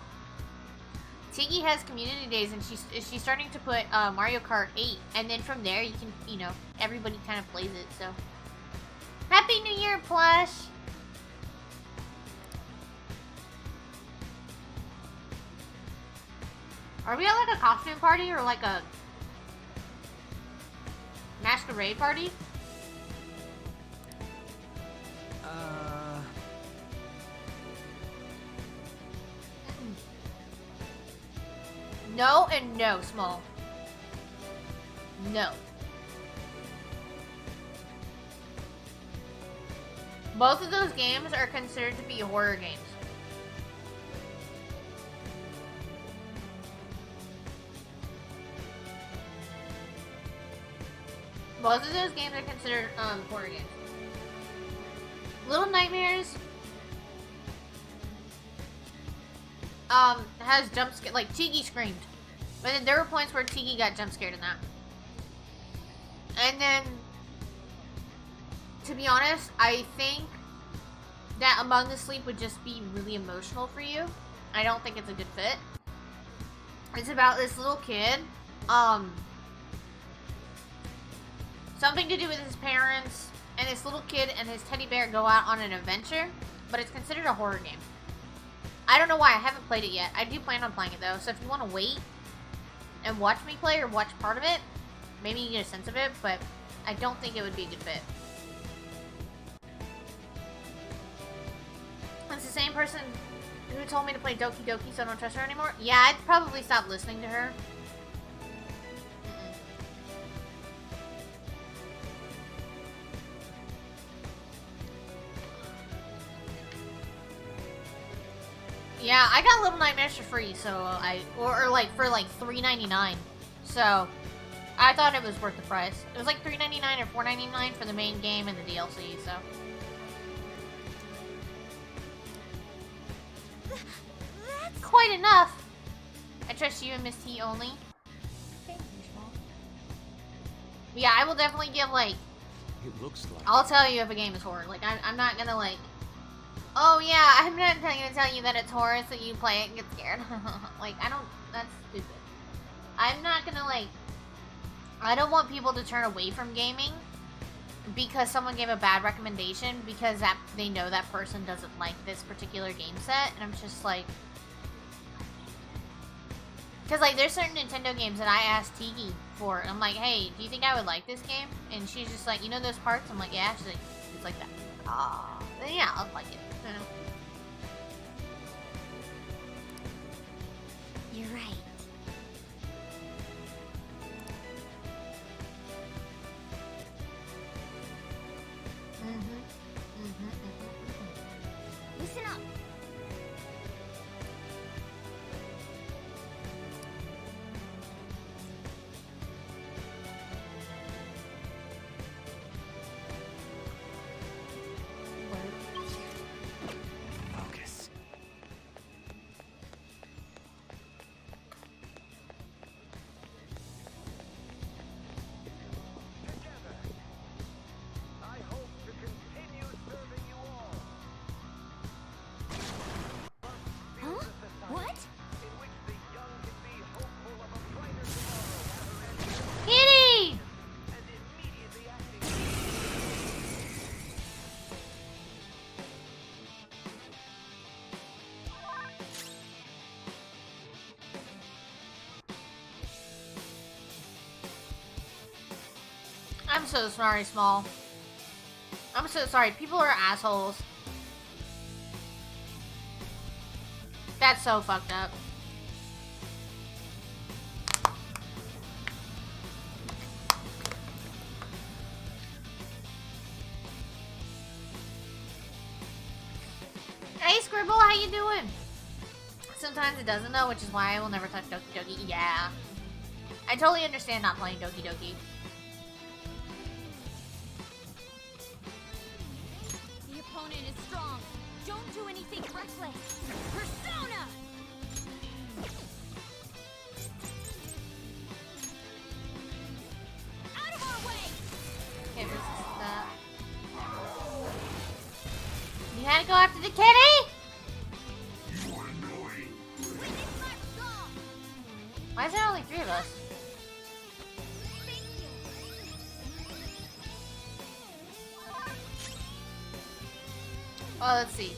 Tiggy has community days and she's starting to put Mario Kart 8, and then from there you can, everybody kind of plays it. So Happy New Year, Plush. Are we at like a costume party or like a masquerade party? No and no, Small. No. Both of those games are considered to be horror games. Both of those games are considered horror games. Little Nightmares has jump scare, like Tiggy screamed, but then there were points where Tiggy got jump scared in that. And then, to be honest, I think that Among the Sleep would just be really emotional for you. I don't think it's a good fit. It's about this little kid, something to do with his parents, and this little kid and his teddy bear go out on an adventure, but it's considered a horror game. I don't know why, I haven't played it yet. I do plan on playing it though, so if you want to wait and watch me play or watch part of it, maybe you get a sense of it, but I don't think it would be a good fit. It's the same person who told me to play Doki Doki, so I don't trust her anymore. Yeah, I'd probably stop listening to her. Yeah, I got Little Nightmares for free, so or like for like $3.99. So, I thought it was worth the price. It was like $3.99 or $4.99 for the main game and the DLC, so. That's quite enough. I trust you and Miss T only. Yeah, I will definitely give, like... It looks like... I'll tell you if a game is horror. Like, I'm not gonna, like... Oh, yeah, I'm not gonna tell you that it's horror so you play it and get scared. Like, I don't... That's stupid. I'm not gonna, like... I don't want people to turn away from gaming because someone gave a bad recommendation because that they know that person doesn't like this particular game set. And I'm just like... Because, like, there's certain Nintendo games that I asked Tiki for. And I'm like, hey, do you think I would like this game? And she's just like, you know those parts? I'm like, yeah. She's like, it's like that. Ah, then yeah, I'll like it. You know? You're right. Listen up. Focus. I hope to continue serving you all. Huh? What? In which the young can be hopeful of a brighter tomorrow. Kitty! And immediately acting. I'm so sorry, Small. I'm so sorry. People are assholes. That's so fucked up. Hey, Scribble, how you doing? Sometimes it doesn't though, which is why I will never touch Doki Doki. Yeah. I totally understand not playing Doki Doki. The opponent is strong. Don't do anything reckless. Persona! Out of our way! Okay, resist that. You had to go after the kitty? Why is there only 3 of us? Oh, let's see.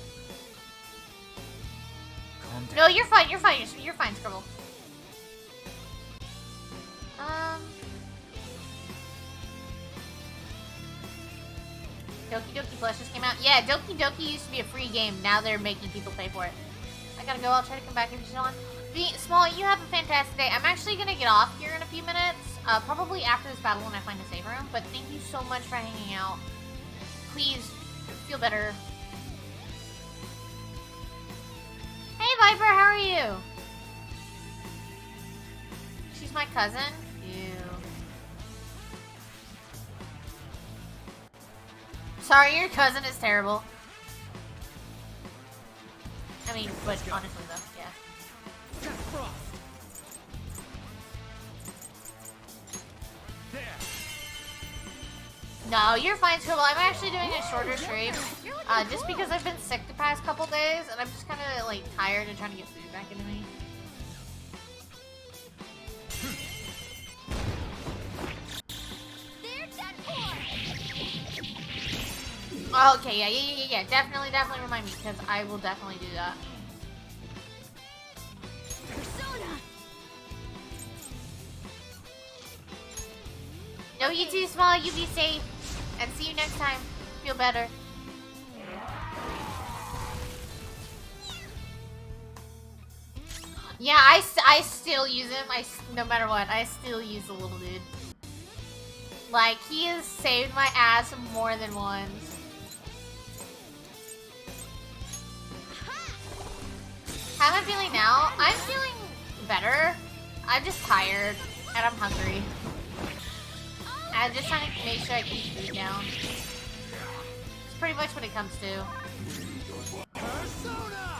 Calm down. No, you're fine. You're fine. You're fine, Scribble. Doki Doki Plus just came out. Yeah, Doki Doki used to be a free game. Now they're making people pay for it. I gotta go. I'll try to come back if you're on. Small, you have a fantastic day. I'm actually gonna get off here in a few minutes. Probably after this battle when I find a save room. But thank you so much for hanging out. Please feel better. Hey Viper, how are you? She's my cousin? Ew. Sorry, your cousin is terrible. I mean, but honestly though, yeah. Jack Frost. There. No, you're fine, Scribble. I'm actually doing a shorter stream. Just because I've been sick the past couple days, and I'm just kind of, like, tired and trying to get food back into me. Oh, okay, yeah. Definitely remind me, because I will definitely do that. Persona! No, you too, Small. You be safe. And see you next time. Feel better. Yeah, I still use him. No matter what, I still use the little dude. Like, he has saved my ass more than once. How am I feeling now? I'm feeling better. I'm just tired. And I'm hungry. I'm just trying to make sure I keep food down. It's pretty much what it comes to. Persona!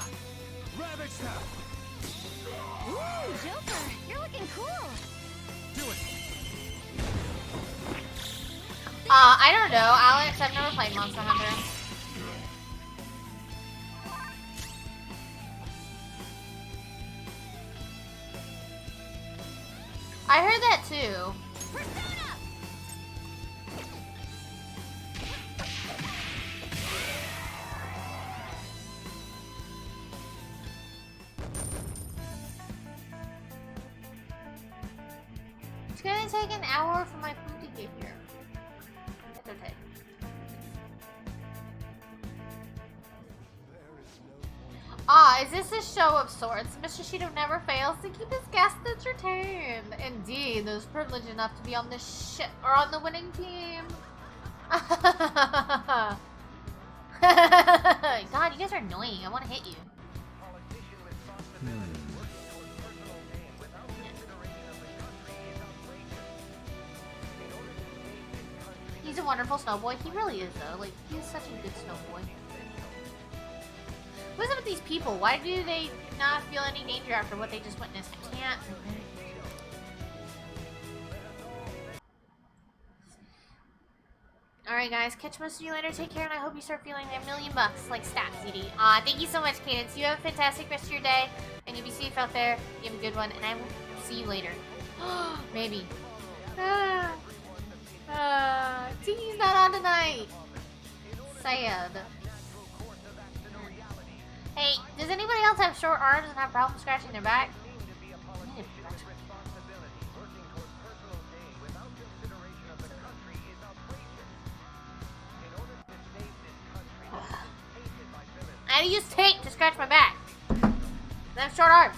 Ravage them! Ooh, Joker, you're looking cool. Do it! I don't know, Alex. I've never played Monster Hunter. I heard that too. It's gonna take an hour for my food to get here. It's okay. Is this a show of sorts? Mr. Shido never fails to keep his guests entertained. Indeed, those privileged enough to be on the ship or on the winning team. God, you guys are annoying. I want to hit you. He's a wonderful snowboy. He really is, though. Like, he's such a good snowboy. What's up with these people? Why do they not feel any danger after what they just witnessed? I can't. Alright guys, catch most of you later. Take care, and I hope you start feeling $1 million like stats, CD. Thank you so much, Cadence. You have a fantastic rest of your day, and you be safe out there. You have a good one, and I will see you later. Maybe. Tingy's not on tonight. Sad. Hey, does anybody else have short arms and have problems scratching their back? I had to use tape to scratch my back. I have short arms.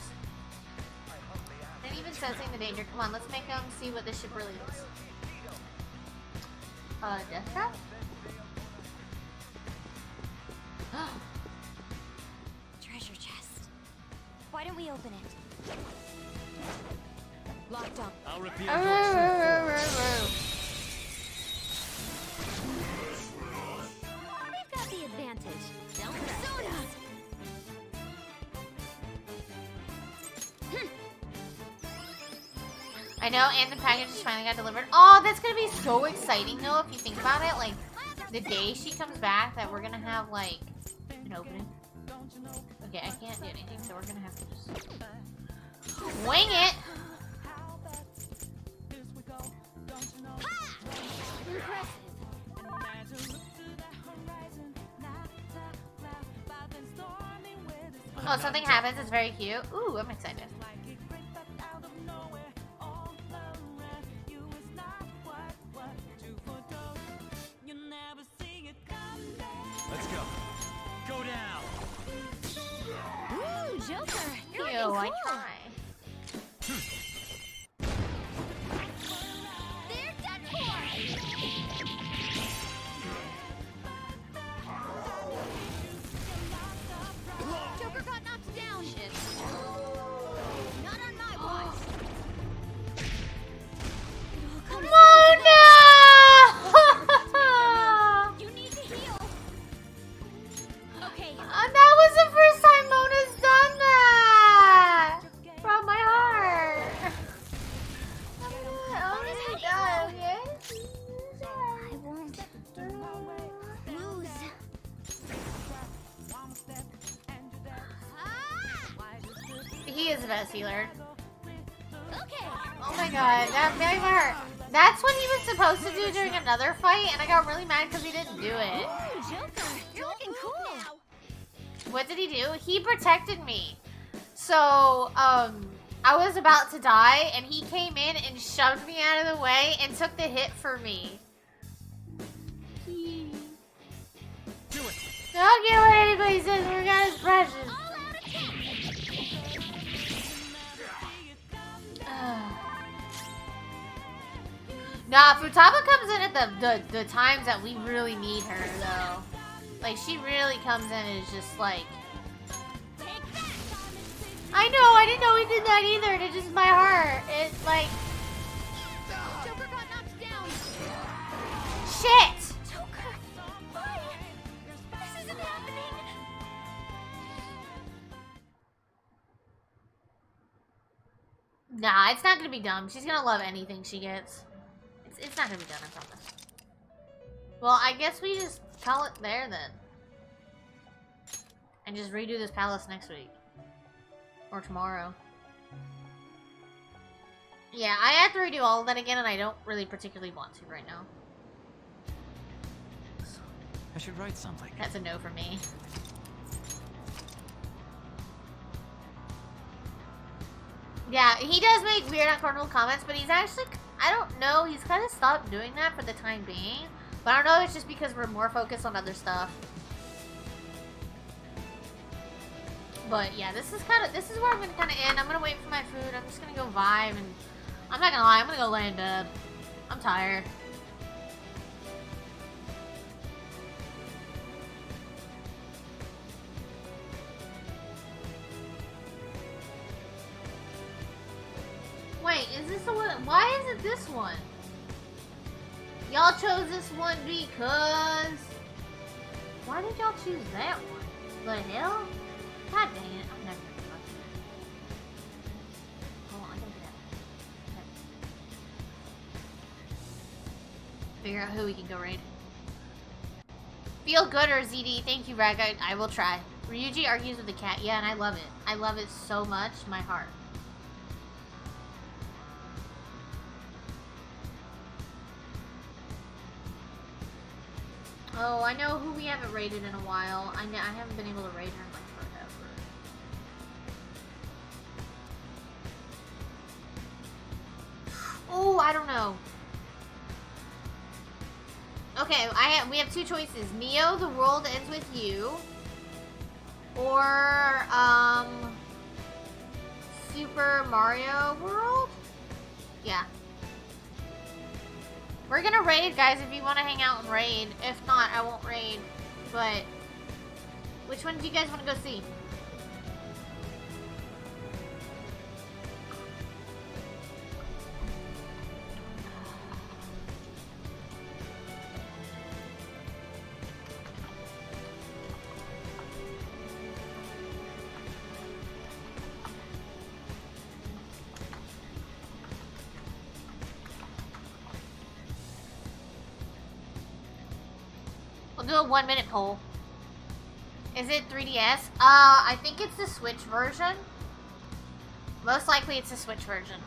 And even sensing the danger. Come on, let's make them see what this ship really is. Death trap? Treasure chest. Why don't we open it? Locked up. I'll repeat We've got the advantage. Don't Persona! I know, and the package just finally got delivered. Oh, that's gonna be so exciting, though, if you think about it. Like, the day she comes back, that we're gonna have, like, an opening. Okay, I can't do anything, so we're gonna have to just wing it. Oh, something happens. It's very cute. Ooh, I'm excited. Let's go. Go down. Ooh, Joker, you're Ew, looking I cool. try. They're done for. Joker got knocked down. Shit. Not on my watch. Mona! You need to heal. Okay. That was the first time Mona's done that! From my heart. I won't lose. He is the best healer. Okay. Oh my god, that made my heart. That's what he was supposed to do during another fight, and I got really mad because he didn't do it. Ooh, Joker, you're looking cool. What did he do? He protected me. So, I was about to die, and he came in and shoved me out of the way and took the hit for me. Do it. I don't care what anybody says, Morgana's precious. Nah, Futaba comes in at the times that we really need her, though. Like, she really comes in and is just like... I know, I didn't know he did that either, and it's just my heart. It's like... shit! Joker, why? This isn't happening. Nah, it's not gonna be dumb. She's gonna love anything she gets. It's not gonna be done, I promise. Well, I guess we just call it there then. And just redo this palace next week. Or tomorrow. Yeah, I have to redo all of that again, and I don't really particularly want to right now. I should write something. That's a no for me. Yeah, he does make weird uncomfortable comments, but he's actually, I don't know, he's kind of stopped doing that for the time being. But I don't know, it's just because we're more focused on other stuff. But yeah, this is where I'm gonna kind of end. I'm gonna wait for my food. I'm just gonna go vibe, and I'm not gonna lie, I'm gonna go lay in bed. I'm tired. Wait, is this the one? Why is it this one? Y'all chose this one because... Why did y'all choose that one? The hell? God dang it, I'm never gonna fuck that. Hold on, I gotta get out. Okay. Figure out who we can go raid. Feel good or ZD, thank you, Rag. I will try. Ryuji argues with the cat. Yeah, and I love it. I love it so much, my heart. Oh, I know who we haven't raided in a while. I haven't been able to raid her in like forever. Oh, I don't know. Okay, we have two choices. Neo, the world ends with you. Or, Super Mario World? Yeah. We're gonna raid, guys, if you want to hang out and raid. If not, I won't raid. But, which one do you guys want to go see? We'll do a 1 minute poll. Is it 3DS? I think it's the Switch version. Most likely it's the Switch version.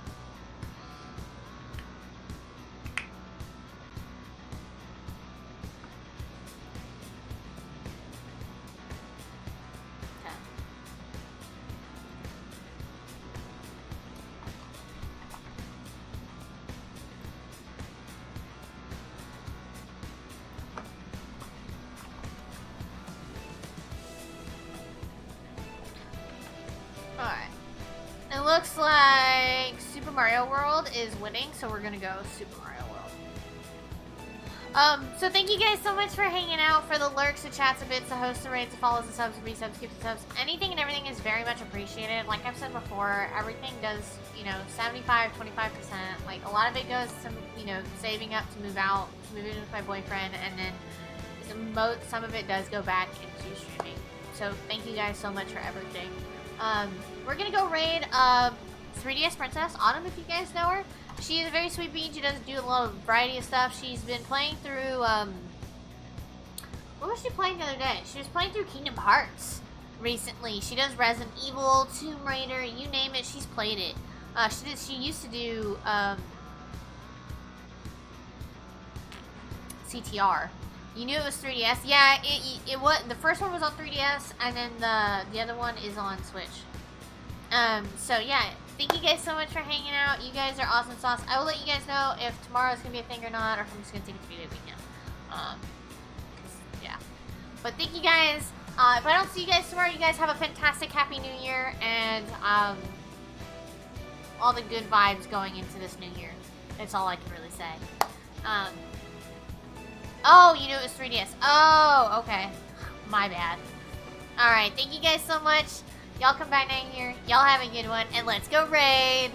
Looks like Super Mario World is winning, so we're gonna go Super Mario World. So thank you guys so much for hanging out, for the lurks, the chats, the bits, the hosts, the raids, the follows, the subs, the resubs, gifts, the subs. Anything and everything is very much appreciated. Like I've said before, everything does, 75, 25%. Like a lot of it goes to, saving up to move out, to move in with my boyfriend, and then some of it does go back into streaming. So thank you guys so much for everything. We're gonna go raid 3DS Princess, Autumn, if you guys know her. She is a very sweet bean. She does do a lot of variety of stuff. She's been playing through, what was she playing the other day? She was playing through Kingdom Hearts recently. She does Resident Evil, Tomb Raider, you name it, she's played it. She used to do, CTR. You knew it was 3DS. Yeah, it was. The first one was on 3DS, and then the other one is on Switch. So yeah, thank you guys so much for hanging out. You guys are awesome sauce. I will let you guys know if tomorrow's gonna be a thing or not, or if I'm just gonna take a 3-day weekend. Yeah. But thank you guys. If I don't see you guys tomorrow, you guys have a fantastic Happy New Year, and all the good vibes going into this new year. That's all I can really say. Oh, you knew it was 3DS. Oh, okay. My bad. Alright, thank you guys so much. Y'all come back down here. Y'all have a good one. And let's go raid.